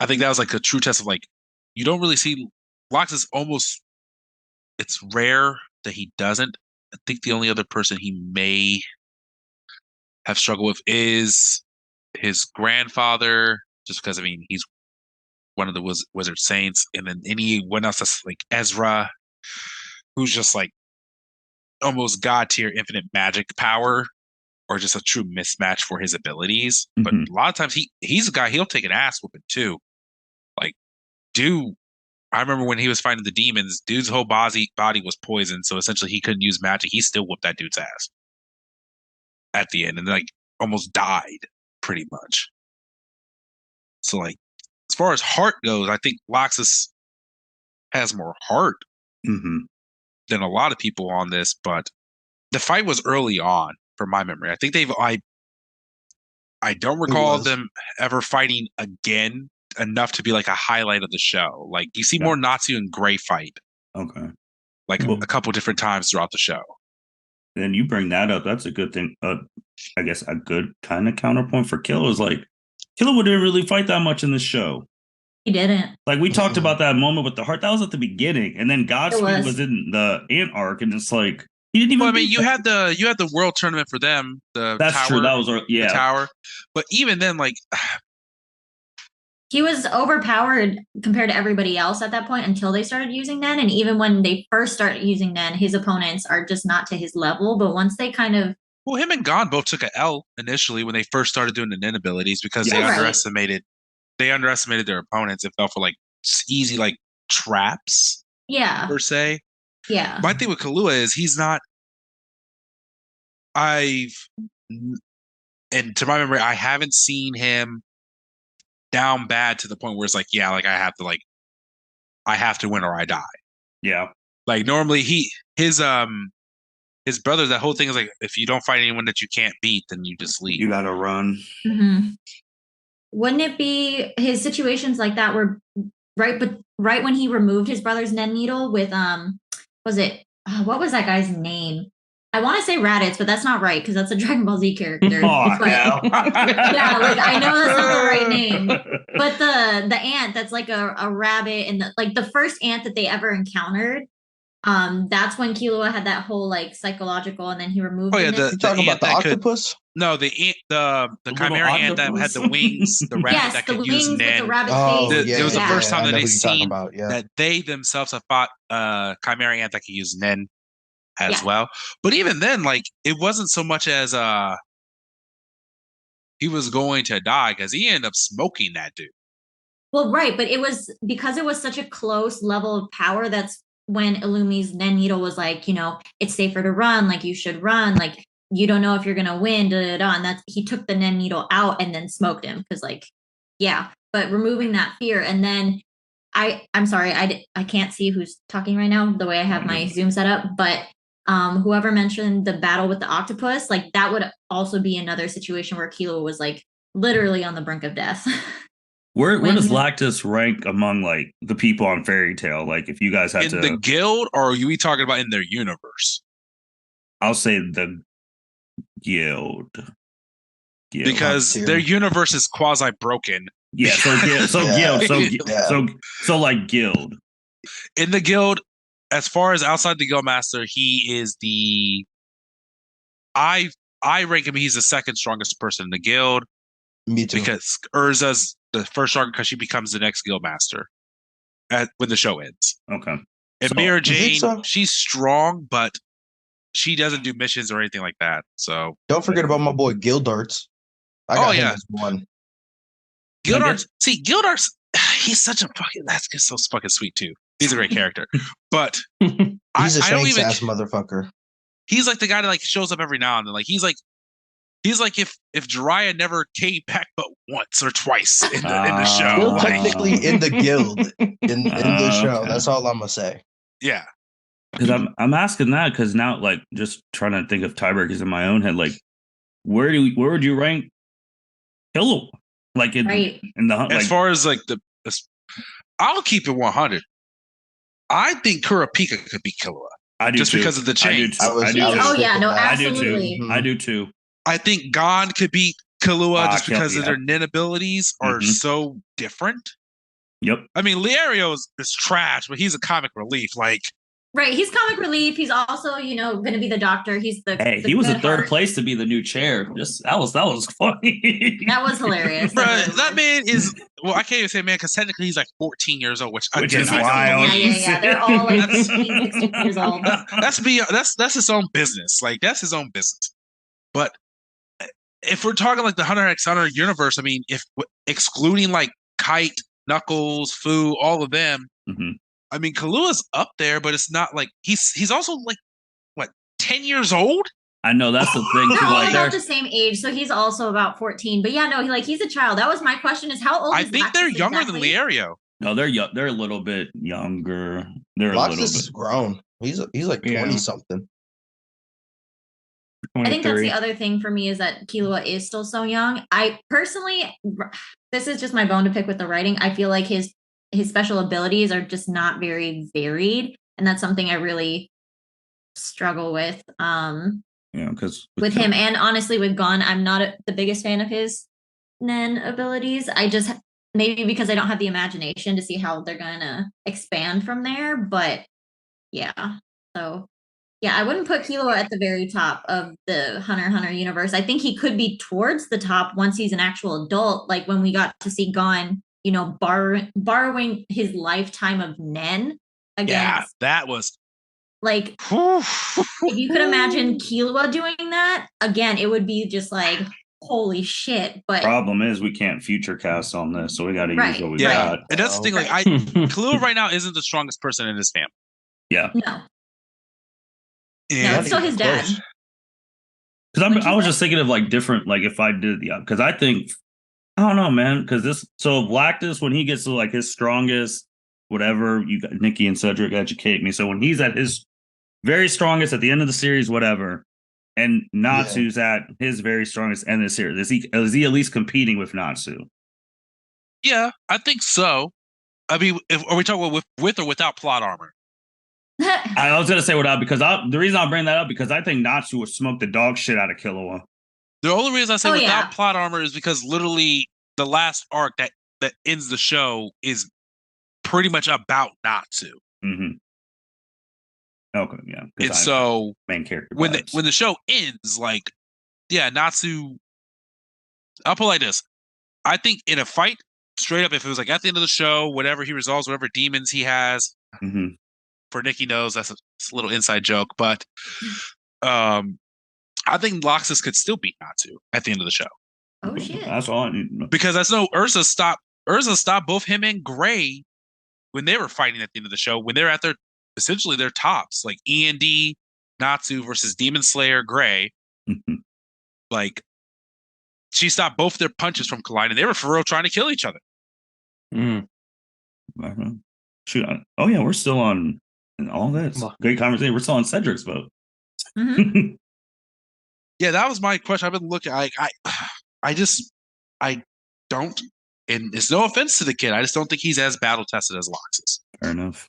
I think that was like a true test of like you don't really see Lox is almost. It's rare that he doesn't. I think the only other person he may have struggled with is his grandfather, just because I mean he's one of the wizard saints, and then anyone else that's like Ezra, who's just like almost god tier infinite magic power, or just a true mismatch for his abilities. But a lot of times he's a guy, he'll take an ass whooping too. Like, dude, I remember when he was fighting the demons, dude's whole body was poisoned, so essentially he couldn't use magic. He still whooped that dude's ass at the end, and like almost died pretty much. So like, as far as heart goes, I think Loxus has more heart Mm-hmm. than a lot of people on this, but the fight was early on, from my memory. I think I don't recall was. them ever fighting again enough to be like a highlight of the show. Like you see Yeah. more Natsu and Gray fight Okay. like Well- a couple different times throughout the show. Then you bring that up. That's a good thing. I guess a good kind of counterpoint for Killer is like Killer didn't really fight that much in the show. He didn't. Like we talked Mhm. about that moment with the heart. That was at the beginning, and then Godspeed was in the Ant arc, and it's like he didn't even. Well, I mean, you had the world tournament for them. That's tower, true. That was the tower. But even then, like He was overpowered compared to everybody else at that point until they started using Nen. And even when they first started using Nen, his opponents are just not to his level. But once they kind of him and Gon both took an L initially when they first started doing the Nen abilities because Yeah. they Right. underestimated their opponents. It fell for like easy like traps yeah. per se. Yeah. My thing with Kahlua is he's not. And to my memory, I haven't seen him down bad to the point where it's like, yeah, like I have to win or I die. Yeah. Like normally his brother, that whole thing is like, if you don't fight anyone that you can't beat, then you just leave. You gotta run. Mhm. Wouldn't it be his situations like that were right when he removed his brother's Nen needle with was it what was that guy's name? I want to say Raditz, but that's not right because that's a Dragon Ball Z character. Oh, But- hell. yeah, like I know that's not the right name. But the ant that's like a rabbit and like the first ant that they ever encountered, that's when Killua had that whole like psychological, and then he removed. Oh yeah, the You talking about the octopus? the The chimera little ant that had the octopus. wings, the rabbit yes, that the could wings use with the Nen. rabbit Oh, face. It was the first time I that know they who you're talking seen about. Yeah. that they themselves have fought chimera ant that could use Nen as Yeah. well. But even then, like it wasn't so much as he was going to die because he ended up smoking that dude. Well, right, but it was because it was such a close level of power. That's when Illumi's Nen needle was like, it's safer to run. Like you should run. Like you don't know if you're gonna win. Da, da, da. And that's he took the Nen needle out and then smoked him because, like, yeah. But removing that fear, and then I'm sorry, I can't see who's talking right now the way I have my Zoom set up, but whoever mentioned the battle with the octopus, like that would also be another situation where Kilo was like literally on the brink of death. Where When- does Lactus rank among like the people on Fairy Tail? Like if you guys had In to, the guild, or are we talking about in their universe? I'll say the guild. Because tier. their universe is quasi broken. Yeah, so Yeah. guild, Yeah. so like guild. In the guild, as far as outside the guild master, he is the I rank him. He's the second strongest person in the guild Me too. because Urza's the first strongest because she becomes the next guild master when the show ends. Okay. And So- Mira You think Jane, so? she's strong, but she doesn't do missions or anything like that. So Don't forget about my boy Gildarts. I got him as one. Gildarts, Gildarts, he's such a fucking that's just so fucking sweet too. He's a great character, but He's a I don't Shanks even. ass motherfucker. He's like the guy that like shows up every now and then. Like he's like if Jiraiya never came back but once or twice in the show. Still Like, technically in the guild in the show. Okay. That's all I'm gonna say. yeah, Because I'm asking that because now like just trying to think of tiebreakers in my own head. Like where would you rank Killua? Like in Right. the hunt. as Like, far as like I'll keep it 100. I think Kurapika could be Killua I do just too. because of the I do chains. too. I do I was too. Oh yeah, thinking no, that. I do too. absolutely. Mhm. I do too. I think Gon could beat Killua just because of yeah. their Nin abilities are Mhm. so different. Yep. I mean, Liario is trash, but he's a comic relief. Like, Right, he's comic relief. He's also, going to be the doctor. He's the Hey, the he was in good third heart. place to be the new chair. Just that was funny. That was hilarious. bro, That was- that man is. Well, I can't even say man because technically he's like 14 years old, which Which again, is I don't wild. believe. Yeah. They're all like That's- 15, 16 years old. That's his own business. Like that's his own business. But if we're talking like the Hunter x Hunter universe, I mean, if excluding like Kite, Knuckles, Fu, all of them, Mhm. I mean, Kalua's up there, but it's not like he's also like what 10 years old. I know that's the thing. They're Too, all like, about they're- the same age, so he's also about 14. But yeah, no, he's a child. That was my question: is how old? I is think they're Lactus younger exactly? than Liario. No, they're young. They're a little bit younger. They're a Loxus little is bit. grown. He's like 20 Yeah. something. I think that's 23. the other thing for me is that Killua is still so young. I personally, this is just my bone to pick with the writing. I feel like his special abilities are just not very varied, and that's something I really struggle with. Because With him, and honestly, with Gon, I'm not the biggest fan of his Nen abilities. I just maybe because I don't have the imagination to see how they're gonna expand from there. But yeah, so. Yeah, I wouldn't put Killua at the very top of the Hunter x Hunter universe. I think he could be towards the top once he's an actual adult, like when we got to see Gon, borrowing his lifetime of Nen against. Yeah, that was like if you could imagine Killua doing that again, it would be just like holy shit. But problem is we can't future cast on this, so we got to Right, use what we yeah. got. And that's the thing. Like, Killua right now isn't the strongest person in his family. Yeah, no, And it's still his dad. because I was just thinking of like different, like if I did because I think I don't know, man, because Lactus when he gets to like his strongest, whatever you got, Niki and Cedric educate me. So when he's at his very strongest at the end of the series, whatever, and Natsu's at his very strongest end of the series, is he at least competing with Natsu? yeah, I think so. I mean, are we talking about with or without plot armor? I was gonna say without because the reason I'll bring that up because I think Natsu would smoke the dog shit out of Killua. The only reason I say without yeah. plot armor is because literally the last arc that ends the show is pretty much about Natsu. Mm-hmm. Okay, yeah. And so main character when the show ends, like, yeah, Natsu. I'll put it like this: I think in a fight, straight up, if it was like at the end of the show, whatever he resolves, whatever demons he has. Mm-hmm. For Niki knows that's a little inside joke, but I think Loxus could still beat Natsu at the end of the show. Oh shit! That's all I need. Because I know Ursa stopped both him and Gray when they were fighting at the end of the show, when they're at essentially their tops, like E&D, Natsu versus Demon Slayer, Gray. Mm-hmm. Like, she stopped both their punches from colliding. They were for real trying to kill each other. Mm. Shoot. Oh yeah, we're still on all this. Great conversation. We're still on Cedric's vote. Mm-hmm. Yeah, that was my question. I've been looking. I don't, and it's no offense to the kid. I just don't think he's as battle tested as Loxus. Fair enough.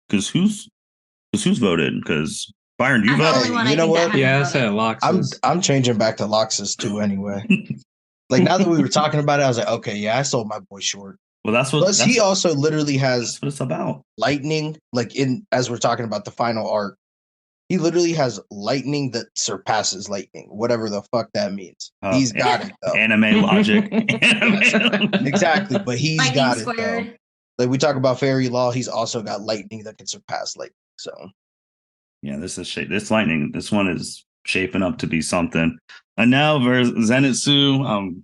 Because who's voted? Because Byron, you voted. You know what? Yeah, I said Loxus. I'm changing back to Loxus too. Anyway, like now that we were talking about it, I was like, okay, yeah, I sold my boy short. Well, that's what. Plus, he also literally has what it's about. Lightning, like as we're talking about the final arc, he literally has lightning that surpasses lightning, whatever the fuck that means. He's got it though. Anime logic. Exactly, but he's lightning got squared. it though. Like we talk about fairy law, he's also got lightning that can surpass lightning. So yeah, this lightning. This one is shaping up to be something. And now versus Zenitsu,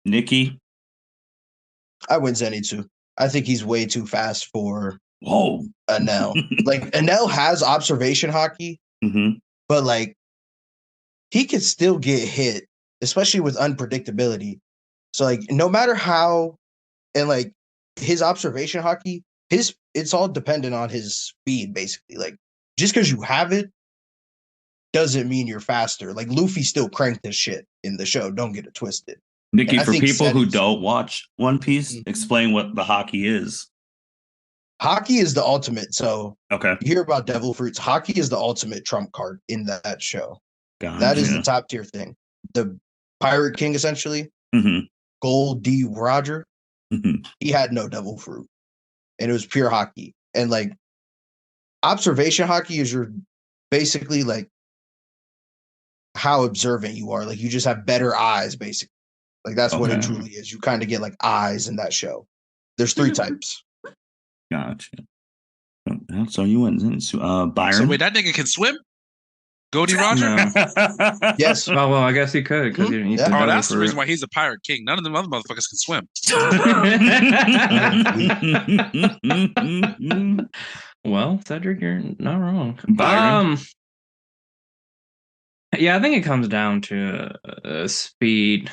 Niki. I win Zenitsu. I think he's way too fast for Whoa. Enel. Like Enel has observation hockey, but like he could still get hit, especially with unpredictability. So like no matter how, and like his observation hockey, it's all dependent on his speed, basically. Like just because you have it doesn't mean you're faster. Like Luffy still cranked this shit in the show. Don't get it twisted. Niki, for people who don't watch One Piece, explain what the hockey is. Hockey is the ultimate. So okay, you hear about Devil Fruits. Hockey is the ultimate trump card in that show. Gotcha. That is the top tier thing. The Pirate King, essentially, Gold D. Roger, he had no Devil Fruit. And it was pure hockey. And like observation hockey is your basically like how observant you are. Like you just have better eyes, basically. Like that's what it truly is. You kind of get like eyes in that show. There's 3 types. Gotcha. So you went Byron. So wait, that nigga can swim? Goldie Roger? No. Yes. Well, I guess he could because he didn't eat the Oh, that's the fruit. reason why he's the pirate king. None of them other motherfuckers can swim. Well, Cedric, you're not wrong. Byron? Yeah, I think it comes down to speed.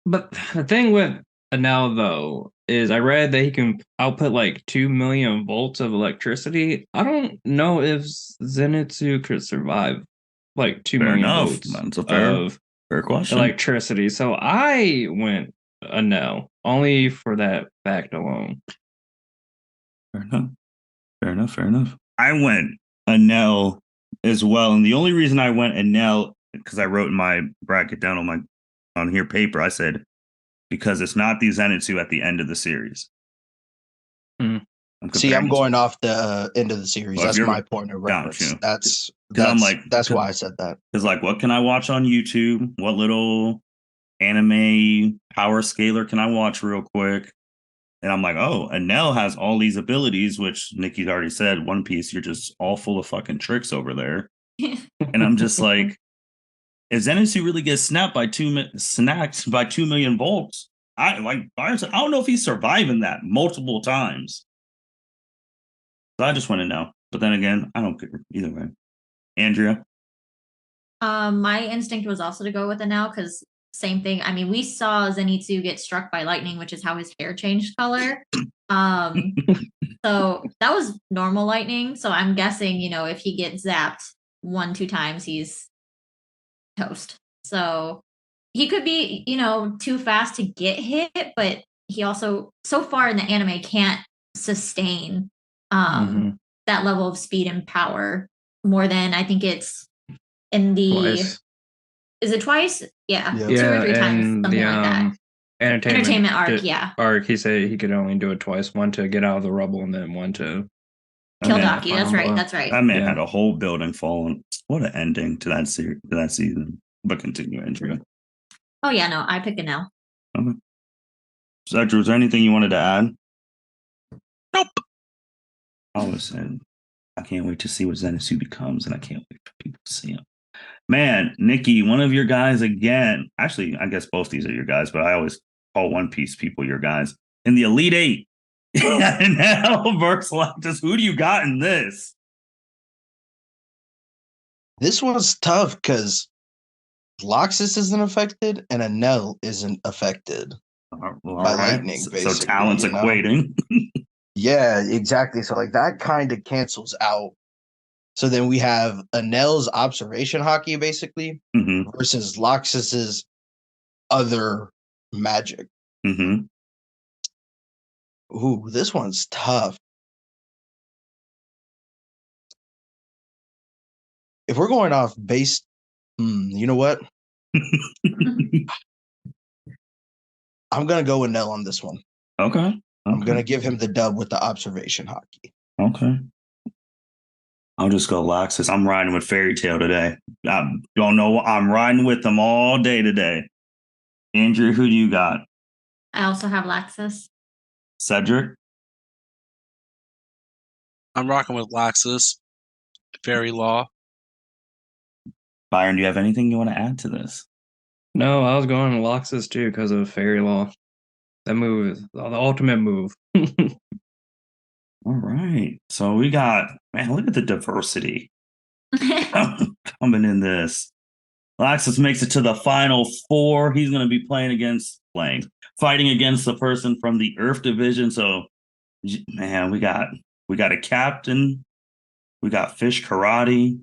But the thing with Enel though is I read that he can output like 2 million volts of electricity. I don't know if Zenitsu could survive like 2 Fair million enough. volts That's a of fair question. electricity. So I went Enel only for that fact alone. Fair enough. I went Enel as well, and the only reason I went Enel because I wrote in my bracket down on here paper. I said because it's not the Zenitsu at the end of the series. Hmm. I'm going off the end of the series. Well, That's my point of reference. you. That's I'm like, that's why I said that. Because like, what can I watch on YouTube? What little anime power scaler can I watch real quick? And I'm like, oh, Enel has all these abilities, which Niki's already said. One Piece, you're just all full of fucking tricks over there. And I'm just like, if Zenitsu really gets snapped by 2 million volts, Byron said, I don't know if he's surviving that multiple times. So I just want to know. But then again, I don't care either way. Andrea? My instinct was also to go with Enel because same thing. I mean, we saw Zenitsu get struck by lightning, which is how his hair changed color. So that was normal lightning. So I'm guessing, if he gets zapped 1-2 times, he's toast. So he could be, too fast to get hit, but he also so far in the anime can't sustain that level of speed and power more than I think it's in the Twice. Is it twice? Yeah. 2 Yeah, or 3 times, and something the like that. Entertainment arc, yeah. Arc, he said he could only do it twice, one to get out of the rubble and then one to Kill Daki. That's right. That's right. That man had a whole building falling. What an ending to that season. But continue, Andrea. Oh yeah, no, I pick Enel. Okay. Cedric, was there anything you wanted to add? Nope. I always said I can't wait to see what Zenitsu becomes, and I can't wait for people to see him. Man, Niki, one of your guys again. Actually, I guess both these are your guys, but I always call One Piece people your guys. In the Elite Eight. Now versus Lactus. Who do you got in this? This one's tough because Loxus isn't affected and Enel isn't affected by lightning. So talent's equating. Yeah, exactly. So like that kind of cancels out. So then we have Enel's observation hockey basically versus Loxus's other magic. Ooh, this one's tough. If we're going off base, you know what? I'm gonna go with Enel on this one. Okay. I'm gonna give him the dub with the observation hockey. Okay. I'll just go Laxus. I'm riding with Fairy Tail today. I don't know. I'm riding with them all day today. Andrew, who do you got? I also have Laxus. Cedric? I'm rocking with Laxus. Fairy Law. Byron, do you have anything you want to add to this? No, I was going to Loxus too because of Fairy Law. That move is the ultimate move. All right. So we got, man, look at the diversity coming in this. Laxus makes it to the final 4. He's going to be fighting against the person from the Earth Division. So, man, we got a captain. We got fish karate.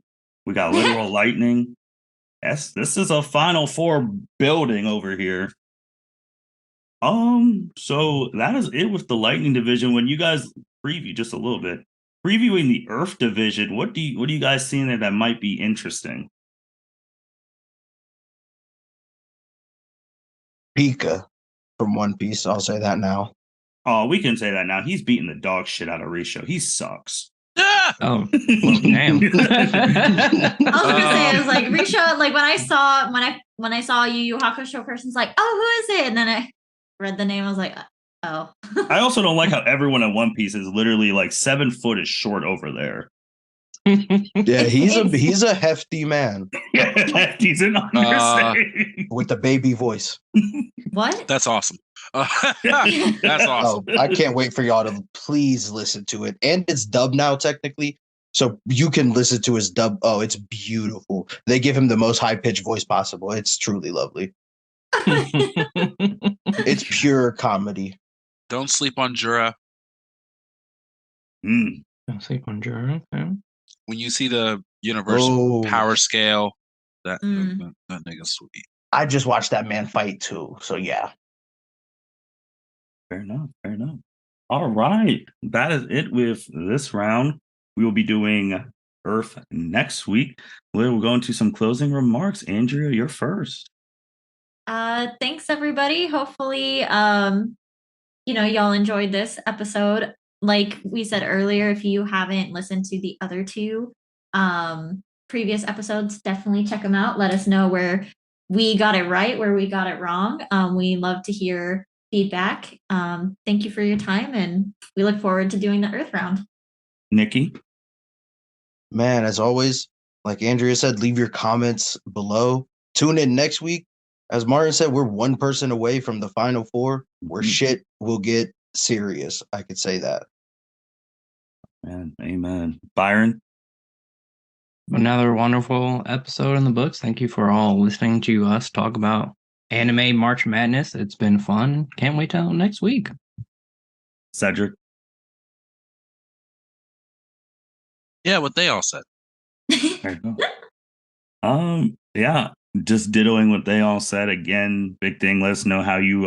We got literal lightning. Yes, this is a final 4 building over here. So that is it with the Lightning Division. When you guys preview just a little bit, previewing the Earth Division, what do you guys see in there that might be interesting? Pika from One Piece. I'll say that now. Oh, we can say that now. He's beating the dog shit out of Risho. He sucks. Ah! Oh, well, damn. I was gonna say, I was like, Risha, like when I saw Yu Yu Hakusho person's like, oh, who is it? And then I read the name, I was like, oh. I also don't like how everyone in One Piece is literally like 7 foot is short over there. Yeah, he's a hefty man. Yeah, he's an understatement. With the baby voice. What? That's awesome. That's awesome. Oh, I can't wait for y'all to please listen to it. And it's dubbed now, technically. So you can listen to his dub. Oh, it's beautiful. They give him the most high-pitched voice possible. It's truly lovely. It's pure comedy. Don't sleep on Jura. Mm. Don't sleep on Jura. Okay. When you see the universal Oh, power scale, that Mm. that nigga's sweet. I just watched that man fight too. So yeah. Fair enough. Fair enough. All right. That is it with this round. We will be doing Earth next week. We'll go into some closing remarks. Andrea, you're first. Thanks everybody. Hopefully, y'all enjoyed this episode. Like we said earlier, if you haven't listened to the other two previous episodes, definitely check them out. Let us know where we got it right, where we got it wrong. We love to hear feedback. Thank you for your time, and we look forward to doing the Earth round. Niki. Man, as always, like Andrea said, leave your comments below. Tune in next week. As Martin said, we're one person away from the final four where shit will get serious. I could say that. Man, amen. Byron. Another wonderful episode in the books. Thank you for all listening to us talk about anime March Madness. It's been fun. Can't wait till next week. Cedric. Yeah, what they all said. Fair enough. Yeah, just dittoing what they all said. Again, big thing. Let us know how you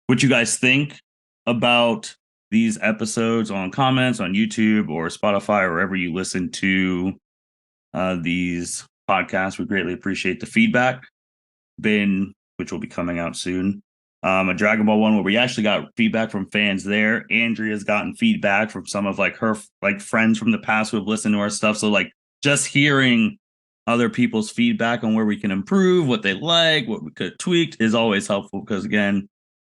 what you guys think about these episodes on comments on YouTube or Spotify or wherever you listen to these podcasts. We greatly appreciate the feedback. Which will be coming out soon. A Dragon Ball one where we actually got feedback from fans there. Andrea's gotten feedback from some of like her like friends from the past who have listened to our stuff. So like just hearing other people's feedback on where we can improve, what they like, what we could tweak is always helpful because again,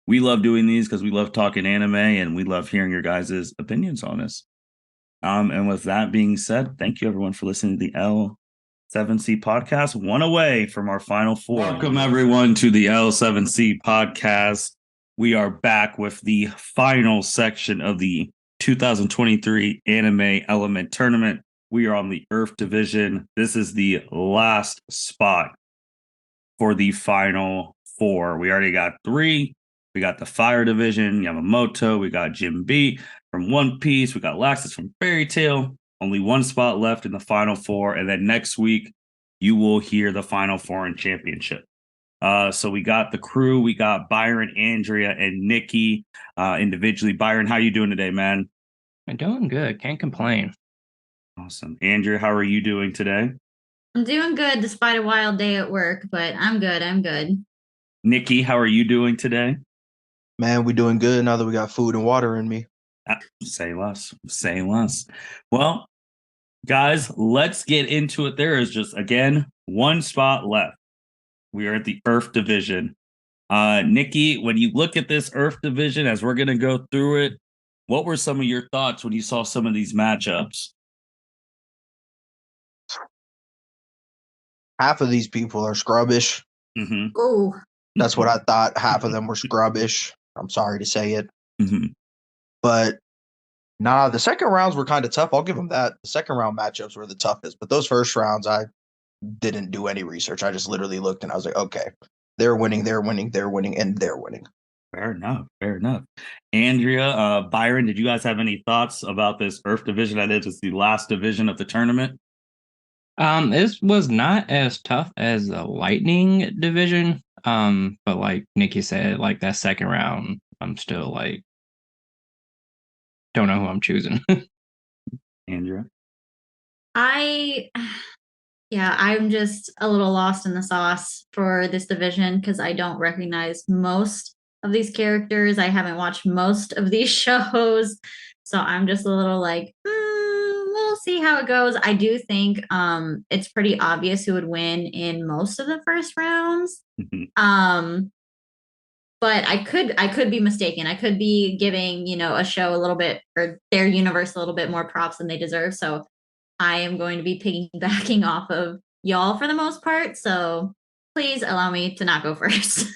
we love doing these because we love talking anime and we love hearing your guys' opinions on this. And with that being said, thank you everyone for listening to the L7C podcast, one away from our final four. Welcome everyone to the L7C podcast. We are back with the final section of the 2023 Anime Element Tournament. We are on the Earth Division. This is the last spot for the final four. We already got three. We got the Fire Division, Yamamoto. We got Jim B from One Piece. We got Laxus from Fairy Tail. Only one spot left in the final four. And then next week, you will hear the final four in championship. So we got the crew. We got Byron, Andrea, and Niki individually. Byron, how you doing today, man? I'm doing good. Can't complain. Awesome. Andrea, how are you doing today? I'm doing good despite a wild day at work, but I'm good. I'm good. Niki, how are you doing today? Man, we doing good now that we got food and water in me. Say less. Say less. Well, guys, let's get into it. There is just, again, one spot left. We are at the Earth Division. Niki, when you look at this Earth Division, as we're going to go through it, what were some of your thoughts when you saw some of these matchups? Half of these people are scrubbish. Mm-hmm. Oh, That's what I thought. Half of them were scrubbish. I'm sorry to say it. Mm-hmm. But nah, the second rounds were kind of tough. I'll give them that. The second round matchups were the toughest. But those first rounds, I didn't do any research. I just literally looked and I was like, okay, they're winning, they're winning, they're winning, and they're winning. Fair enough. Fair enough. Andrea, Byron, did you guys have any thoughts about this Earth Division? That is the last division of the tournament. This was not as tough as the Lightning division. But like Niki said, like that second round, I'm still like don't know who I'm choosing. Andrea. I'm just a little lost in the sauce for this division because I don't recognize most of these characters. I haven't watched most of these shows. So I'm just a little like, we'll see how it goes. I do think it's pretty obvious who would win in most of the first rounds. But I could be mistaken. I could be giving, a show a little bit or their universe a little bit more props than they deserve. So I am going to be piggybacking off of y'all for the most part. So please allow me to not go first.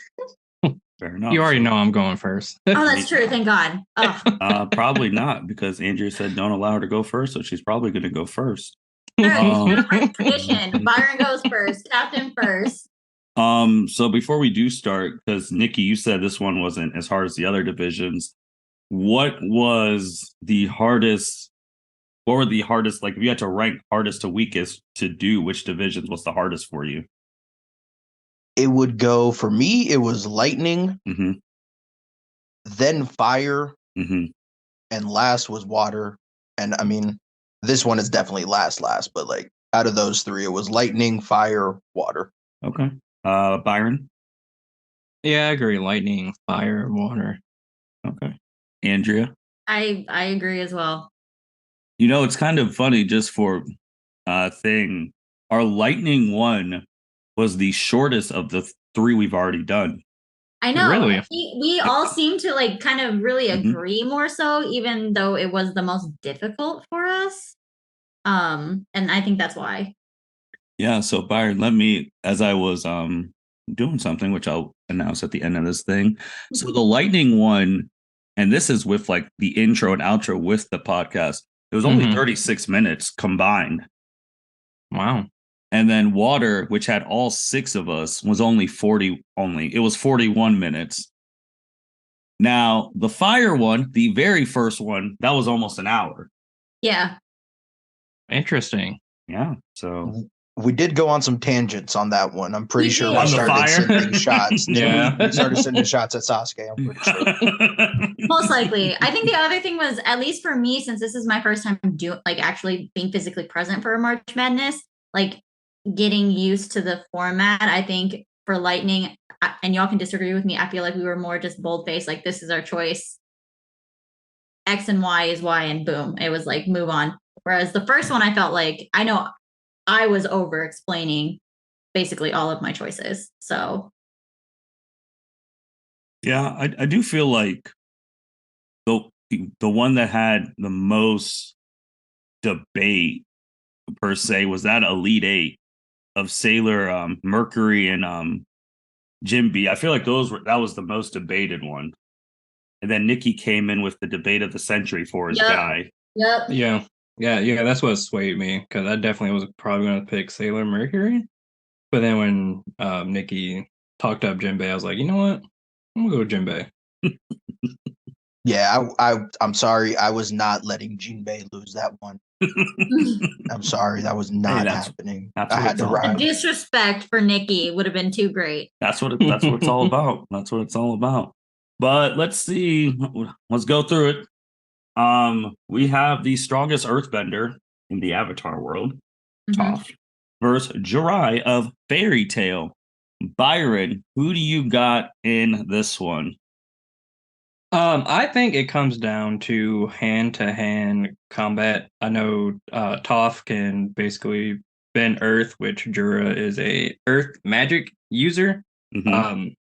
Fair enough. You already know I'm going first. Oh, that's true. Thank God. Oh. Probably not, because Andrea said don't allow her to go first, so she's probably going to go first. All right, tradition. Byron goes first. Captain first. So before we do start, because Nikki, you said this one wasn't as hard as the other divisions. What was the hardest? What were the hardest? Like, if you had to rank hardest to weakest to do, which divisions was the hardest for you? It would go for me. It was lightning, Mm-hmm. then fire, Mm-hmm. and last was water. And I mean, this one is definitely last, but like out of those three, it was lightning, fire, water. Okay. Byron. Yeah, I agree. Lightning, fire, water. Okay. Andrea. I agree as well. You know, it's kind of funny just for thing. Our lightning one was the shortest of the three we've already done. I know. Really? We all seem to like kind of really Mhm. agree more so, even though it was the most difficult for us. And I think that's why. Yeah, so Byron, let me, as I was doing something, which I'll announce at the end of this thing. So the lightning one, and this is with like the intro and outro with the podcast, it was only Mhm. 36 minutes combined. Wow. And then water, which had all six of us, was only 40 only. It was 41 minutes. Now, the fire one, the very first one, that was almost an hour. Yeah. Interesting. Yeah. So We did go on some tangents on that one. I'm pretty We sure did. we On the started fire? sending shots. Yeah. We started sending shots at Sasuke. I'm pretty sure. Most likely. I think the other thing was, at least for me, since this is my first time doing like actually being physically present for a March Madness, like getting used to the format. I think for Lightning, and y'all can disagree with me, I feel like we were more just bold faced, like this is our choice. X and Y is Y, and boom, it was like move on. Whereas the first one, I felt like I know I was over explaining basically all of my choices. So yeah, I do feel like the one that had the most debate per se was that Elite Eight of Sailor, Mercury, and Jim B. I feel like that was the most debated one. And then Nikki came in with the debate of the century for his Yep. guy. yep. Yeah. That's what swayed me, because I definitely was probably going to pick Sailor Mercury. But then when Nikki talked up Jinbei, I was like, you know what? I'm gonna go with Jinbei. Yeah, I'm sorry. I was not letting Jinbei lose that one. I'm sorry. That was not happening. that's I what had it's to all The ride. disrespect for Nikki would have been too great. that's what it's all about. That's what it's all about. But let's see. Let's go through it. We have the strongest earthbender in the Avatar world, Mhm. Toph, versus Jirai of Fairy Tale. Byron, who do you got in this one? I think it comes down to hand-to-hand combat. I know Toph can basically bend Earth, which Jura is a Earth magic user. Mhm.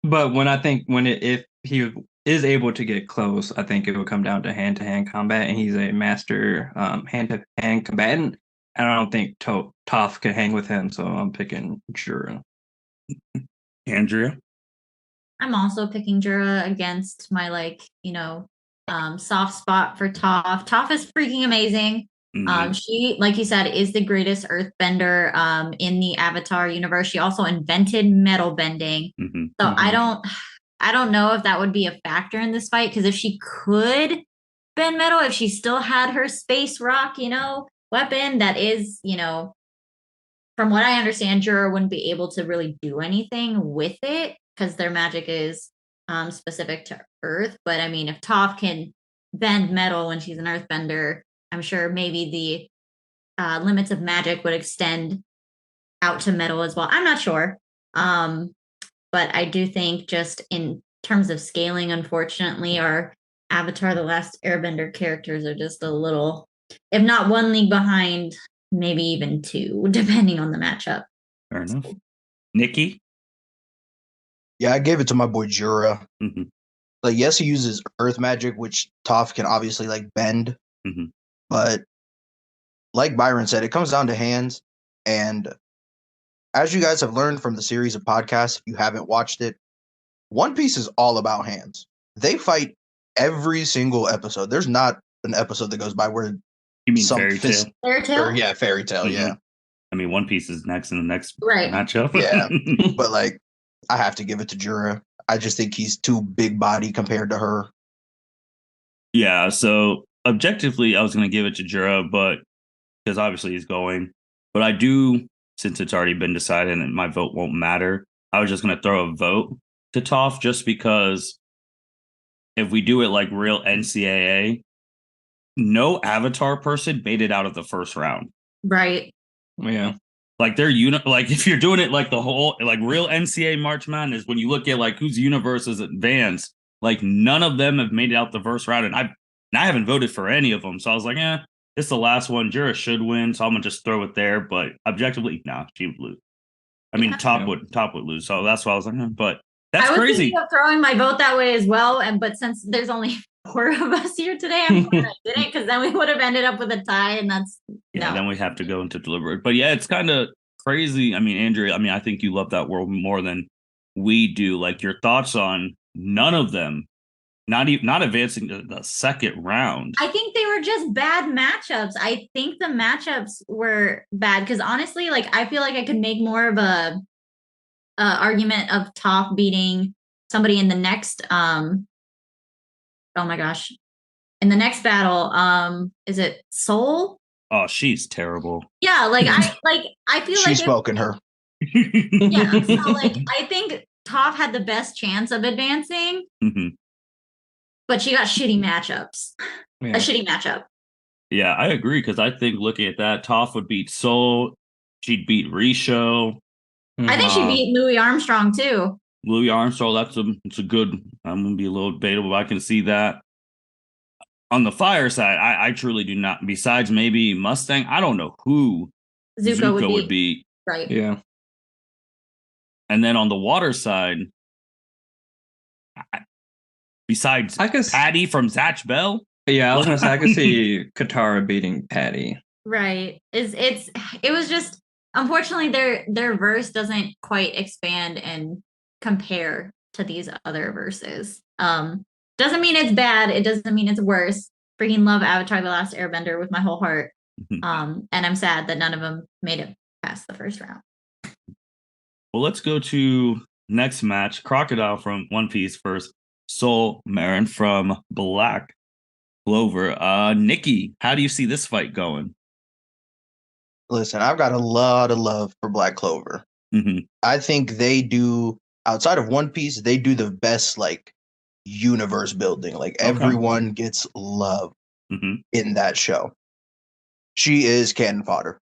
But if he is able to get close, I think it will come down to hand combat, and he's a master hand to hand combatant. And I don't think Toph can hang with him, so I'm picking Jura. Andrea? I'm also picking Jura against my soft spot for Toph. Toph is freaking amazing. Mhm. She, like you said, is the greatest earthbender in the Avatar universe. She also invented metal bending. Mhm. So Mhm. I don't know if that would be a factor in this fight, because if she could bend metal, if she still had her space rock, weapon, that is, from what I understand, Jura wouldn't be able to really do anything with it because their magic is specific to Earth. But I mean, if Toph can bend metal when she's an Earthbender, I'm sure maybe the limits of magic would extend out to metal as well. I'm not sure. But I do think, just in terms of scaling, unfortunately, our Avatar The Last Airbender characters are just a little, if not one league behind, maybe even two, depending on the matchup. Fair enough. Nikki? Yeah, I gave it to my boy Jura. Mhm. Like, yes, he uses earth magic, which Toph can obviously like bend. Mhm. But like Byron said, it comes down to hands. And as you guys have learned from the series of podcasts, if you haven't watched it, One Piece is all about hands. They fight every single episode. There's not an episode that goes by where You mean some Fairy Tale? Fairy Tale? Fairy Tale, Mhm. yeah. I mean, One Piece is next in the next Right. matchup. Yeah. But like, I have to give it to Jura. I just think he's too big body compared to her. Yeah, so objectively, I was going to give it to Jura, but because obviously he's going. But I do, since it's already been decided and my vote won't matter, I was just going to throw a vote to Toph just because if we do it like real NCAA, no Avatar person made it out of the first round. Right. Yeah. Like they're like if you're doing it like the whole like real NCAA March Madness, when you look at like whose universe is advanced, like none of them have made it out the first round, and I haven't voted for any of them. So I was like, it's the last one. Jura should win, so I'm gonna just throw it there. But objectively, no, she would lose. I mean, Top would lose. So that's why I was like, but that's I was crazy. thinking of throwing my vote that way as well, but since there's only 4 of us here today, I'm glad I didn't, because then we would have ended up with a tie, and that's Then we have to go into deliberate. But yeah, it's kind of crazy. I mean, Andrea, I think you love that world more than we do. Like your thoughts on none of them, not advancing to the second round. I think they were just bad matchups. I think the matchups were bad because honestly, like I feel like I could make more of a argument of Toph beating somebody in the next oh my gosh, in the next battle. Is it Soul? Oh, she's terrible. Yeah, like I feel like She's smoking her. Yeah, so like I think Toph had the best chance of advancing, but she got shitty matchups. Yeah. A shitty matchup. Yeah, I agree because I think looking at that, Toph would beat Soul. She'd beat Risho. I think she beat Louis Armstrong too. Louis Armstrong, it's a good. I'm gonna be a little debatable, but I can see that. On the fire side, I truly do not. Besides maybe Mustang, I don't know who Zuko would beat. Right. Yeah. And then on the water side, besides Patty from Zatch Bell. Yeah, I was gonna say I could see Katara beating Patty. Right. It was just unfortunately their verse doesn't quite expand and compare to these other verses. Doesn't mean it's bad. It doesn't mean it's worse. Freaking love Avatar: The Last Airbender with my whole heart. And I'm sad that none of them made it past the first round. Well, let's go to next match. Crocodile from One Piece versus Soul Marin from Black Clover. Niki, how do you see this fight going? Listen, I've got a lot of love for Black Clover. I think they do, outside of One Piece, they do the best like universe building. Like everyone gets love in that show. She is cannon fodder.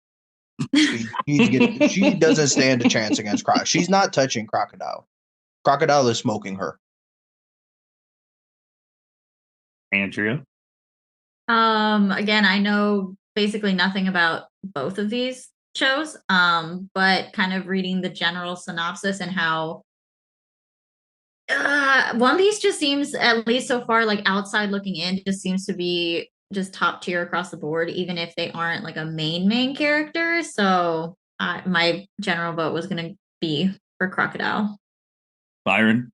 She doesn't stand a chance against Crocodile. She's not touching Crocodile. Crocodile is smoking her. Andrea? Again, I know basically nothing about both of these shows, but kind of reading the general synopsis and how One Piece just seems, at least so far, like outside looking in, just seems to be just top tier across the board, even if they aren't like a main character. So my general vote was going to be for Crocodile. Byron?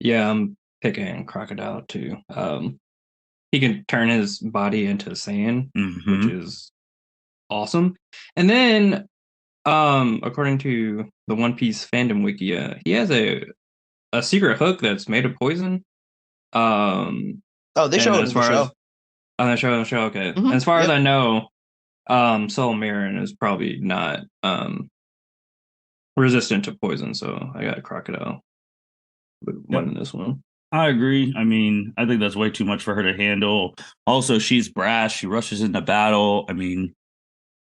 Yeah, I'm picking Crocodile too. He can turn his body into sand, which is awesome. And then, according to the One Piece fandom wiki, he has a secret hook that's made of poison. They show it in the show. On the show, okay. As far as I know, Soul Marin is probably not resistant to poison, so I got Crocodile winning this one. I agree. I mean, I think that's way too much for her to handle. Also, she's brash. She rushes into battle. I mean,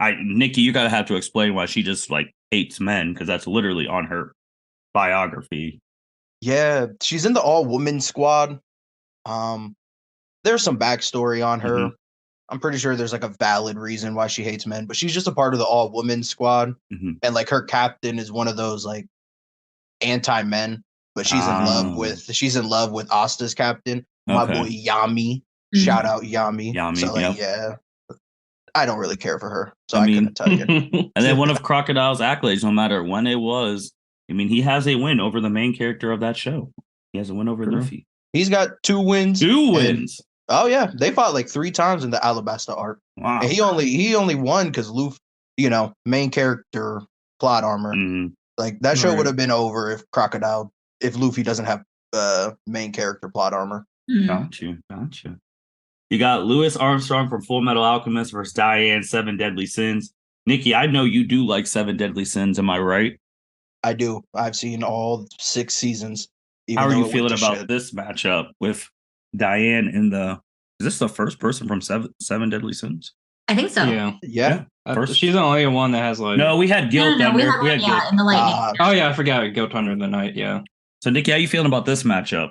Niki, you gotta have to explain why she just like hates men, because that's literally on her biography. Yeah, she's in the all-woman squad. There's some backstory on her. I'm pretty sure there's like a valid reason why she hates men, but she's just a part of the all-woman squad. And like her captain is one of those like anti-men, but she's in love with Asta's captain, my boy Yami. Shout out Yami. So like, yeah, I don't really care for her, so I couldn't tell you. And then one of Crocodile's accolades, no matter when it was, I mean, he has a win over the main character of that show. He has a win over Luffy. He's got 2 wins. 2 wins. Oh yeah, they fought like 3 times in the Alabasta arc. Wow. And he only won because main character plot armor. Mhm. Like that show Right. would have been over if Luffy doesn't have main character plot armor. Mhm. Got you. You got Louis Armstrong from Full Metal Alchemist versus Diane, Seven Deadly Sins. Nikki, I know you do like Seven Deadly Sins. Am I right? I do. I've seen all 6 seasons. Even How are though you it went feeling to about shit. this matchup with Diane in the? Is this the first person from Seven Deadly Sins? I think so. Yeah. Yeah. First. She's the only one that has like. No, we had Guilt No, we Thunder. had We one, had Guilt. in the lightning. Oh yeah, I forgot. Go Thunder in the Night. Yeah. So Nikki, how you feeling about this matchup?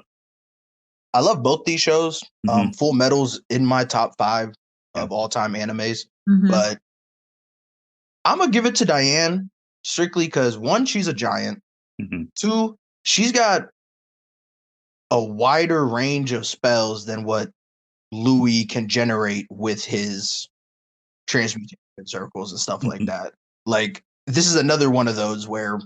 I love both these shows. Mhm. Full Metal's in my top 5 of all time animes, Mhm. but I'm gonna give it to Diane strictly because 1, she's a giant. Mhm. 2, she's got a wider range of spells than what Louis can generate with his transmutation circles and stuff like that. Like this is another one of those where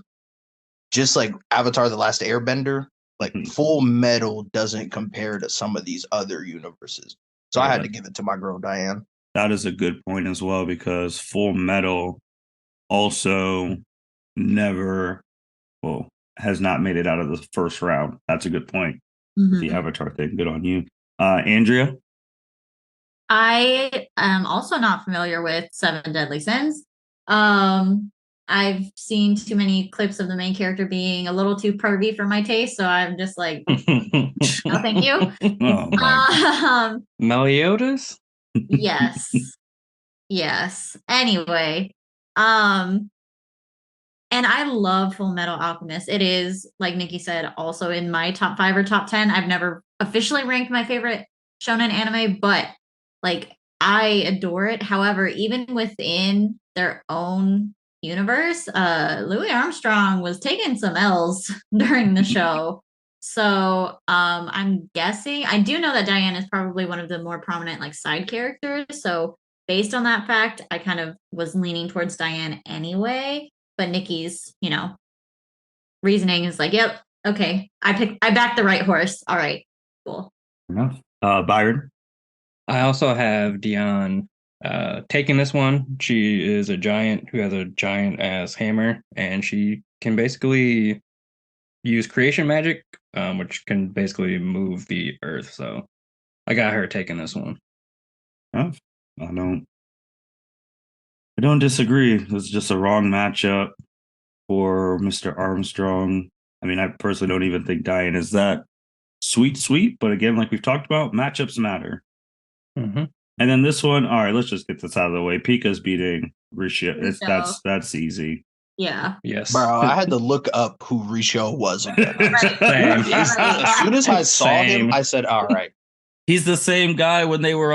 just like Avatar the Last Airbender, like Mhm. Full Metal doesn't compare to some of these other universes. So I Yeah. had to give it to my girl Diane. That is a good point as well because Full Metal also never, well, has not made it out of the first round. That's a good point. Mhm. The Avatar thing. Good on you. Andrea? I am also not familiar with Seven Deadly Sins. I've seen too many clips of the main character being a little too pervy for my taste, so I'm just like, no, thank you. Oh my. Um, Meliodas? yes, yes. Anyway, and I love Full Metal Alchemist. It is, like Nikki said, also in my top 5 or top 10. I've never officially ranked my favorite shonen anime, but like I adore it. However, even within their own universe, Louis Armstrong was taking some L's during the show. So I'm guessing I do know that Diane is probably one of the more prominent like side characters. So based on that fact, I kind of was leaning towards Diane anyway. But Nikki's, reasoning is like, yep, okay, I backed the right horse. All right, cool. Enough. Byron? I also have Dion taking this one. She is a giant who has a giant ass hammer, and she can basically use creation magic, which can basically move the earth. So I got her taking this one. Enough. I don't disagree. It's just a wrong matchup for Mr. Armstrong. I mean, I personally don't even think Diane is that sweet, but again, like we've talked about, matchups matter. Mm-hmm. And then this one, all right, let's just get this out of the way. Pika's beating Risha. That's easy. Yeah. Yes. Bro, I had to look up who Risho was again. Same. As soon as I saw him, Same. I said, all right. He's the same guy when they were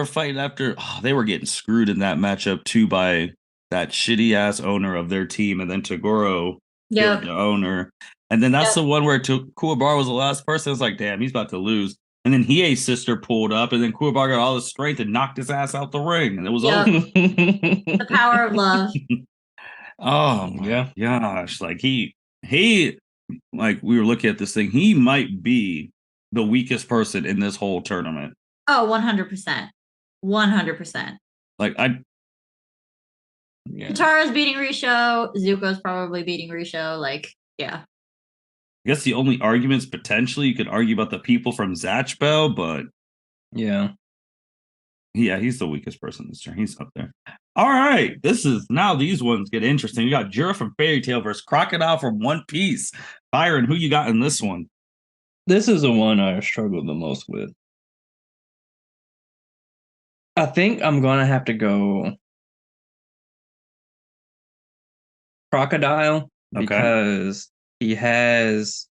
fighting after they were getting screwed in that matchup too by that shitty ass owner of their team, and then Tagoro killed the owner. And then that's the one where Kuwabara was the last person. It's like, damn, he's about to lose. And then Hiei's sister pulled up, and then Kuwabara got all the strength and knocked his ass out the ring. And it was over. The power of love. Oh my gosh. Like he like we were looking at this thing, he might be the weakest person in this whole tournament. Oh, 100%. 100%. Like Katara's beating Risho. Zuko's probably beating Risho. Like, yeah. I guess the only arguments potentially you could argue about the people from Zatchbell, but yeah, he's the weakest person this turn. He's up there. All right, these ones get interesting. You got Jura from Fairy Tail versus Crocodile from One Piece. Byron, who you got in this one? This is the one I struggled the most with. I think I'm gonna have to go Crocodile because he has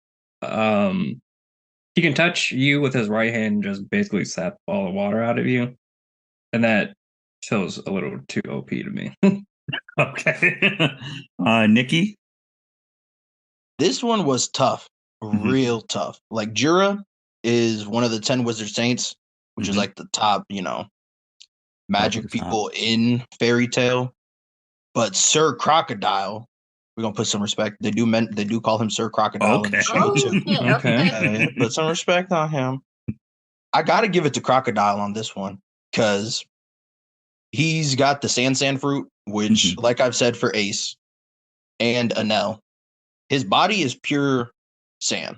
he can touch you with his right hand and just basically sap all the water out of you. And that feels a little too OP to me. Okay. Nikki? This one was tough. Real tough. Like Jura is one of the 10 Wizard Saints, which is like the top, magic people in Fairy Tail. But Sir Crocodile, we're gonna put some respect. They do call him Sir Crocodile in the show too. Okay. Put some respect on him. I gotta give it to Crocodile on this one because he's got the sand fruit, which, like I've said for Ace and Anel, his body is pure sand.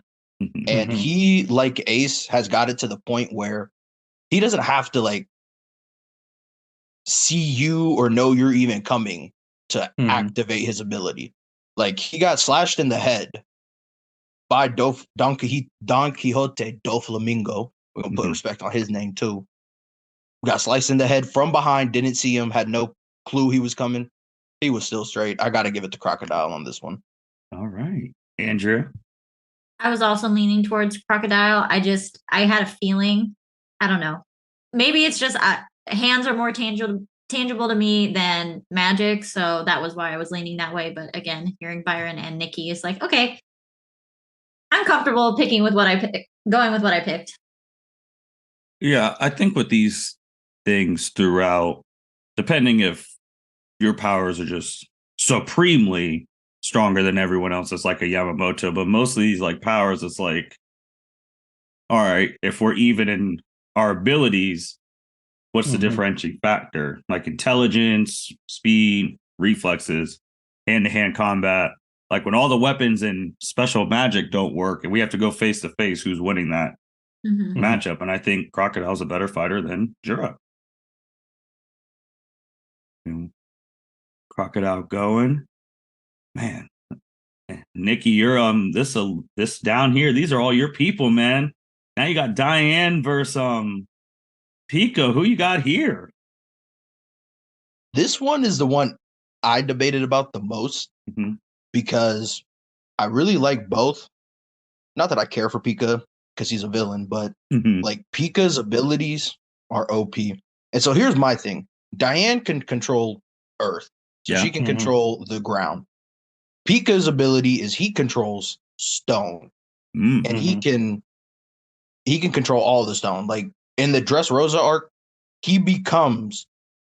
And he, like Ace, has got it to the point where he doesn't have to like see you or know you're even coming to activate his ability. Like he got slashed in the head by Don Quixote do Flamingo. We're gonna put respect on his name too. Got sliced in the head from behind, didn't see him, had no clue he was coming. He was still straight. I gotta give it to Crocodile on this one. All right. Andrea? I was also leaning towards Crocodile. I had a feeling, I don't know. Maybe it's just hands are more tangible to me than magic. So that was why I was leaning that way. But again, hearing Byron and Niki is like, okay, I'm comfortable going with what I picked. Yeah, I think with these things throughout, depending if your powers are just supremely stronger than everyone else, it's like a Yamamoto. But most of these like powers, it's like, all right, if we're even in our abilities, what's the differentiating factor? Like intelligence, speed, reflexes, hand-to-hand combat. Like when all the weapons and special magic don't work and we have to go face to face, who's winning that matchup? And I think Crocodile's a better fighter than Jura. Crocodile going. Man. Niki, you're this down here. These are all your people, man. Now you got Diane versus Pico. Who you got here? This one is the one I debated about the most because I really like both. Not that I care for Pika because he's a villain, but like Pika's abilities are OP. And so here's my thing. Diane can control Earth. So she can control the ground. Pika's ability is he controls stone. And he can control all the stone. Like in the Dressrosa arc, he becomes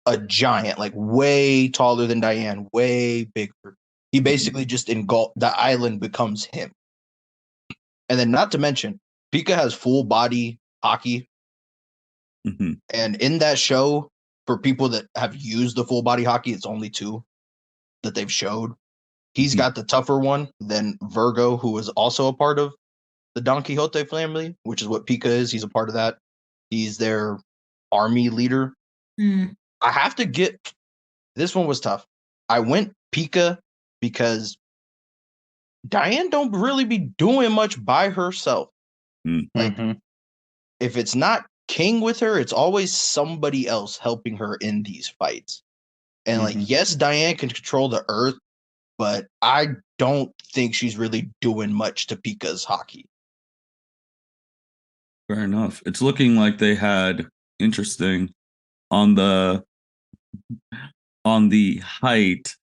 a giant, like way taller than Diane, way bigger. He basically just engulfs the island, becomes him. And then, not to mention, Pika has full body hockey. And in that show, for people that have used the full body hockey, it's only 2 that they've showed. He's got the tougher one than Virgo, who is also a part of the Don Quixote family, which is what Pika is. He's a part of that. He's their army leader. I have to get this one was tough. I went Pika because Diane don't really be doing much by herself. Like if it's not King with her, it's always somebody else helping her in these fights. And like, yes, Diane can control the earth, but I don't think she's really doing much to Pika's hockey. Fair enough. It's looking like they had interesting on the height.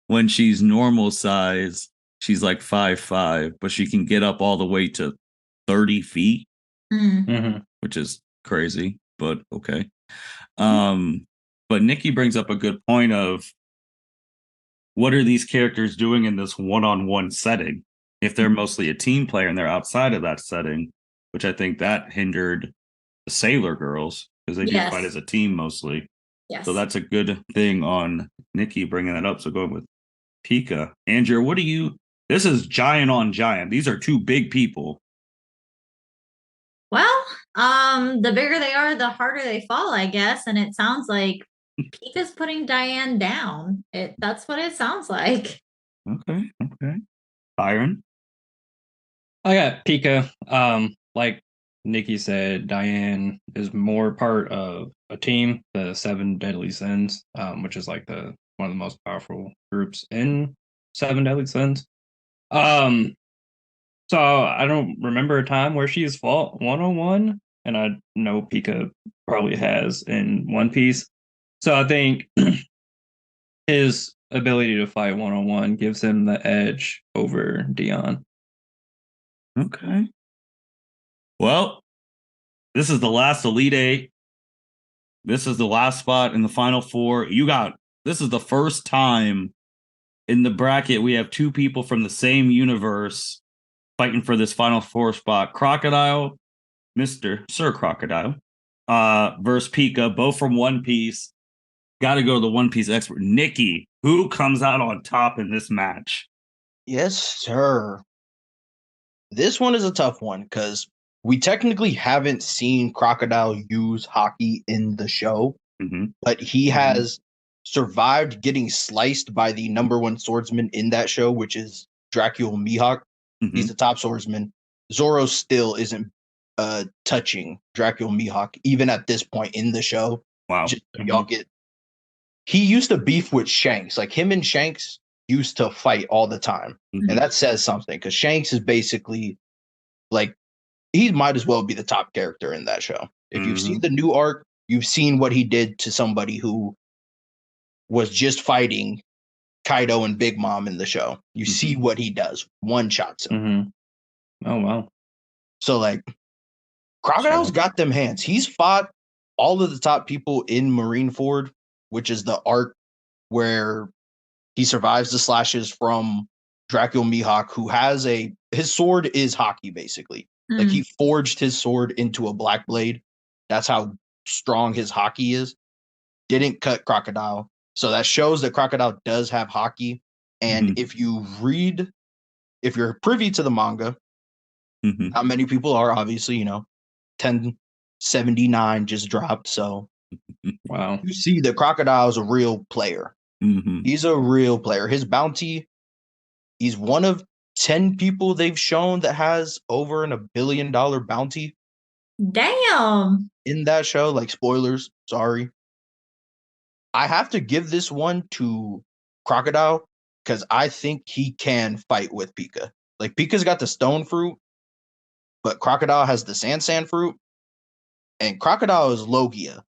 When she's normal size, she's like 5'5", but she can get up all the way to 30 feet, which is crazy, but okay. But Niki brings up a good point of what are these characters doing in this one-on-one setting if they're mostly a team player and they're outside of that setting, which I think that hindered the Sailor Girls because they do fight as a team mostly. So that's a good thing on Niki bringing that up. So going with Pika. Andrea, what do you... This is giant on giant. These are 2 big people. Well, the bigger they are, the harder they fall, I guess. And it sounds like Pika's putting Diane down. That's what it sounds like. Okay. Byron? I got Pika. Like Niki said, Diane is more part of a team, the 7 Deadly Sins, which is like one of the most powerful groups in 7 Deadly Sins. So I don't remember a time where she's fought 1-on-1, and I know Pika probably has in One Piece. So I think his ability to fight 1-on-1 gives him the edge over Dion. Okay. Well, this is the last Elite 8. This is the last spot in the Final 4. This is the first time in the bracket we have 2 people from the same universe fighting for this Final 4 spot. Crocodile, Sir Crocodile, versus Pika, both from One Piece. Got to go to the One Piece expert, Niki. Who comes out on top in this match? Yes, sir. This one is a tough one because we technically haven't seen Crocodile use hockey in the show, but he has survived getting sliced by the number one swordsman in that show, which is Dracula Mihawk. He's the top swordsman. Zoro still isn't touching Dracula Mihawk, even at this point in the show. Wow. Y'all get. He used to beef with Shanks. Like him and Shanks used to fight all the time. And that says something because Shanks is basically like he might as well be the top character in that show. If you've seen the new arc, you've seen what he did to somebody who was just fighting Kaido and Big Mom in the show. You see what he does. One shots him. Oh wow. So like Crocodile's got them hands. He's fought all of the top people in Marineford, which is the arc where he survives the slashes from Dracula Mihawk, who has his sword is hockey, basically. Like he forged his sword into a black blade. That's how strong his hockey is. Didn't cut Crocodile. So that shows that Crocodile does have hockey. And if you're privy to the manga, not many people are, obviously, 1079 just dropped. So wow. You see that Crocodile is a real player. He's a real player. His bounty, he's one of 10 people they've shown that has over $1 billion bounty. Damn. In that show, like spoilers, sorry. I have to give this one to Crocodile because I think he can fight with Pika. Like Pika's got the stone fruit, but Crocodile has the sand fruit, and Crocodile is Logia.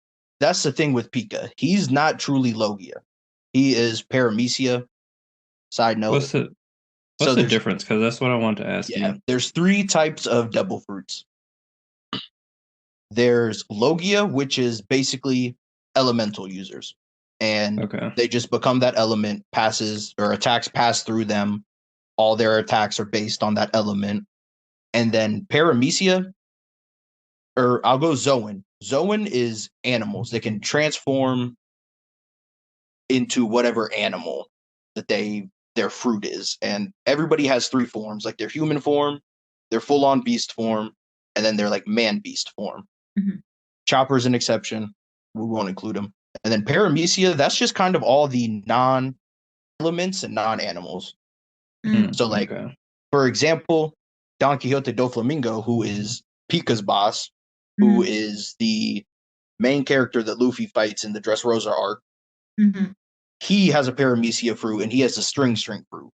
That's the thing with Pika. He's not truly Logia. He is Paramecia. Side note. What's the difference? Because that's what I want to ask you. There's 3 types of devil fruits. There's Logia, which is basically elemental users. And they just become that element, attacks pass through them. All their attacks are based on that element. And then Paramecia, or I'll go Zoan. Zoan is animals. They can transform into whatever animal that their fruit is. And everybody has 3 forms, like their human form, their full-on beast form, and then their like man-beast form. Chopper's an exception. We won't include him. And then Paramecia, that's just kind of all the non-elements and non-animals. So like, for example, Don Quixote do Flamingo, who is Pika's boss, who is the main character that Luffy fights in the Dressrosa arc, he has a Paramecia fruit, and he has a string fruit.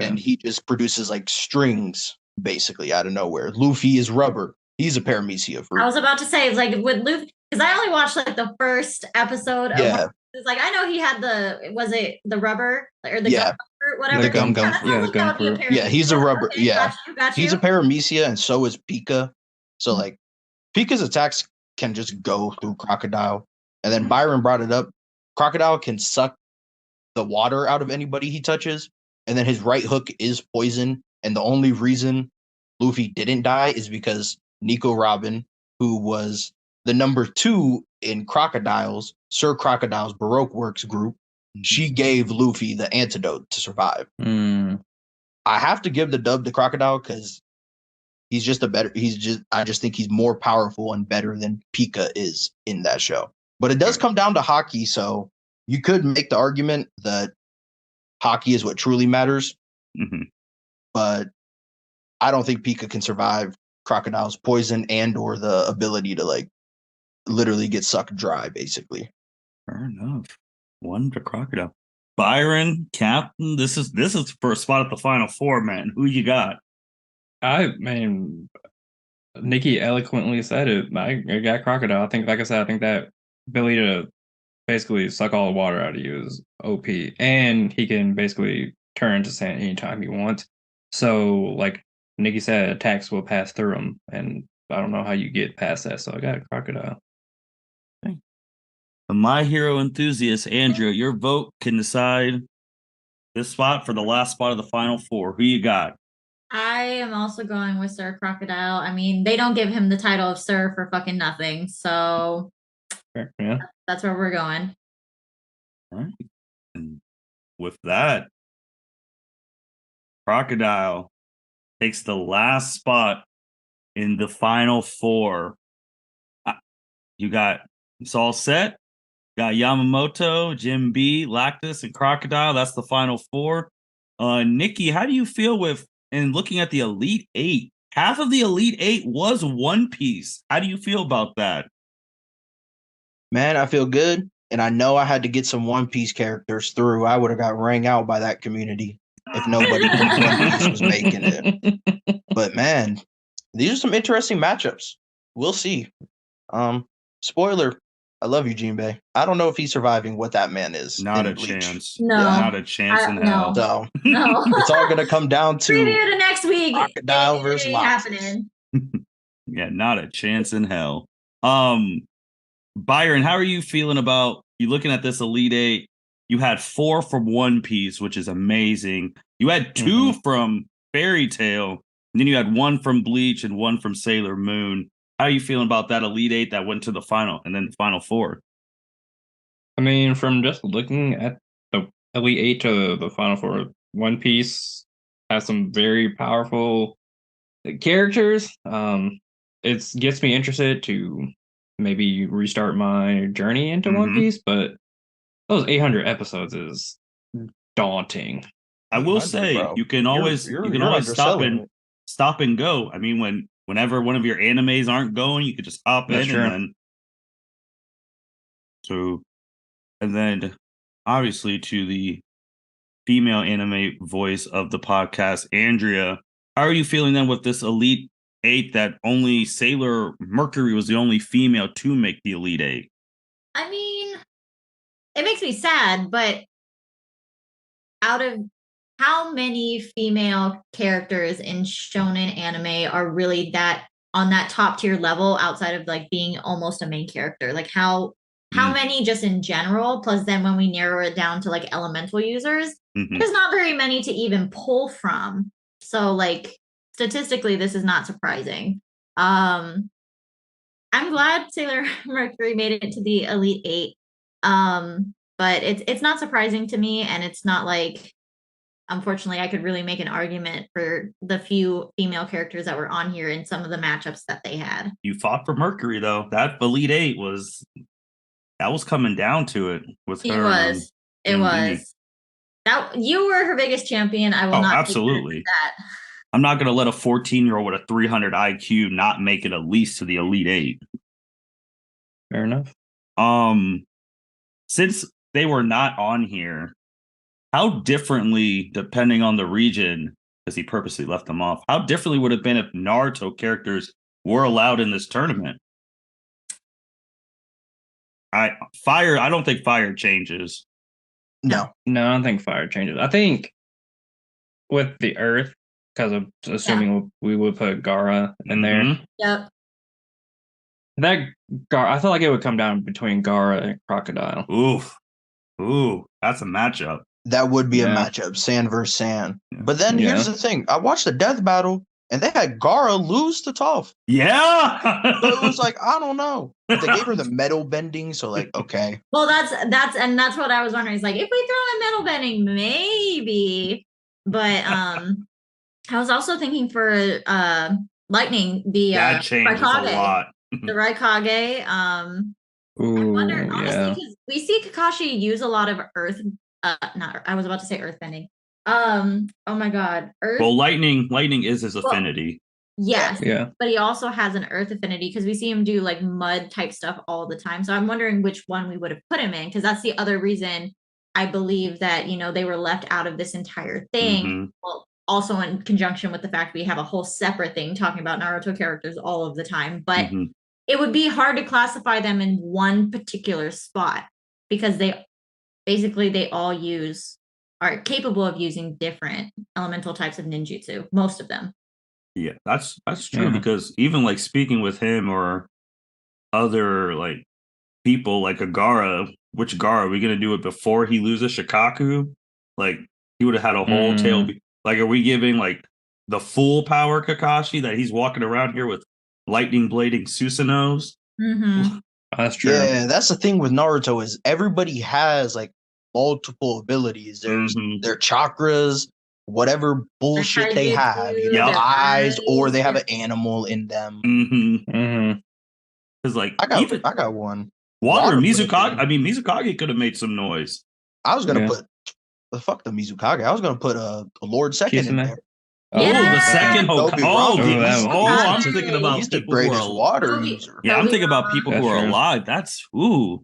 And he just produces like strings, basically, out of nowhere. Luffy is rubber. He's a Paramecia fruit. I was about to say, it's like with Luffy, because I only watched like the first episode. It's like, I know he had was it the rubber or the gum fruit, whatever? The gum fruit. Yeah, the gum fruit. Yeah, he's a rubber. Okay, got you. He's a Paramecia, and so is Pika. So like, Pika's attacks can just go through Crocodile. And then Byron brought it up. Crocodile can suck the water out of anybody he touches. And then his right hook is poison. And the only reason Luffy didn't die is because Nico Robin, who was the number 2 in Sir Crocodile's Baroque Works group, she gave Luffy the antidote to survive. I have to give the dub to Crocodile because I just think he's more powerful and better than Pika is in that show. But it does come down to hockey, so you could make the argument that hockey is what truly matters. But I don't think Pika can survive Crocodile's poison and or the ability to like literally get sucked dry, basically. Fair enough. One to Crocodile. Byron, Captain, this is for a spot at the Final Four, man. Who you got? Niki eloquently said it. I got Crocodile. I think, like I said, I think that ability to basically suck all the water out of you is OP. And he can basically turn to sand anytime he wants. So, like Niki said, attacks will pass through him. And I don't know how you get past that. So I got Crocodile. Okay. My hero enthusiast, Andrea, your vote can decide this spot for the last spot of the Final Four. Who you got? I am also going with Sir Crocodile. I mean, they don't give him the title of Sir for fucking nothing. So Yeah. That's where we're going. All right. And with that, Crocodile takes the last spot in the final four. It's all set. Got Yamamoto, Jim B, Lactus, and Crocodile. That's the final four. Niki, how do you feel with and looking at the Elite Eight? Half of the Elite Eight was One Piece. How do you feel about that? Man, I feel good. And I know I had to get some One Piece characters through. I would have got rang out by that community if nobody from One Piece was making it. But man, these are some interesting matchups. We'll see. Spoiler, I love you, Jinbei. I don't know if he's surviving what that man is. Not in a Bleach. chance. No. Not a chance in hell. So No. it's all gonna come down to Preview to next week. Crocodile It versus ain't Lobsters. happening. Yeah, not a chance in hell. Byron, how are you feeling about you looking at this Elite Eight? You had 4 from One Piece, which is amazing. You had 2 from Fairy Tail, and then you had 1 from Bleach and 1 from Sailor Moon. How are you feeling about that Elite Eight that went to the final and then the final 4? I mean, from just looking at the Elite Eight to the Final Four, One Piece has some very powerful characters. It gets me interested to maybe restart my journey into One Piece, but those 800 episodes is daunting. I will 800, say bro. you can always You're stop underselling it. and go. I mean, whenever one of your animes aren't going, you could just hop That's in true. and then obviously to the female anime voice of the podcast, Andrea. How are you feeling then with this Elite Eight that only Sailor Mercury was the only female to make the Elite Eight? I mean, it makes me sad, but out of how many female characters in shonen anime are really that on that top tier level outside of like being almost a main character? Like how many just in general? Plus then when we narrow it down to like elemental users, there's not very many to even pull from. So like statistically, this is not surprising. I'm glad Sailor Mercury made it to the Elite Eight. But it's not surprising to me, and it's not like, unfortunately, I could really make an argument for the few female characters that were on here in some of the matchups that they had. You fought for Mercury though. That Elite Eight was coming down to it with her. It was. That you were her biggest champion. I will not absolutely take that. I'm not gonna let a 14-year-old with a 300 IQ not make it at least to the Elite Eight. Fair enough. Since they were not on here, how differently, depending on the region, because he purposely left them off, how differently would it have been if Naruto characters were allowed in this tournament? I don't think Fire changes. No. I don't think Fire changes. I think with the Earth, because of assuming we would put Gaara in there. Yep. That I feel like it would come down between Gaara and Crocodile. Ooh, that's a matchup. That would be a matchup, Sand versus Sand. Yeah. But then here's the thing. I watched the death battle, and they had Gaara lose to Toph. Yeah. So it was like, I don't know. They gave her the metal bending, so like, okay. Well, that's what I was wondering. It's like, if we throw in metal bending, maybe. But I was also thinking for lightning, the that changes Raikage. a lot. The Raikage. I wonder, honestly, because we see Kakashi use a lot of earth. I was about to say earth bending. Oh my god, earth. Well, lightning is his affinity. Yes. Yeah. But he also has an earth affinity because we see him do like mud type stuff all the time. So I'm wondering which one we would have put him in, because that's the other reason I believe that, they were left out of this entire thing. Well, also in conjunction with the fact we have a whole separate thing talking about Naruto characters all of the time. But it would be hard to classify them in one particular spot because they all are capable of using different elemental types of ninjutsu, most of them. Yeah, that's true, because even like speaking with him or other like people like a Gaara, which Gaara, are we gonna do it before he loses Shikaku? Like he would have had a whole tail. Like, are we giving like the full power Kakashi that he's walking around here with lightning blading Susanos? That's true. Yeah, that's the thing with Naruto is everybody has like multiple abilities. There's Mhm. their chakras, whatever bullshit they have, you know, Yeah. their eyes, or they have yeah. an animal in them. Mm-hmm. Mm-hmm. Because like I even got one. water would have Mizukage. been- I mean, Mizukage could have made some noise. I was gonna Yeah. put fuck the Mizukage. I was gonna put a Lord Second in Kisame? there. Oh, Yeah. the second Toby Hokage. Oh, Robin. the, that one. I'm Hokage. thinking about He's the people who greatest are. water Toby- user. Yeah, I'm Toby thinking about Robin. people That's who are true. alive. That's ooh.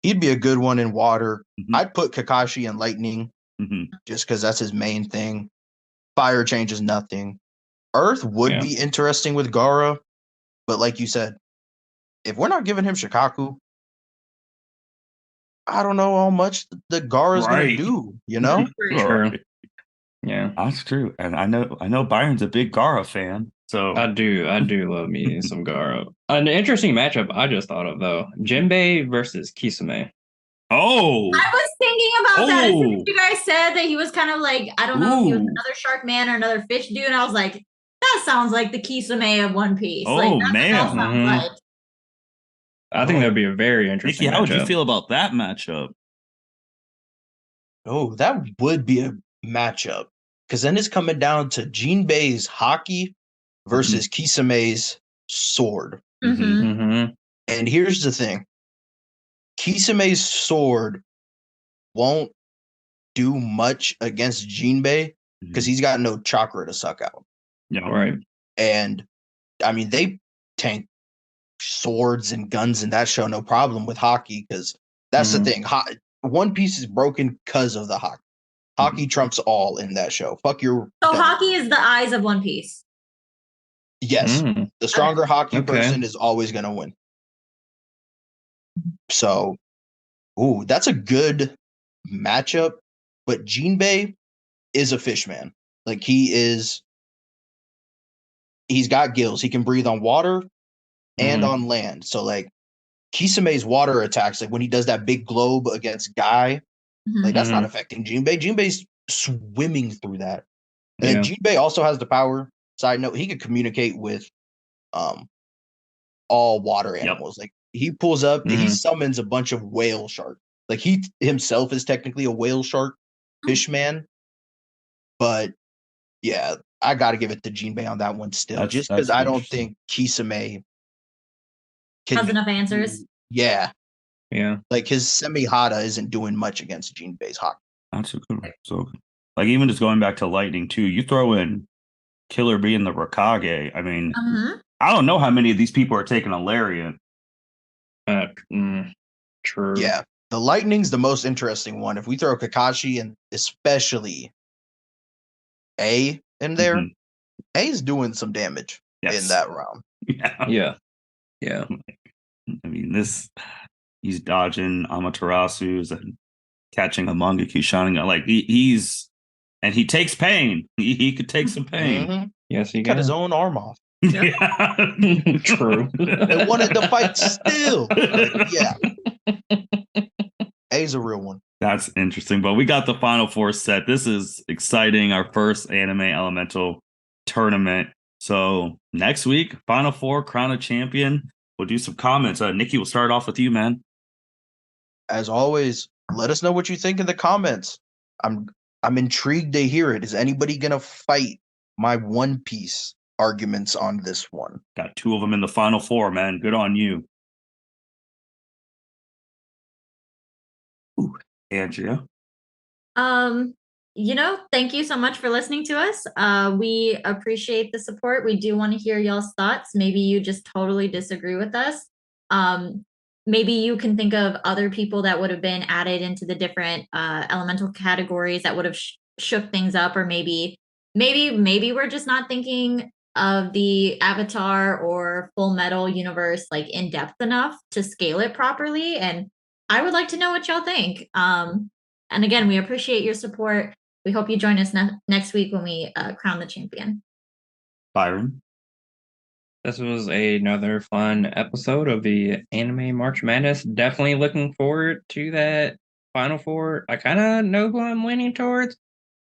He'd be a good one in water. Mhm. I'd put Kakashi in lightning Mhm. just because that's his main thing. Fire changes nothing. Earth would Yeah. be interesting with Gara, but like you said, if we're not giving him Shikaku, I don't know how much the Gara's gonna Right. do, you know? True. Right. Yeah. That's true, and I know Byron's a big Gara fan. So I do love me some Garo. An interesting matchup I just thought of though. Jinbei versus Kisame. oh, I was thinking about that. As soon as Oh. you guys said that he was kind of like, I don't know if he was Ooh. another shark man or another fish dude. And I was like, that sounds like the Kisame of One Piece. Oh, Like, that's what man. that sounds Mhm. like. I think Oh. that'd be a very interesting Nikki, how would you matchup. feel about that matchup? Oh, that would be a matchup. Because then it's coming down to Jinbei's hockey versus Kisame's sword. Mhm. Mhm. Mm-hmm. And here's the thing. Kisame's sword won't do much against Jinbei because he's got no chakra to suck out. Yeah. Right. And I mean, they tank swords and guns in that show, no problem with hockey, because that's Mhm. the thing. One Piece is broken because of the hockey. Hockey trumps all in that show. Fuck your. So devil. hockey is the eyes of One Piece. Yes, Mm. the stronger hockey Okay. person is always going to win. So, ooh, that's a good matchup. But Jinbei is a fish man. Like he's got gills. He can breathe on water and Mhm. on land. So like Kisame's water attacks, like when he does that big globe against Guy, Mhm. like that's not Mhm. affecting Jinbei. Jinbei's swimming through that. And then Yeah. Jinbei also has the power. Side note, he could communicate with um all water Yep. animals. Like he pulls up, he Mhm. summons a bunch of whale sharks. Like he himself is technically a whale shark fish man. But yeah, I got to give it to Jinbei on that one still, That's just because I don't interesting. think Kisame Has enough answers. Yeah, Yeah. like his Semihata isn't doing much against Jinbei's hockey. That's a good one. So, like, even just going back to lightning too, you throw in Killer Bee and the Rakage. I mean, Mhm. I don't know how many of these people are taking a lariat. True. Yeah, the lightning's the most interesting one. If we throw Kakashi and especially A in there, Mhm. A's doing some damage Yes. in that round. Yeah. Yeah. Yeah. I mean, he's dodging Amaterasu's and catching a Mangekyu shining. Like he's and he takes pain. He could take some pain. Mhm. Yes, He you cut can. his own arm off Yeah. True. and wanted to fight still. Like, yeah, A's a real one. That's interesting. But we got the final four set. This is exciting. Our first anime elemental tournament. So next week, final four, crown a champion. We'll do some comments. Nikki, we'll start off with you, man. As always, let us know what you think in the comments. I'm intrigued to hear it. Is anybody gonna fight my One Piece arguments on this one? Got two of them in the final four, man. Good on you. Ooh, Andrea. Thank you so much for listening to us. We appreciate the support. We do want to hear y'all's thoughts. Maybe you just totally disagree with us. Maybe you can think of other people that would have been added into the different elemental categories that would have shook things up, or maybe we're just not thinking of the Avatar or Full Metal universe like in depth enough to scale it properly. And I would like to know what y'all think. And again, we appreciate your support. We hope you join us next week when we crown the champion. Byron. This was another fun episode of the Anime March Madness. Definitely looking forward to that Final Four. I kind of know who I'm leaning towards,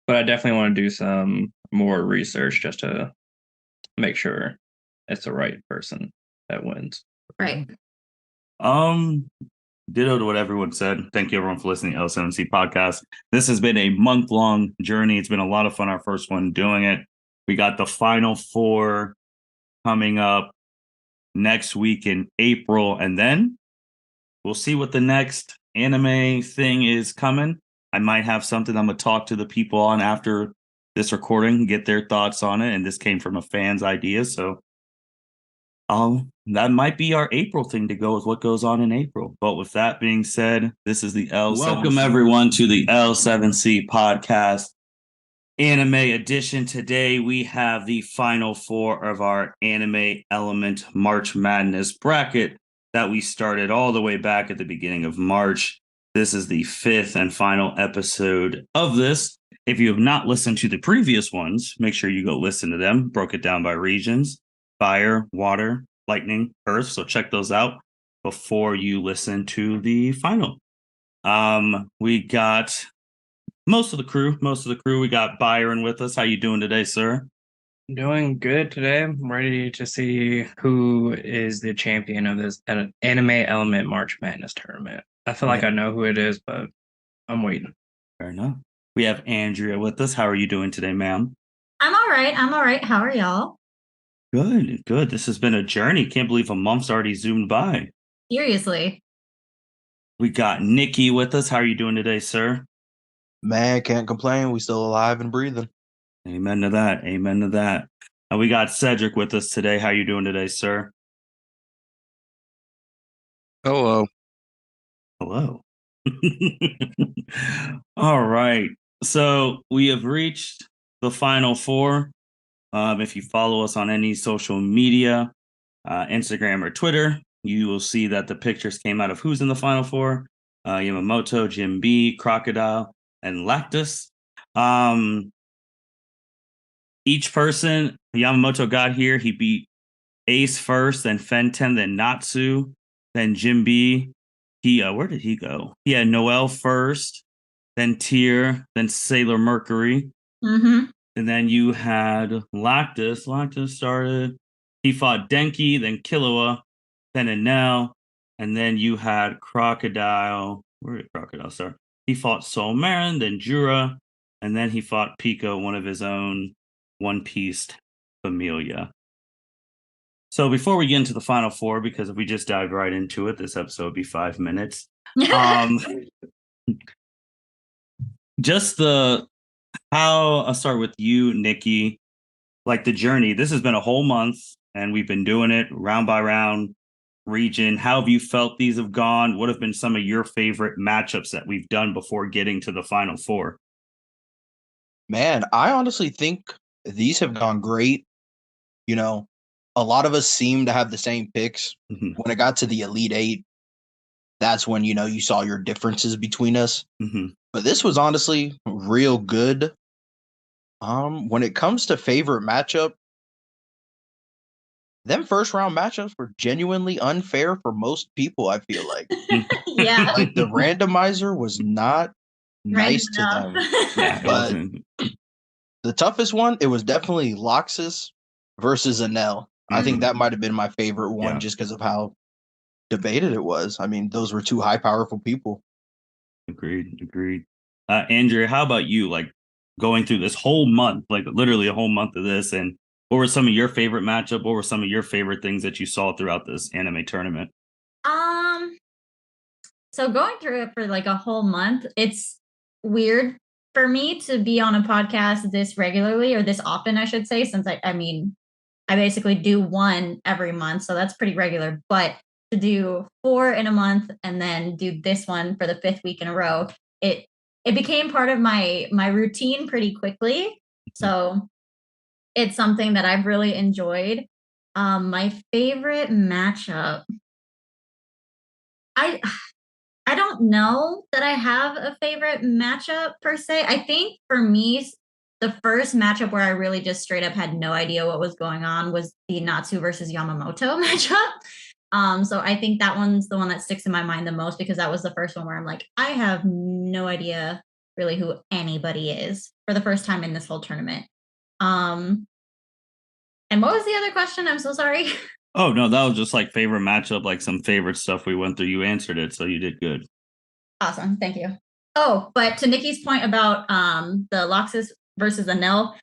but I definitely want to do some more research just to make sure it's the right person that wins. Right. Ditto to what everyone said. Thank you everyone for listening to L7C podcast. This has been a month-long journey. It's been a lot of fun. Our first one doing it. We got the final 4 coming up next week in April, and then we'll see what the next anime thing is coming. I might have something I'm gonna talk to the people on after this recording, get their thoughts on it. And this came from a fan's idea, so that might be our April thing to go with what goes on in April. But with that being said, this is the L7C. Welcome everyone to the L7C podcast anime edition. Today we have the final 4 of our anime element March Madness bracket that we started all the way back at the beginning of March. This is the 5th and final episode of this. If you have not listened to the previous ones, make sure you go listen to them. Broke it down by regions: fire, water, lightning, earth. So check those out before you listen to the final. We got most of the crew. We got Byron with us. How you doing today, sir? Doing good today. I'm ready to see who is the champion of this anime element March Madness tournament. I feel like I know who it is, but I'm waiting. Fair enough. We have Andrea with us. How are you doing today, ma'am? I'm all right. How are y'all? Good. This has been a journey. Can't believe a month's already zoomed by. Seriously. We got Niki with us. How are you doing today, sir? Man, can't complain. We still alive and breathing. Amen to that. And we got Cedric with us today. How are you doing today, sir? Hello. All right. So we have reached the final 4. If you follow us on any social media, Instagram or Twitter, you will see that the pictures came out of who's in the final 4. Yamamoto, Jim B, Crocodile, and Lactus. Each person, Yamamoto got here, he beat Ace first, then Fenten, then Natsu, then Jim B. Where did he go? He had Noel first, then Tyr, then Sailor Mercury. Mm-hmm. And then you had Lactus. Lactus started. He fought Denki, then Killua, then Enel. And then you had Crocodile. Where did Crocodile start? He fought Soul Marin, then Jura. And then he fought Pico, one of his own One Piece familia. So before we get into the final 4, because if we just dive right into it, this episode would be 5 minutes. Just I'll start with you, Niki. Like the journey, this has been a whole month and we've been doing it round by round, region. How have you felt these have gone? What have been some of your favorite matchups that we've done before getting to the final 4? Man, I honestly think these have gone great. You know, a lot of us seem to have the same picks. Mm-hmm. When it got to the Elite 8, that's when, you saw your differences between us. Mm-hmm. But this was honestly real good. When it comes to favorite matchup, them first round matchups were genuinely unfair for most people, I feel like. Yeah. Like the randomizer was not nice to them. Yeah, But the toughest one, it was definitely Loxus versus Enel. I think that might have been my favorite one just because of how debated it was. I mean, those were 2 high, powerful people. Agreed. Andrea, how about you? Like going through this whole month, like literally a whole month of this, and what were some of your favorite matchup? What were some of your favorite things that you saw throughout this anime tournament? So going through it for like a whole month, it's weird for me to be on a podcast this regularly, or this often, I should say, since I basically do 1 every month, so that's pretty regular. But to do 4 in a month and then do this one for the 5th week in a row, it became part of my routine pretty quickly. So it's something that I've really enjoyed. My favorite matchup, I don't know that I have a favorite matchup per se. I think for me, the first matchup where I really just straight up had no idea what was going on was the Natsu versus Yamamoto matchup. So I think that one's the one that sticks in my mind the most, because that was the first one where I'm like, I have no idea really who anybody is for the first time in this whole tournament. And what was the other question? I'm so sorry. Oh no, that was just like favorite matchup, like some favorite stuff we went through. You answered it, so you did good. Awesome. Thank you. Oh, but to Nikki's point about the Loxus versus Anel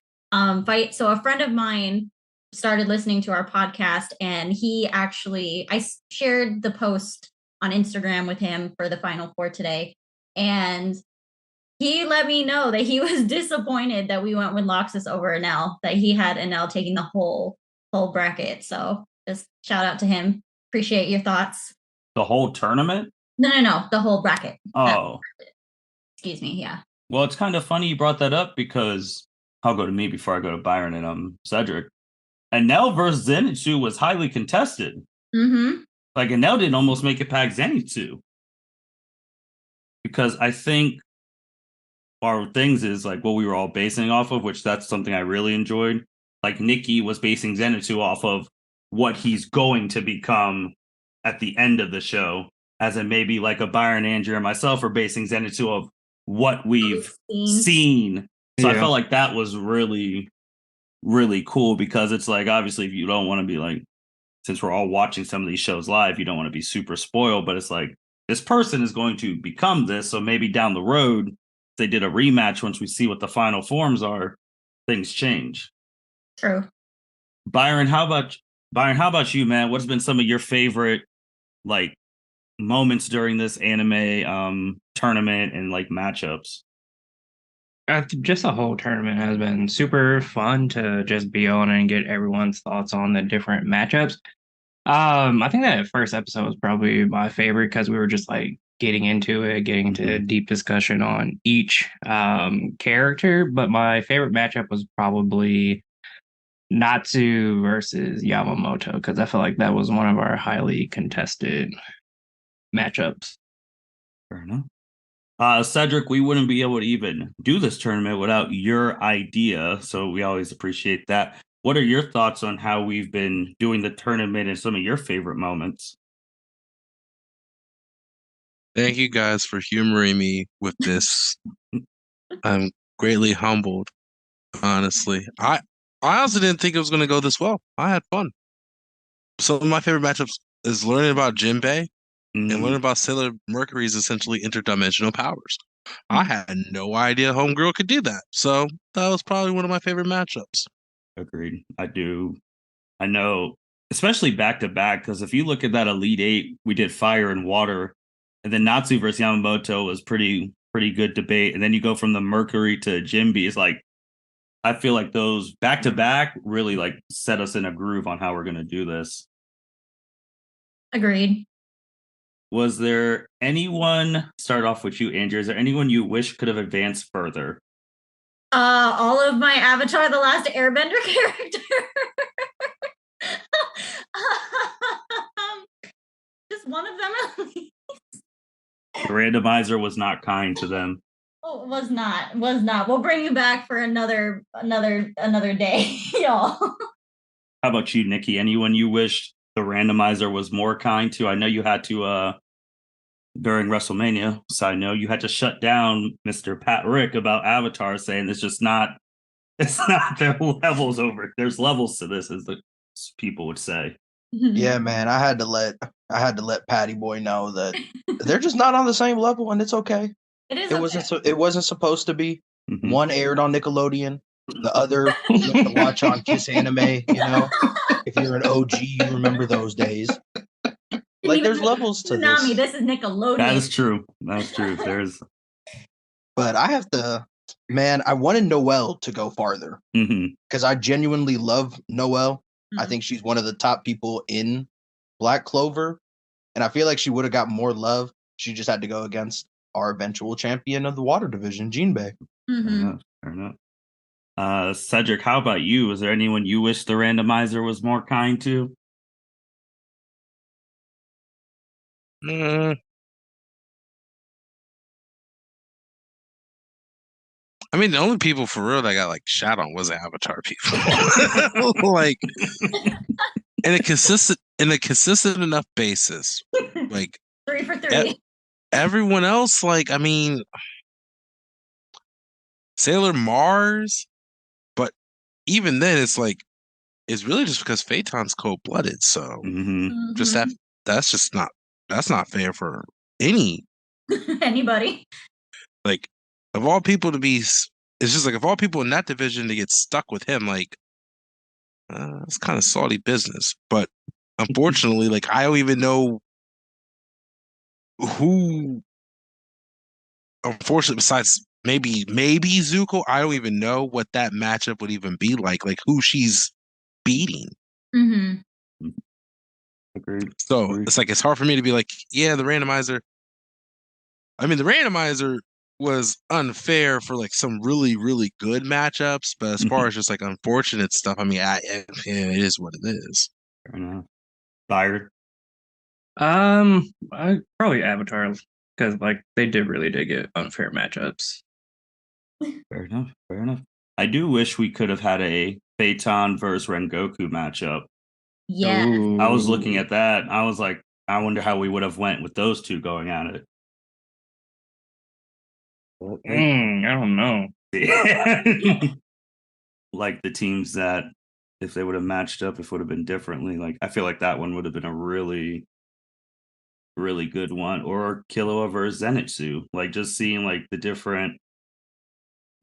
fight. So a friend of mine started listening to our podcast, and I shared the post on Instagram with him for the Final Four today. And he let me know that he was disappointed that we went with Loxus over Anel, that he had Anel taking the whole bracket. So just shout out to him. Appreciate your thoughts. The whole tournament? No, the whole bracket. Oh. Excuse me, yeah. Well, it's kind of funny you brought that up because I'll go to me before I go to Byron and Cedric. Anel versus Zenitsu was highly contested. Mm-hmm. Like Anel didn't almost make it past Zenitsu. Because I think our things is like what we were all basing off of, which that's something I really enjoyed. Like Niki was basing Zenitsu off of what he's going to become at the end of the show, as in maybe like a Byron, Andrea, and myself are basing Zenitsu of what we've seen. So I felt like that was really, really cool because it's like, obviously, if you don't want to be like, since we're all watching some of these shows live, you don't want to be super spoiled, but it's like, this person is going to become this. So maybe down the road, if they did a rematch, once we see what the final forms are, things change. True. Byron, how about you, man? What's been some of your favorite like moments during this anime tournament and like matchups? Just the whole tournament has been super fun to just be on and get everyone's thoughts on the different matchups. I think that first episode was probably my favorite because we were just like getting into a deep discussion on each character. But my favorite matchup was probably Natsu versus Yamamoto because I feel like that was one of our highly contested matchups. Fair enough. Cedric, we wouldn't be able to even do this tournament without your idea, so we always appreciate that. What are your thoughts on how we've been doing the tournament and some of your favorite moments? Thank you guys for humoring me with this. I'm greatly humbled, honestly. I honestly didn't think it was going to go this well. I had fun. Some of my favorite matchups is learning about Jinbei and learning about Sailor Mercury's essentially interdimensional powers. I had no idea Homegirl could do that. So that was probably one of my favorite matchups. Agreed. I do. I know, especially back to back, because if you look at that Elite Eight, we did Fire and Water, and then Natsu versus Yamamoto was pretty good debate. And then you go from the Mercury to Jinbe. It's like, I feel like those back to back really like set us in a groove on how we're going to do this. Agreed. Was there anyone, start off with you, Andrea, is there anyone you wish could have advanced further? All of my Avatar The Last Airbender character. Just one of them at least. The randomizer was not kind to them. Oh, was not. We'll bring you back for another day, y'all. How about you, Niki? Anyone you wished the randomizer was more kind to? I know you had to during WrestleMania, side note, you had to shut down Mr. Pat Rick about Avatar, saying it's not their levels over. There's levels to this, as the people would say. Yeah, man, I had to let Patty Boy know that they're just not on the same level, and it's okay. It wasn't supposed to be. Mm-hmm. One aired on Nickelodeon, the other you have to watch on Kiss Anime. You know, if you're an OG, you remember those days. Like, there's levels to this. This is Nickelodeon. That is true. That's true. There's. But I have to, man. I wanted Noelle to go farther because I genuinely love Noelle. I think she's one of the top people in Black Clover, and I feel like she would have got more love. She just had to go against our eventual champion of the water division, Jinbei. Fair enough. Cedric, how about you? Is there anyone you wish the randomizer was more kind to? I mean, the only people for real that got like shot on was Avatar people. Like, in a consistent enough basis. Like 3 for 3. Everyone else, like, I mean, Sailor Mars, but even then, it's like is really just because Phaeton's cold-blooded. So Mm-hmm. just that's not fair for any anybody. like of all people to be. It's just like of all people in that division to get stuck with him, like it's kind of salty business. But unfortunately, like I don't even know who. Unfortunately, besides maybe Zuko, I don't even know what that matchup would even be like who she's beating. Mm-hmm. Agreed. So Agreed. it's like it's hard for me to be like, yeah, the randomizer. I mean, the randomizer was unfair for like some really, really good matchups, but as far as just like unfortunate stuff, I mean, it is what it is. Fair enough. Byron. I probably Avatar because like they did get unfair matchups. Fair enough. Fair enough. I do wish we could have had a Phaeton versus Rengoku matchup. Yeah. I was looking at that. I was like, I wonder how we would have went with those two going at it. I don't know. Like the teams that if they would have matched up, if it would have been differently. Like I feel like that one would have been a really, really good one. Or Killua versus Zenitsu. Like just seeing like the different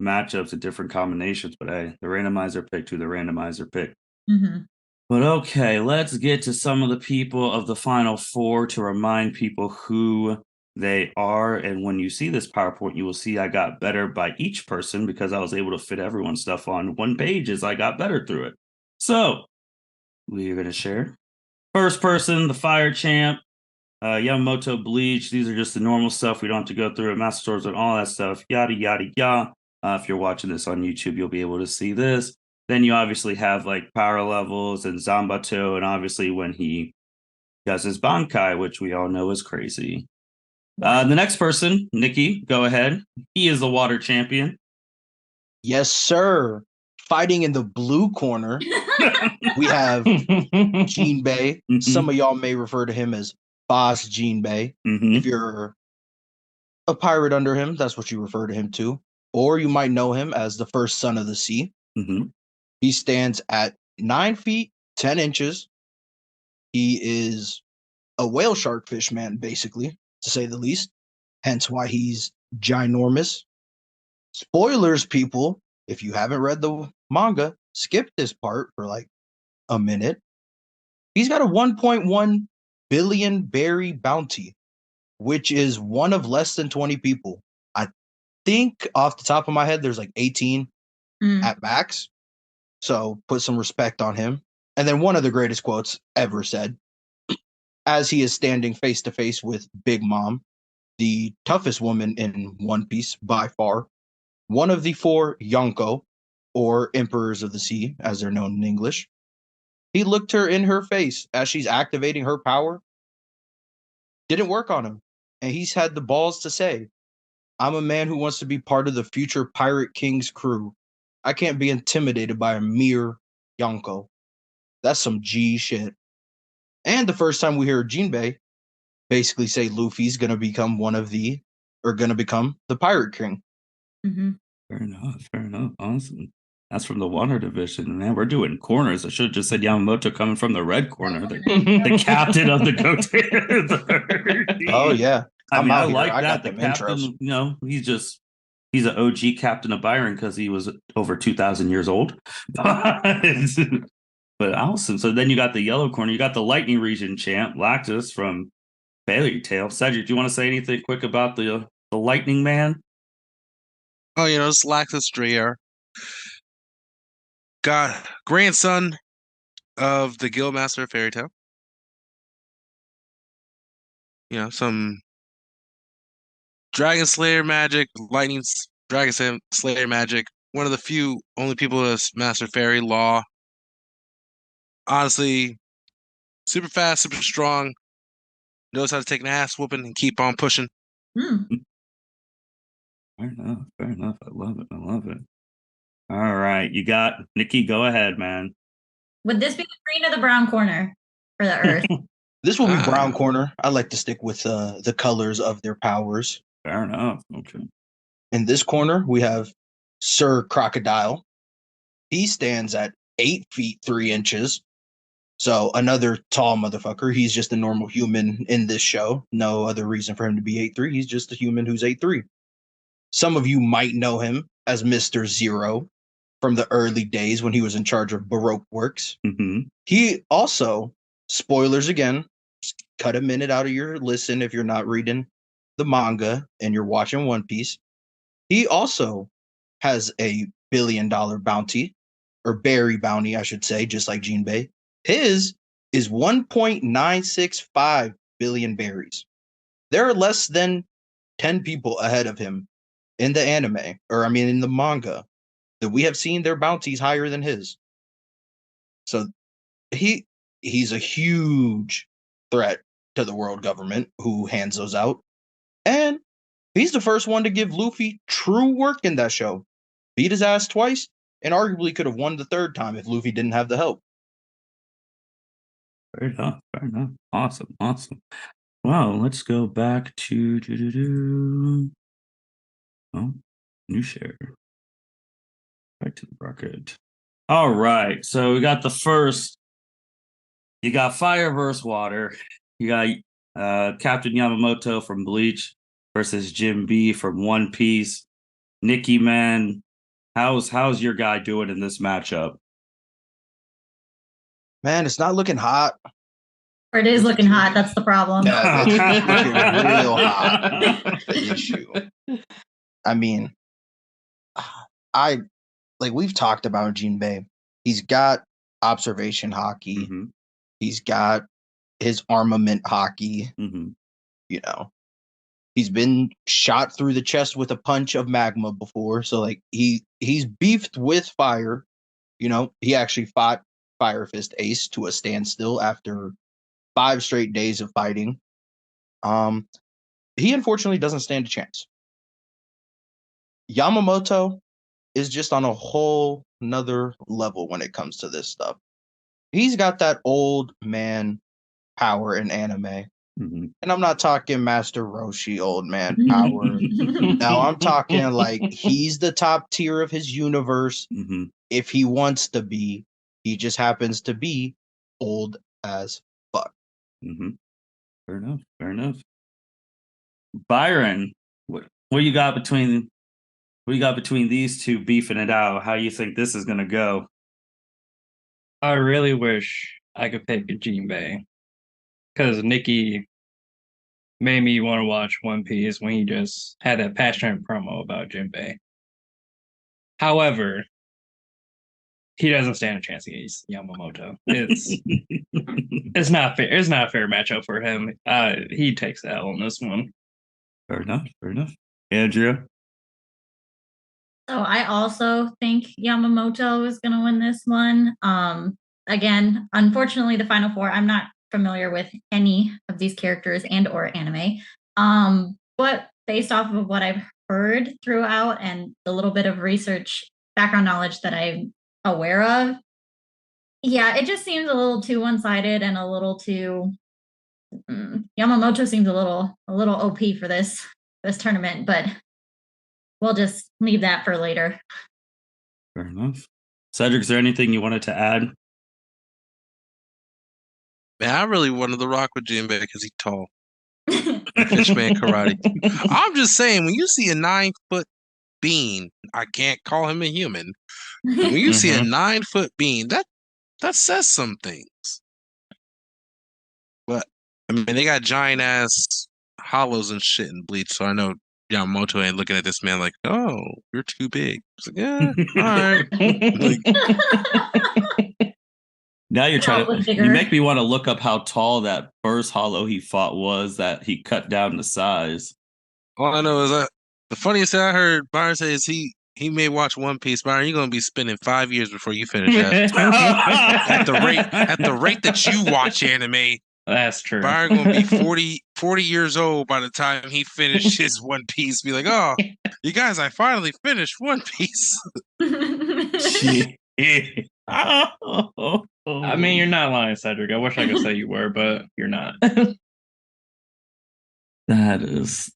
matchups, the different combinations. But hey, the randomizer picked who the randomizer picked. Mm-hmm. But okay, let's get to some of the people of the final four to remind people who they are. And when you see this PowerPoint, you will see I got better by each person because I was able to fit everyone's stuff on one page as I got better through it. So we are going to share. First person, the Fire Champ, Yamamoto Bleach. These are just the normal stuff. We don't have to go through it. Master Swords and all that stuff. Yada, yada, yada. If you're watching this on YouTube, you'll be able to see this. Then you obviously have like power levels and Zambato, and obviously when he does his Bankai, which we all know is crazy. The next person, Niki, go ahead. He is the water champion. Yes, sir. Fighting in the blue corner, we have Jinbei. Some of y'all may refer to him as Boss Jinbei. If you're a pirate under him, that's what you refer to him to. Or you might know him as the first son of the sea. He stands at 9 feet, 10 inches. He is a whale shark fish man, basically, to say the least. Hence why he's ginormous. Spoilers, people. If you haven't read the manga, skip this part for like a minute. He's got a 1.1 billion berry bounty, which is one of less than 20 people. I think off the top of my head, there's like 18 at max. So put some respect on him. And then one of the greatest quotes ever said, as he is standing face to face with Big Mom, the toughest woman in One Piece by far, one of the 4 Yonko, or Emperors of the Sea, as they're known in English. He looked her in her face as she's activating her power. Didn't work on him. And he's had the balls to say, I'm a man who wants to be part of the future Pirate King's crew. I can't be intimidated by a mere Yonko. That's some G shit. And the first time we hear Jinbei basically say Luffy's going to become the Pirate King. Fair enough. Fair enough. Awesome. That's from the water division. Man, we're doing corners. I should have just said Yamamoto coming from the red corner, the captain of the Goten. Oh, yeah. I mean, I here. like I that. got The them captain, intros. you know, he's an OG captain of Byron because he was over 2,000 years old. But awesome. So then you got the yellow corner. You got the lightning region champ, Lactus from Fairy Tale. Cedric, do you want to say anything quick about the lightning man? Oh, it's Lactus Dreyer. Grandson of the Guildmaster of Fairy Tale. Some Dragon Slayer magic, Dragon Slayer magic. One of the few only people to master fairy law. Honestly, super fast, super strong. Knows how to take an ass whooping and keep on pushing. Fair enough. Fair enough. I love it. I love it. All right. You got Niki. Go ahead, man. Would this be the green or the brown corner for the Earth? This will be brown corner. I like to stick with the colors of their powers. Fair enough. Okay. In this corner, we have Sir Crocodile. He stands at 8 feet 3 inches. So another tall motherfucker. He's just a normal human in this show. No other reason for him to be 8'3". He's just a human who's 8'3". Some of you might know him as Mr. Zero from the early days when he was in charge of Baroque Works. Mm-hmm. He also, spoilers again, just cut a minute out of your listen if you're not reading the manga and you're watching One Piece. He also has a $1 billion bounty, or berry bounty, I should say, just like Jinbei. His is 1.965 billion berries. There are less than 10 people ahead of him in the anime, or I mean in the manga, that we have seen their bounties higher than his. So he's a huge threat to the world government who hands those out. And he's the first one to give Luffy true work in that show. Beat his ass twice, and arguably could have won the third time if Luffy didn't have the help. Fair enough. Fair enough. Awesome. Awesome. Well, let's go back to oh, new share. Back to the bracket. All right. So we got the first. You got Fire versus Water. You got Captain Yamamoto from Bleach versus Jim B from One Piece. Niki, man, how's your guy doing in this matchup? Man, it's not looking hot. Or it is looking hot. That's the problem. Yeah, it's looking real hot. That's the issue. I mean, we've talked about Jinbei. He's got observation hockey. Mm-hmm. He's got his armament hockey. Mm-hmm. You know, he's been shot through the chest with a punch of magma before. So like he's beefed with fire. You know, he actually fought Fire Fist Ace to a standstill after 5 straight days of fighting. He unfortunately doesn't stand a chance. Yamamoto is just on a whole nother level when it comes to this stuff. He's got that old man power in anime. Mm-hmm. And I'm not talking Master Roshi old man power. No, I'm talking like he's the top tier of his universe. Mm-hmm. If he wants to be, he just happens to be old as fuck. Mm-hmm. Fair enough. Fair enough. Byron, what you got between these two beefing it out? How you think this is gonna go? I really wish I could pick Jinbei, because Niki made me want to watch One Piece when he just had that passionate promo about Jinbei. However, he doesn't stand a chance against Yamamoto. It's not fair. It's not a fair matchup for him. He takes the L on this one. Fair enough. Fair enough. Andrea. So I also think Yamamoto is going to win this one. Again, unfortunately, the final 4, I'm not familiar with any of these characters and or anime. But based off of what I've heard throughout and the little bit of research, background knowledge that I'm aware of, yeah, it just seems a little too one-sided and a little too Yamamoto seems a little OP for this tournament, but we'll just leave that for later. Fair enough. Cedric, is there anything you wanted to add? Man, I really wanted to rock with Jinbei because he's tall. Fishman karate. I'm just saying, when you see a 9-foot being, I can't call him a human. When you see a 9-foot being, that says some things. But I mean, they got giant ass hollows and shit in Bleach, so I know Yamamoto ain't looking at this man like, "Oh, you're too big." It's like, yeah, all right. Now you're trying to. You make me want to look up how tall that first hollow he fought was that he cut down to size. All I know is that the funniest thing I heard Byron say is he may watch One Piece. Byron, you're gonna be spending 5 years before you finish that. at the rate that you watch anime. That's true. Byron gonna be 40 years old by the time he finishes One Piece. Be like, oh, you guys, I finally finished One Piece. I mean, you're not lying, Cedric. I wish I could say you were, but you're not. That is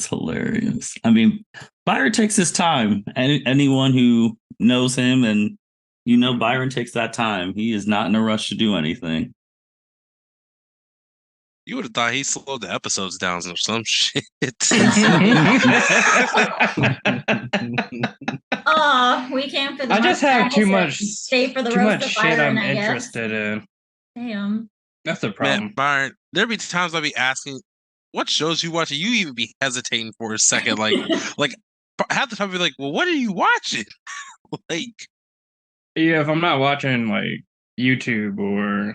hilarious. I mean, Byron takes his time. Anyone who knows him and You know, Byron takes that time. He is not in a rush to do anything. You would have thought he slowed the episodes down or some shit. Oh, we came for the I just March have too Madness much, and stay for the too roast much of shit Byron, I'm I guess. interested in. Damn. That's the problem. Man, Byron, there'd be times I'd be asking, what shows you watching? You even be hesitating for a second. Like half the time I'd be like, well, what are you watching? Like, Yeah, if I'm not watching like YouTube or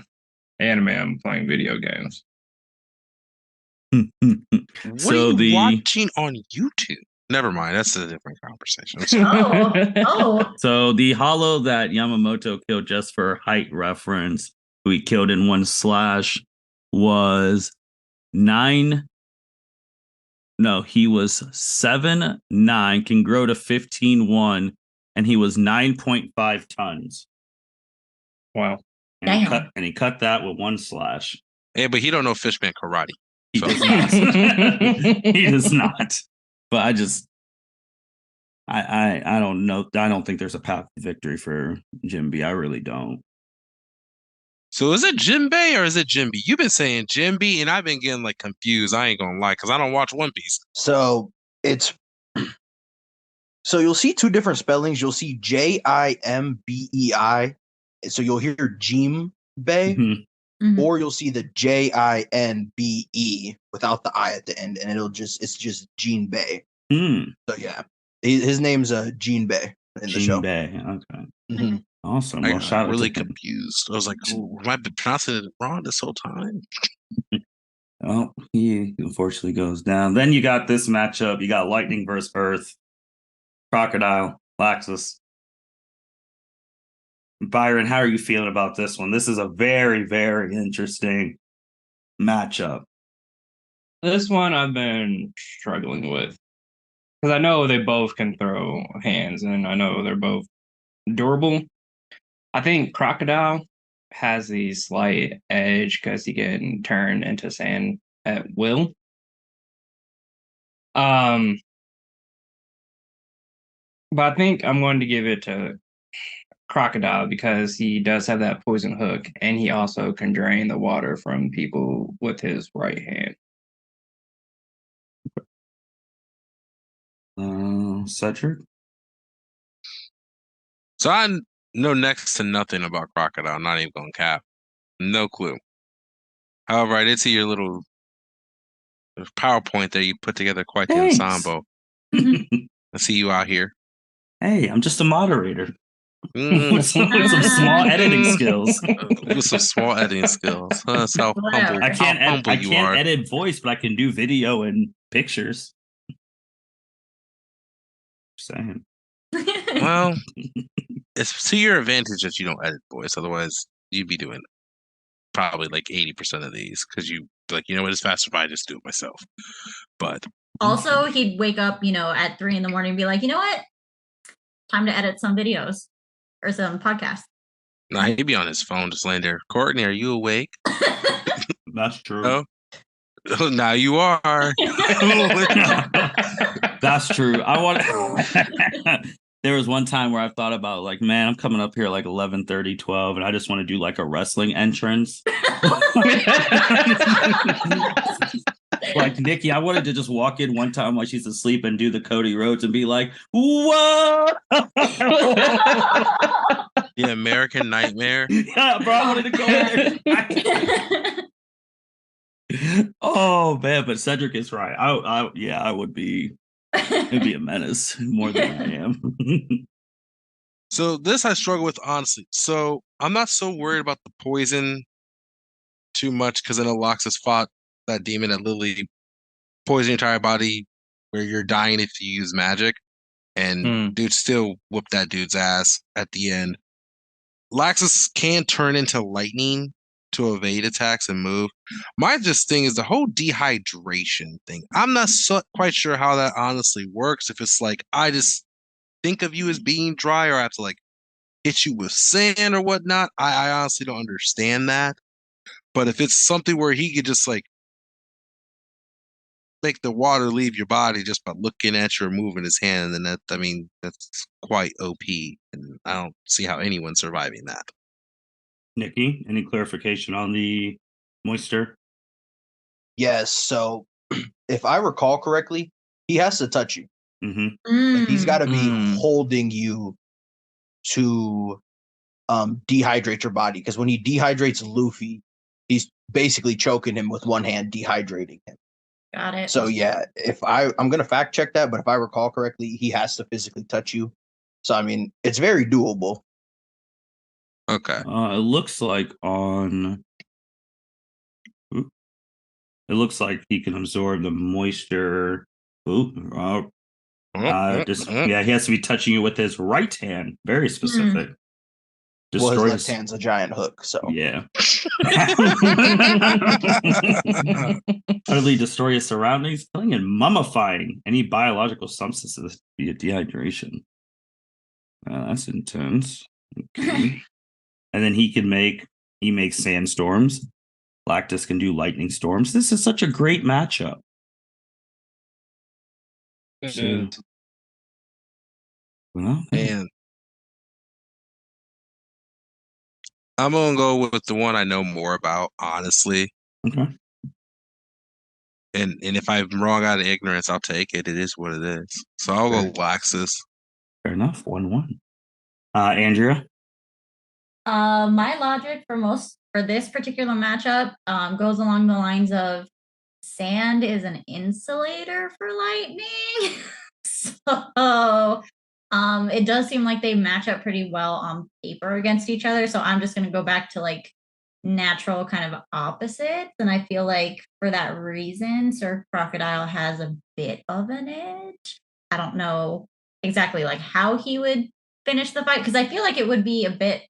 anime, I'm playing video games. what So are you the watching on YouTube? Never mind, that's a different conversation. Oh. so the hollow that Yamamoto killed just for height reference, who he killed in one slash, was 9. No, he was 7'9", can grow to 15'1", and he was 9.5 tons. Wow. And Damn. he cut that with one slash. Yeah, but he don't know Fishman karate. He does not. He does not. But I don't know. I don't think there's a path to victory for Jimby. I really don't. So is it Jinbei or is it Jimby? You've been saying Jimby, and I've been getting like confused. I ain't gonna lie, because I don't watch One Piece. So it's so you'll see two different spellings. You'll see Jimbei. So you'll hear Jinbei, Mhm. Mhm. or you'll see the Jinbe without the I at the end, and it's just Jinbei. Hmm. So yeah, his name's Jinbei in the show. Jinbei. Okay. Mhm. Awesome. I Well, got shout really out to him. confused. I was like, oh, have I been pronouncing it wrong this whole time? Well, he unfortunately goes down. Then you got this matchup. You got Lightning versus Earth. Crocodile, Laxus. Byron, how are you feeling about this one? This is a very, very interesting matchup. This one I've been struggling with because I know they both can throw hands, and I know they're both durable. I think Crocodile has the slight edge because he can turn into sand at will. But I think I'm going to give it to Crocodile because he does have that poison hook, and he also can drain the water from people with his right hand. Cedric? So I know next to nothing about Crocodile, not even going cap. No clue. However, I did see your little PowerPoint that you put together quite the Thanks. ensemble. Mhm. I see you out here. Hey, I'm just a moderator Mm, with some small editing skills. with some small editing skills. That's how Whatever. I can't humble you are. edit voice, but I can do video and pictures. Just saying. Well, it's to your advantage that you don't edit voice. Otherwise, you'd be doing probably like 80% of these because you like, you know what, it's faster if I just do it myself. But Also, he'd wake up, at 3 a.m. and be like, you know what? Time to edit some videos or some podcasts. nah, he'd be on his phone just laying there. Courtney, are you awake? That's true. No. Oh, now you are. That's true. I want. There was one time where I thought about like, man, I'm coming up here like 11:30, 12, and I just want to do like a wrestling entrance. Like Niki, I wanted to just walk in one time while she's asleep and do the Cody Rhodes and be like, "Whoa!" Yeah, American Nightmare. Yeah, bro, I wanted to go in there. Oh man, but Cedric is right. I would be. It'd be a menace more than I am. So this I struggle with honestly. So I'm not so worried about the poison too much because I know Loxus fought that demon that literally poisoned your entire body where you're dying if you use magic. And dude still whooped that dude's ass at the end. Laxus can turn into lightning to evade attacks and move. My just thing is the whole dehydration thing. I'm not quite sure how that honestly works. If it's like I just think of you as being dry, or I have to like hit you with sand or whatnot. I honestly don't understand that. But if it's something where he could just like make the water leave your body just by looking at you or moving his hand, then that's quite OP, and I don't see how anyone's surviving that. Niki, any clarification on the moisture? Yes. So, if I recall correctly, he has to touch you. Mm-hmm. Like he's got to be Mm. holding you to dehydrate your body. Because when he dehydrates Luffy, he's basically choking him with one hand, dehydrating him. Got it. So yeah, I'm gonna fact check that, but if I recall correctly, he has to physically touch you. So I mean, it's very doable. Okay. It looks like it looks like he can absorb the moisture. Yeah, he has to be touching you with his right hand. Very specific. Well, his Destroy left hand's a giant hook, so Yeah. Utterly destroy his surroundings, killing and mummifying any biological substances via dehydration. That's intense. Okay. And then he makes sandstorms. Lactus can do lightning storms. This is such a great matchup. So, well, And I'm gonna go with the one I know more about, honestly. okay. And if I'm wrong out of ignorance, I'll take it. It is what it is. So I'll go Laxus. Fair enough. 1-1. Andrea? My logic for this particular matchup goes along the lines of sand is an insulator for lightning. So it does seem like they match up pretty well on paper against each other. So I'm just gonna go back to like natural kind of opposites. And I feel like for that reason, Sir Crocodile has a bit of an edge. I don't know exactly like how he would finish the fight, because I feel like it would be a bit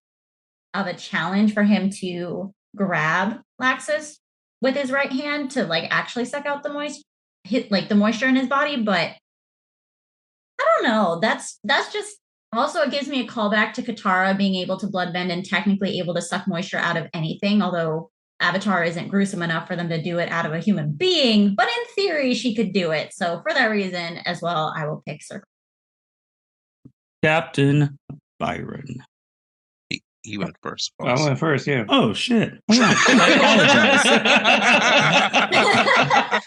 of a challenge for him to grab Laxus with his right hand to like actually suck out the moisture in his body. But I don't know. That's just also, it gives me a callback to Katara being able to bloodbend and technically able to suck moisture out of anything, although Avatar isn't gruesome enough for them to do it out of a human being, but in theory she could do it. So for that reason as well, I will pick Sir. Captain Byron. He went first. I went first, yeah. Oh shit! I apologize.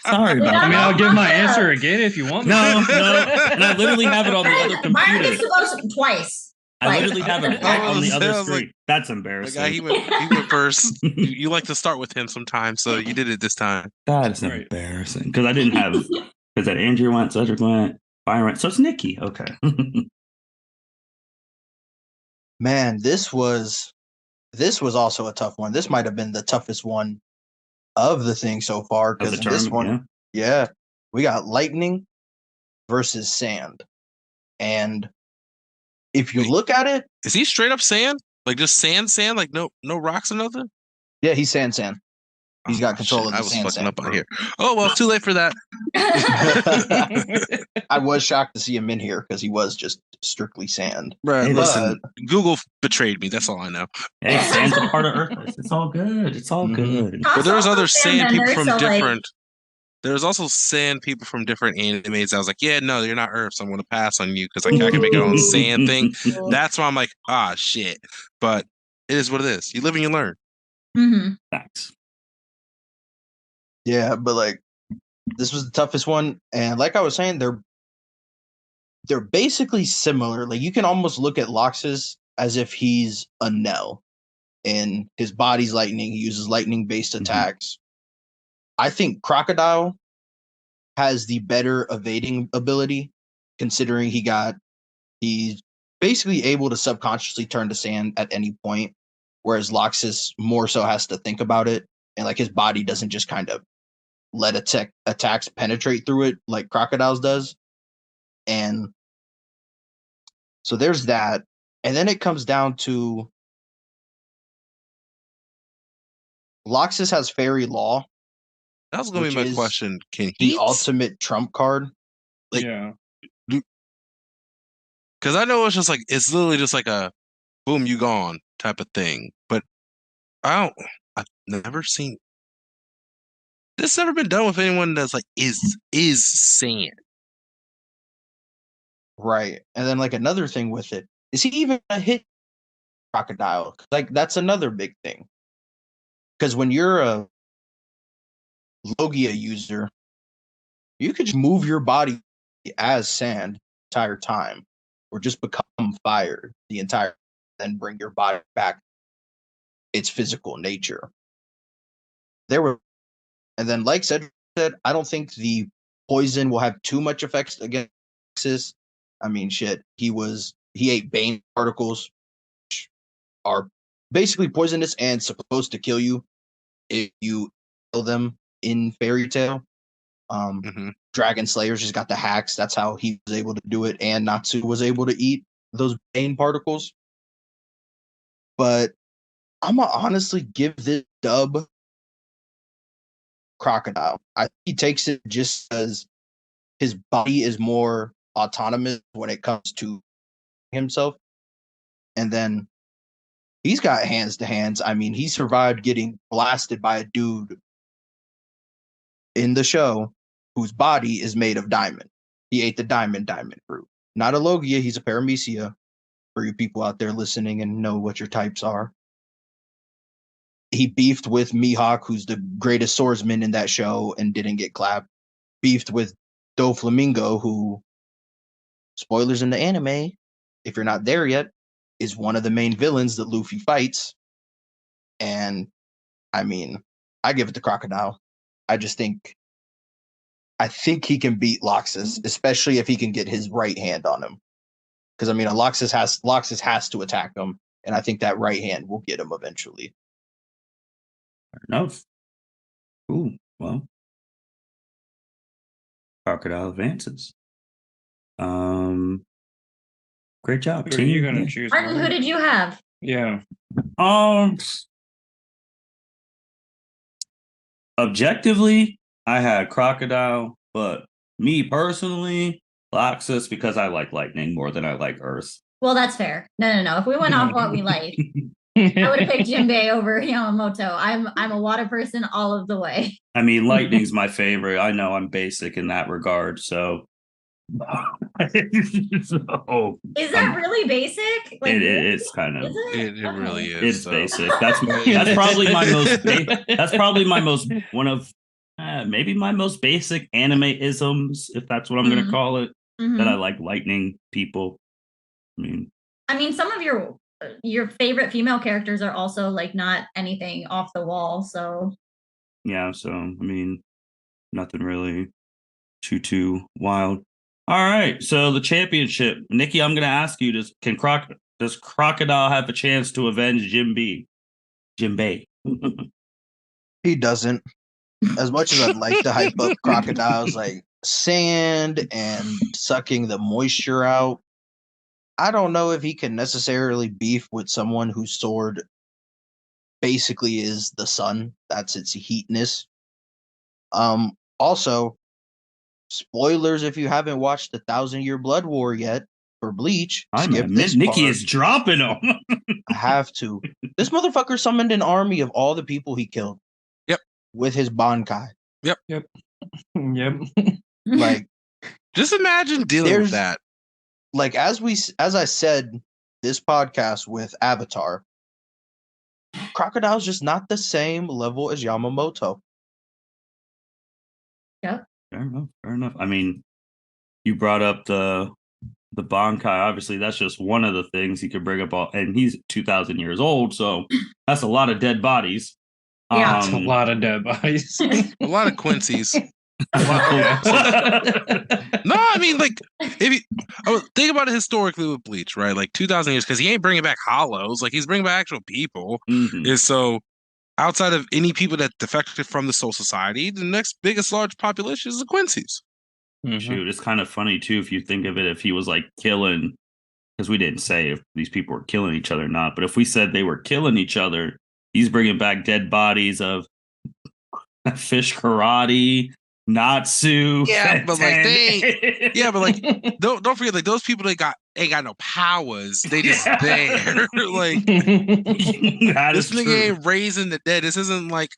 Sorry about I mean, that. I'll give my answer again if you want me. No, and I literally have it on the other Byron computer. gets to go twice. I literally have it on the other I was like, screen. That's The embarrassing. guy, he went first. You like to start with him sometimes, so you did it this time. That is Right. embarrassing because I didn't have because that Andrea went, Cedric went, Byron went. So it's Niki. Okay. man, this was also a tough one. This might have been the toughest one of the thing so far, Of the because in this tournament, one, yeah, we got lightning versus sand. And if you look at it, Is he straight up sand? Like just sand, like no rocks or nothing? yeah, he's sand. He's got control of the I was sand. fucking up on here. Oh well, too late for that. I was shocked to see him in here because he was just strictly sand. Right. Hey, Listen, Google betrayed me. That's all I know. hey, sand's a part of Earth. It's all good. It's all good. But there was other sand people Sandbender, from so, like- different. There was also sand people from different animes. I was like, yeah, no, you're not Earth, so I'm gonna pass on you because I can make it on sand thing. That's why I'm like, shit. But it is what it is. You live and you learn. Mhm. Facts. Yeah, but like this was the toughest one, and like I was saying, they're basically similar. Like you can almost look at Loxus as if he's a Nell, and his body's lightning. He uses lightning-based attacks. I think Crocodile has the better evading ability, considering he's basically able to subconsciously turn to sand at any point, whereas Loxus more so has to think about it, and like his body doesn't just kind of let attacks penetrate through it like Crocodile's does. And so there's that. And then it comes down to Loxus has Fairy Law, That was gonna be Which my is question. Can the he? ultimate trump card. Like- yeah. Because I know it's literally just like a boom, you gone type of thing. But I've never seen. This never been done with anyone that's like is sand. Right. And then like another thing with it, is he even gonna hit crocodile? Like that's another big thing. Because when you're a Logia user, you could just move your body as sand the entire time, or just become fire the entire, then bring your body back its physical nature. There were, and then like Cedric said, I don't think the poison will have too much effects against Nexus. I mean, shit, he ate Bane particles, which are basically poisonous and supposed to kill you if you kill them in Fairy Tail. Dragon Slayer's just got the hacks. That's how he was able to do it, and Natsu was able to eat those Bane particles. But I'm gonna honestly give this dub Crocodile. I think he takes it just as his body is more autonomous when it comes to himself. And then he's got hands to hands. I mean, he survived getting blasted by a dude in the show whose body is made of diamond. He ate the diamond fruit. Not a Logia, he's a Paramecia, for you people out there listening and know what your types are. He beefed with Mihawk, who's the greatest swordsman in that show, and didn't get clapped. Beefed with Doflamingo, who, spoilers in the anime, if you're not there yet, is one of the main villains that Luffy fights. And, I mean, I give it to Crocodile. I think he can beat Loxus, especially if he can get his right hand on him. Because, I mean, Loxus has to attack him, and I think that right hand will get him eventually. Fair enough. Ooh, well. Crocodile advances. Great job, Who are team. you gonna choose? Martin, who did you have? Yeah. Objectively, I had Crocodile, but me personally, Loxus, because I like lightning more than I like earth. Well, that's fair. No. If we went off what we like, I would have picked Jinbei over Yamamoto. I'm a water person all of the way. I mean, lightning's my favorite. I know I'm basic in that regard, so. Is that really basic? Like, it's kind of. It really is. It's basic. That's probably my most. That's probably my most one of maybe my most basic anime isms, if that's what I'm going to call it. That I like lightning people. I mean, some of your favorite female characters are also like not anything off the wall. So yeah. So I mean, nothing really too wild. All right, so the championship, Niki. I'm going to ask you: does Crocodile have a chance to avenge Jinbei? He doesn't. As much as I'd like to hype up Crocodile's like sand and sucking the moisture out, I don't know if he can necessarily beef with someone whose sword basically is the sun. That's its heatness. Also, spoilers if you haven't watched the 1,000-Year Blood War yet for Bleach. Skip this Niki part. is dropping them. I have to. This motherfucker summoned an army of all the people he killed. Yep. With his Bankai. Yep. Like, just imagine dealing with that. Like, as I said, this podcast with Avatar, Crocodile's just not the same level as Yamamoto. Yep. Fair enough. I mean, you brought up the Bankai. Obviously, that's just one of the things he could bring up. And he's 2,000 years old, so that's a lot of dead bodies. Yeah, it's a lot of dead bodies. A lot of Quincy's. No, I mean, like, think about it historically with Bleach, right? Like 2,000 years, because he ain't bringing back hollows. Like, he's bringing back actual people. And so, outside of any people that defected from the Soul Society, the next biggest large population is the Quincy's. Shoot, it's kind of funny too if you think of it. If he was like killing, because we didn't say if these people were killing each other or not, but if we said they were killing each other, he's bringing back dead bodies of Fish Karate, Natsu. Yeah, but like don't forget, like, those people ain't got no powers. They just there. Like, this nigga ain't raising the dead. This isn't like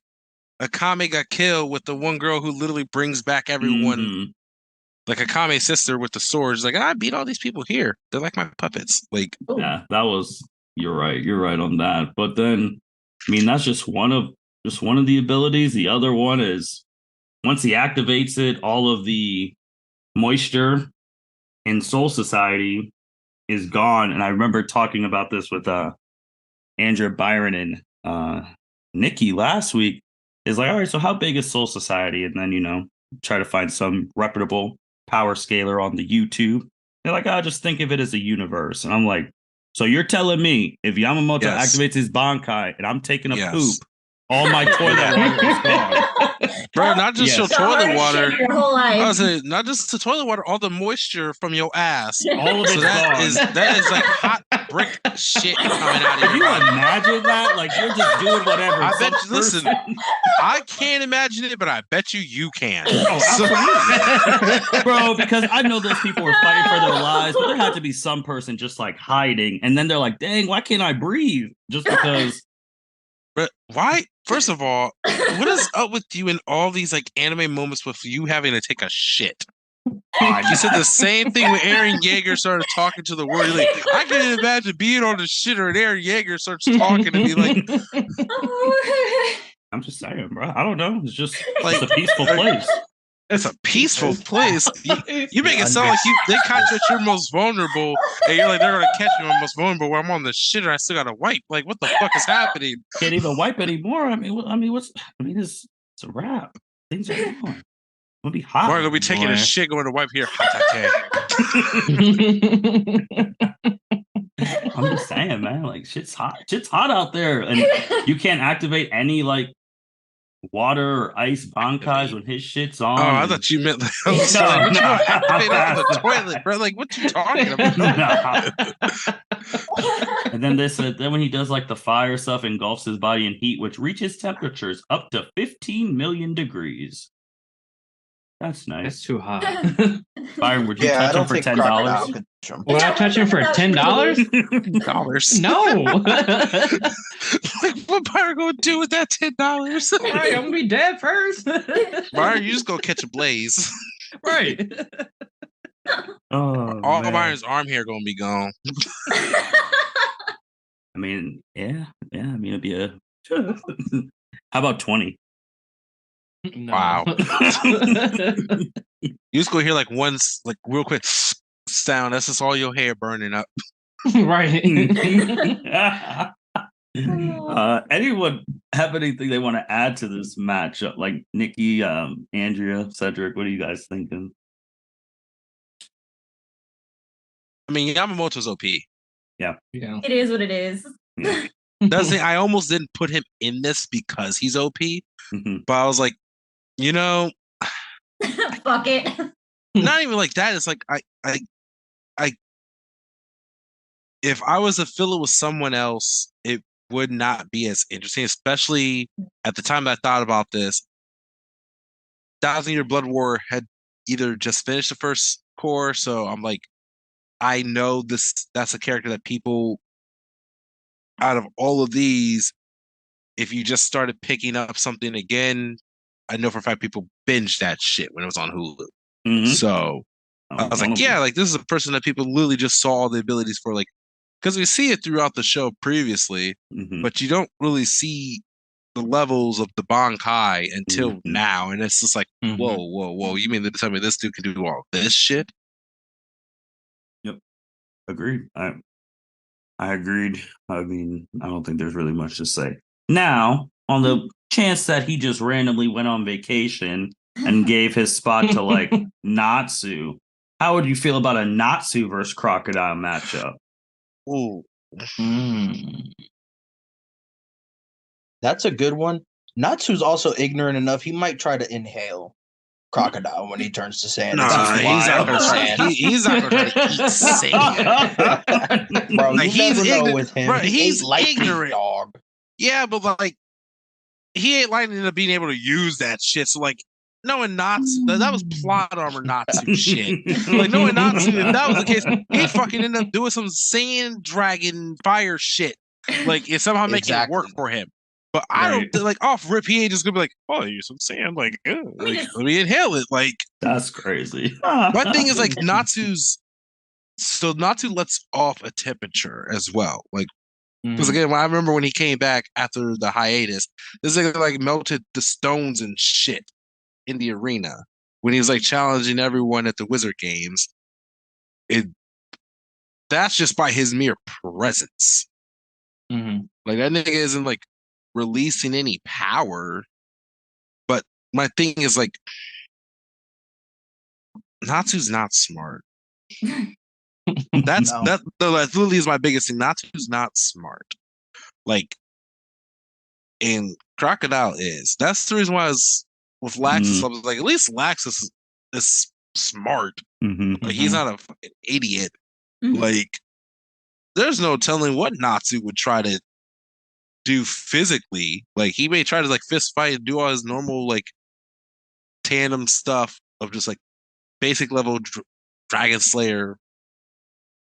Akame got killed with the one girl who literally brings back everyone. Mhm. Like Akame's sister with the swords. Like, I beat all these people here. They're like my puppets. Like, Yeah, that was. You're right. You're right on that. But then, I mean, that's just one of the abilities. The other one is once he activates it, all of the moisture in Soul Society is gone. And I remember talking about this with Andrea, Byron, and Niki last week. Is like, all right, so how big is Soul Society? And then try to find some reputable power scaler on the YouTube. They're like, just think of it as a universe. And I'm like, so you're telling me if Yamamoto activates his Bankai and I'm taking a poop, all my toilet water is gone. Bro, not just your toilet water. Your whole life. I was saying, not just the toilet water, all the moisture from your ass. All of it's gone. That is like hot brick shit coming out of Can your you body. imagine that? Like you're just doing whatever. I bet you, listen, I can't imagine it, but I bet you can. Bro, because I know those people were fighting for their lives, but there had to be some person just like hiding, and then they're like, "Dang, why can't I breathe?" Just because. But why? First of all, what is up with you in all these like anime moments with you having to take a shit? You said the same thing when Eren Yeager started talking to the world. You're like, I can't imagine being on the shitter and Eren Yeager starts talking to me like. I'm just saying, bro. I don't know. It's just like it's a peaceful place. It's a peaceful place. You make it sound like they catch you at your most vulnerable, and you're like, they're gonna catch me when I'm most vulnerable. Where I'm on the shitter, I still gotta wipe. Like, what the fuck is happening? Can't even wipe anymore. It's a wrap. Things are gone. It'll be hot. We're gonna be taking a shit, going to wipe here. I'm just saying, man. Like, shit's hot. Shit's hot out there, and you can't activate any like water or ice bankais when his shit's on. Oh, I thought you meant like, I was like, what you gonna activate off the toilet, bro? Like, what you talking about? And then then when he does like the fire stuff, engulfs his body in heat, which reaches temperatures up to 15 million degrees. That's nice. That's too hot. Byron, would you touch him for $10? Would I touch him for $10? Dollars? No. Like, what Byron gonna do with that $10? Right, I'm gonna be dead first. Byron, you just go catch a blaze. Right. Oh, all man. Byron's arm hair gonna be gone. I mean, yeah. I mean, it'd be a. How about 20? No. Wow. You just go hear like real quick sound. That's just all your hair burning up. Right. Anyone have anything they want to add to this matchup? Like Niki, Andrea, Cedric, what are you guys thinking? I mean, Yamamoto's OP. Yeah. It is what it is. Yeah. That's the thing. I almost didn't put him in this because he's OP, but I was like, Fuck it. not even like that. It's like I if I was to fill it with someone else, it would not be as interesting, especially at the time that I thought about this. 1,000-Year Blood War had either just finished the first core, so I'm like, I know that's a character that people out of all of these, if you just started picking up something again, I know for a fact people binged that shit when it was on Hulu. Mhm. So I was like, yeah, like this is a person that people literally just saw all the abilities for, like, because we see it throughout the show previously, but you don't really see the levels of the Bankai until now, and it's just like, whoa! You mean to tell me this dude can do all this shit? Yep, agreed. I agreed. I mean, I don't think there's really much to say. Now, on the chance that he just randomly went on vacation and gave his spot to like Natsu, how would you feel about a Natsu versus Crocodile matchup? Ooh. That's a good one. Natsu's also ignorant enough. He might try to inhale Crocodile when he turns to sand. Nah, he's not gonna try. He's not gonna try to eat sand. Bro, Like, you never know ignorant. with him. Bro, He he's ate like ignorant. dog. Yeah, but like, he ain't likely to being able to use that shit. So like, knowing Natsu, that was plot armor Natsu shit. Like, knowing Natsu, if that was the case, he'd fucking end up doing some sand dragon fire shit. Like, it somehow making it work for him. But I Right. don't like off rip. He ain't just gonna be like, "Oh, use some sand." Like, ew, me like just- let me inhale it. Like That's crazy. my thing is like Natsu's. So Natsu lets off a temperature as well. Like because again, I remember when he came back after the hiatus, this nigga like melted the stones and shit in the arena when he was like challenging everyone at the Wizard Games. That's just by his mere presence. Like that nigga isn't like releasing any power. But my thing is like Natsu's not smart. That's No. that literally is my biggest thing. Natsu's not smart. Like and Crocodile is. That's the reason why I was with Laxus. I was like, at least Laxus is smart. Like he's not a fucking idiot. Mhm. Like there's no telling what Natsu would try to do physically. Like he may try to like fist fight and do all his normal like tandem stuff of just like basic level Dragon Slayer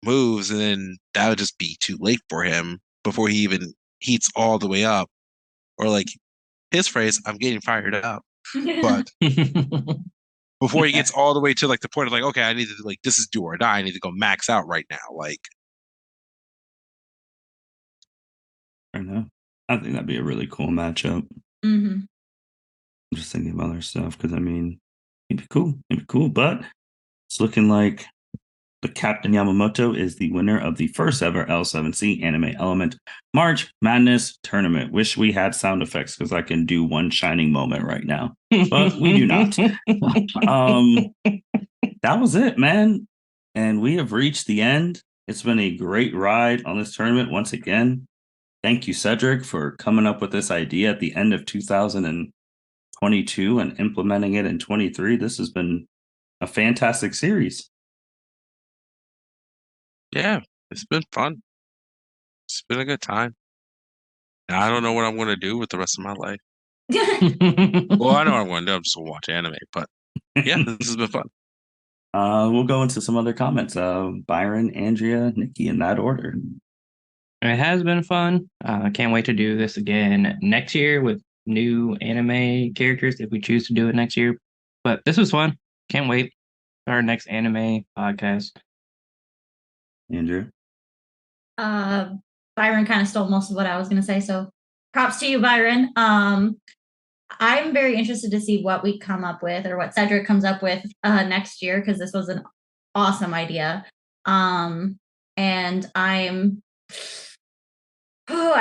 moves, and then that would just be too late for him before he even heats all the way up. Or like his phrase, "I'm getting fired up," but before he gets all the way to like the point of like, okay, I need to like this is do or die. I need to go max out right now. Like I know. I think that'd be a really cool matchup. Mhm. I'm just thinking of other stuff because I mean, it'd be cool. It'd be cool, but it's looking like the Captain Yamamoto is the winner of the first ever L7C Anime Element March Madness Tournament. Wish we had sound effects because I can do one shining moment right now, but we do not. That was it, man. And we have reached the end. It's been a great ride on this tournament once again. Thank you, Cedric, for coming up with this idea at the end of 2022 and implementing it in 23. This has been a fantastic series. yeah, it's been fun. It's been a good time. Now, I don't know what I'm going to do with the rest of my life. Well, I know what I'm going to do. I'm just going to watch anime. But yeah, this has been fun. We'll go into some other comments. Byron, Andrea, Niki, in that order. It has been fun. I can't wait to do this again next year with new anime characters if we choose to do it next year. But this was fun. Can't wait for our next anime podcast. Andrew. Byron kind of stole most of what I was going to say, so props to you, Byron. I'm very interested to see what we come up with or what Cedric comes up with next year because this was an awesome idea. And I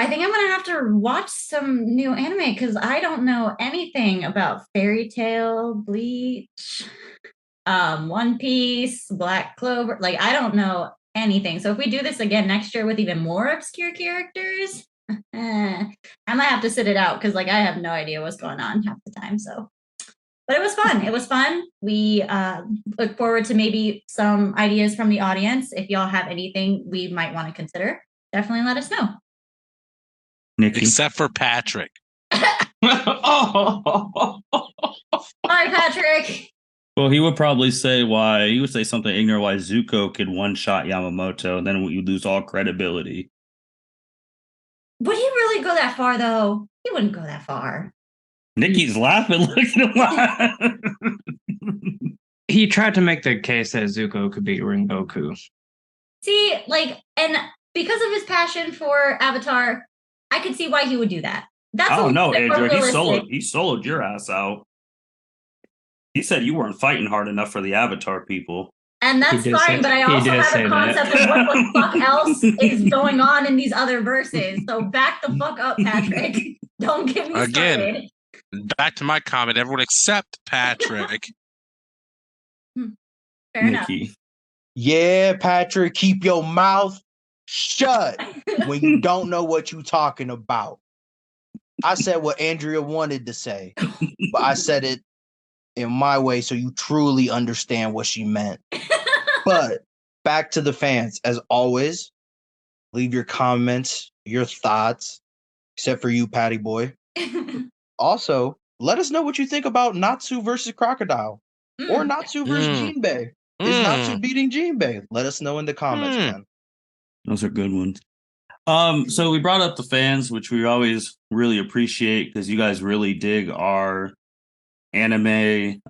think I'm gonna have to watch some new anime because I don't know anything about Fairy Tail, Bleach, One Piece, Black Clover. Like I don't know anything. So if we do this again next year with even more obscure characters, I might have to sit it out because like I have no idea what's going on half the time. So, but it was fun. It was fun. We look forward to maybe some ideas from the audience. If y'all have anything we might want to consider, definitely let us know. Niki. Except for Patrick. Bye, Patrick. Well, he would probably say why he would say something ignorant why Zuko could one shot Yamamoto, and then you lose all credibility. Would he really go that far though? He wouldn't go that far. Niki's laughing. Look at him laugh. He tried to make the case that Zuko could beat Rengoku. See, like, and because of his passion for Avatar, I could see why he would do that. That's Oh a no, little bit more Andrew, realistic. he soloed your ass out. He said you weren't fighting hard enough for the Avatar people. And that's He did fine, say- but I he also did have say a that. concept of what the fuck else is going on in these other verses. So back the fuck up, Patrick. Don't get me Again. started. Back to my comment, everyone except Patrick. Fair enough. Niki. Yeah, Patrick, keep your mouth shut when you don't know what you're talking about. I said what Andrea wanted to say, but I said it in my way so you truly understand what she meant. But back to the fans, as always, leave your comments, your thoughts, except for you, Patty Boy. Also, let us know what you think about Natsu versus Crocodile or Natsu versus Jinbei. Is Natsu beating Jinbei? Let us know in the comments, man. Those are good ones. So we brought up the fans, which we always really appreciate because you guys really dig our anime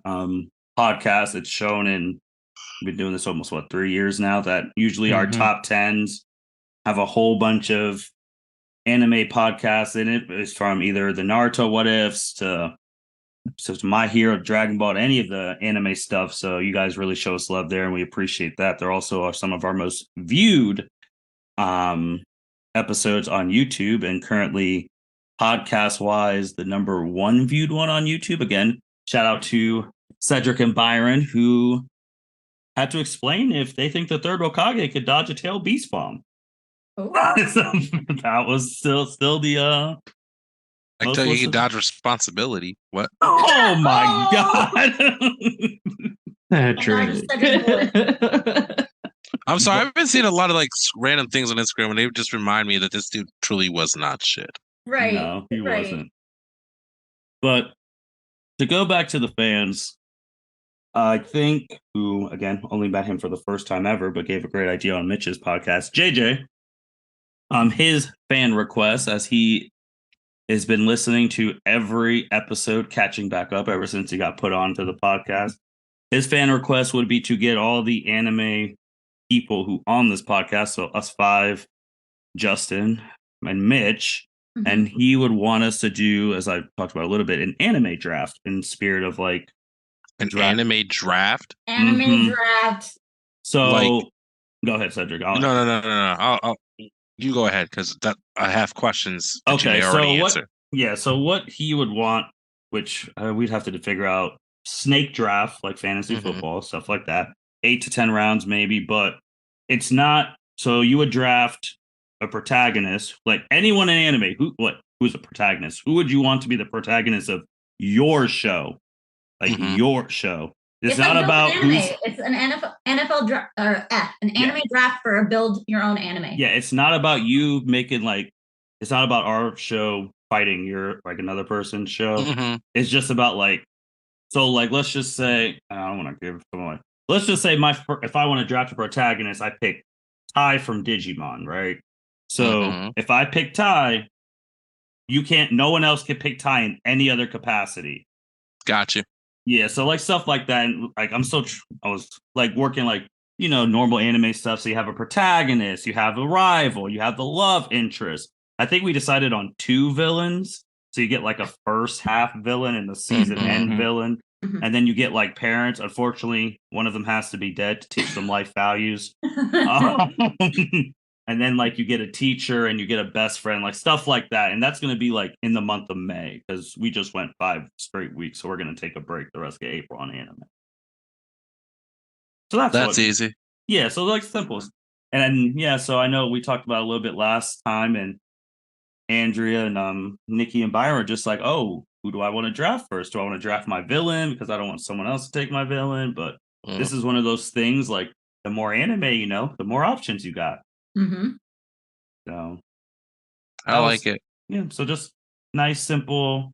podcast. It's shown in we've been doing this almost 3 years now. That usually our Mhm. top tens have a whole bunch of anime podcasts in it. It's from either the Naruto What Ifs to My Hero, Dragon Ball, any of the anime stuff. So you guys really show us love there, and we appreciate that. They're also some of our most viewed episodes on YouTube, and currently podcast wise, the number one viewed one on YouTube. Again, shout out to Cedric and Byron, who had to explain if they think the third Hokage could dodge a tail beast bomb. Oh. So that was still the I most tell you, you listened- can dodge responsibility. What? Oh my Oh! god. Cedric. I'm sorry. I've been seeing a lot of like random things on Instagram, and they just remind me that this dude truly was not shit. Right. No, he right. wasn't. But to go back to the fans, I think who again only met him for the first time ever, but gave a great idea on Mitch's podcast, JJ. His fan request, as he has been listening to every episode, catching back up ever since he got put onto the podcast. His fan request would be to get all the anime people who on this podcast, so us five, Justin, and Mitch, Mhm. and he would want us to do, as I talked about a little bit, an anime draft in spirit of like An Draft. anime draft? Anime Mhm. draft. so. Like- Go ahead, Cedric. No. You go ahead because that I have questions that you Okay, may so already what- answer. Yeah, so what he would want, which we'd have to figure out, snake draft, like fantasy Mhm. football, stuff like that. 8 to 10 rounds, maybe, but it's not. So you would draft a protagonist, like anyone in anime. Who's a protagonist? Who would you want to be the protagonist of your show? Like Mhm. your show. It's like not build about an anime. who's. It's an NFL draft or an Yeah. anime draft for a build your own anime. Yeah, it's not about you making like. It's not about our show fighting your like another person's show. Mhm. It's just about like, so like let's just say I don't want to give someone. Let's just say if I want to draft a protagonist, I pick Ty from Digimon, right? So Mhm. if I pick Ty, no one else can pick Ty in any other capacity. Gotcha. Yeah, so like stuff like that. And like I was like working like normal anime stuff. So you have a protagonist, you have a rival, you have the love interest. I think we decided on 2 villains. So you get like a first half villain and the season end Mhm. villain. Mhm. And then you get like parents. Unfortunately, one of them has to be dead to teach them life values. And then like you get a teacher and you get a best friend, like stuff like that. And that's going to be like in the month of May because we just went 5 straight weeks. So we're going to take a break the rest of April on anime. So That's easy. Yeah, so like simple. And then, yeah, so I know we talked about it a little bit last time, and Andrea and Niki and Byron were just like, oh, who do I want to draft first? Do I want to draft my villain because I don't want someone else to take my villain? But this is one of those things like the more anime the more options you got. Mm-hmm. So I like it. yeah, so just nice, simple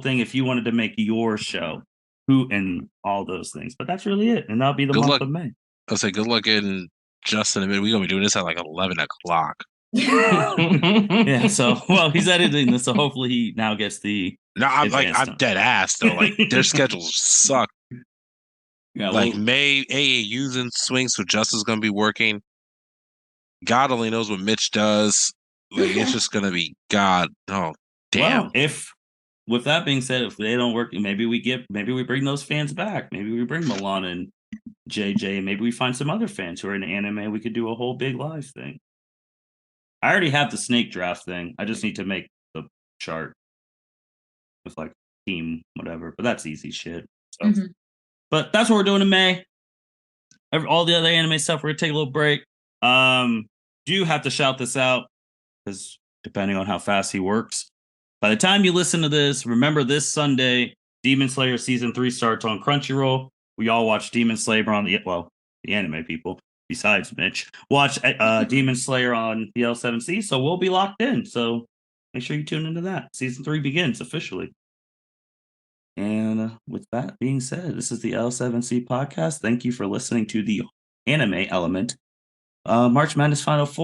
thing if you wanted to make your show, who and all those things. But that's really it, and that'll be the Good month luck. of May. I'll say good luck in just in a minute. We're gonna be doing this at like 11 o'clock. Yeah, so well, he's editing this, so hopefully he now gets the No, I'm advanced one. dead ass though. Like their schedules suck. Yeah, Like well, May AAU's in swing, so Justin's gonna be working. God only knows what Mitch does. Like it's just gonna be God. Oh damn. well, if with that being said, if they don't work, maybe we bring those fans back. Maybe we bring Milan and JJ. Maybe we find some other fans who are in anime. We could do a whole big live thing. I already have the snake draft thing. I just need to make the chart with like team whatever. But that's easy shit. So, Mhm. but that's what we're doing in May. All the other anime stuff, we're gonna take a little break. Do have to shout this out because depending on how fast he works, by the time you listen to this, remember this Sunday, Demon Slayer season 3 starts on Crunchyroll. We all watch Demon Slayer on the anime people, besides Mitch, watch Demon Slayer on the L7C. So we'll be locked in. So make sure you tune into that. Season 3 begins officially. And with that being said, this is the L7C podcast. Thank you for listening to the anime element. March Madness Final Four.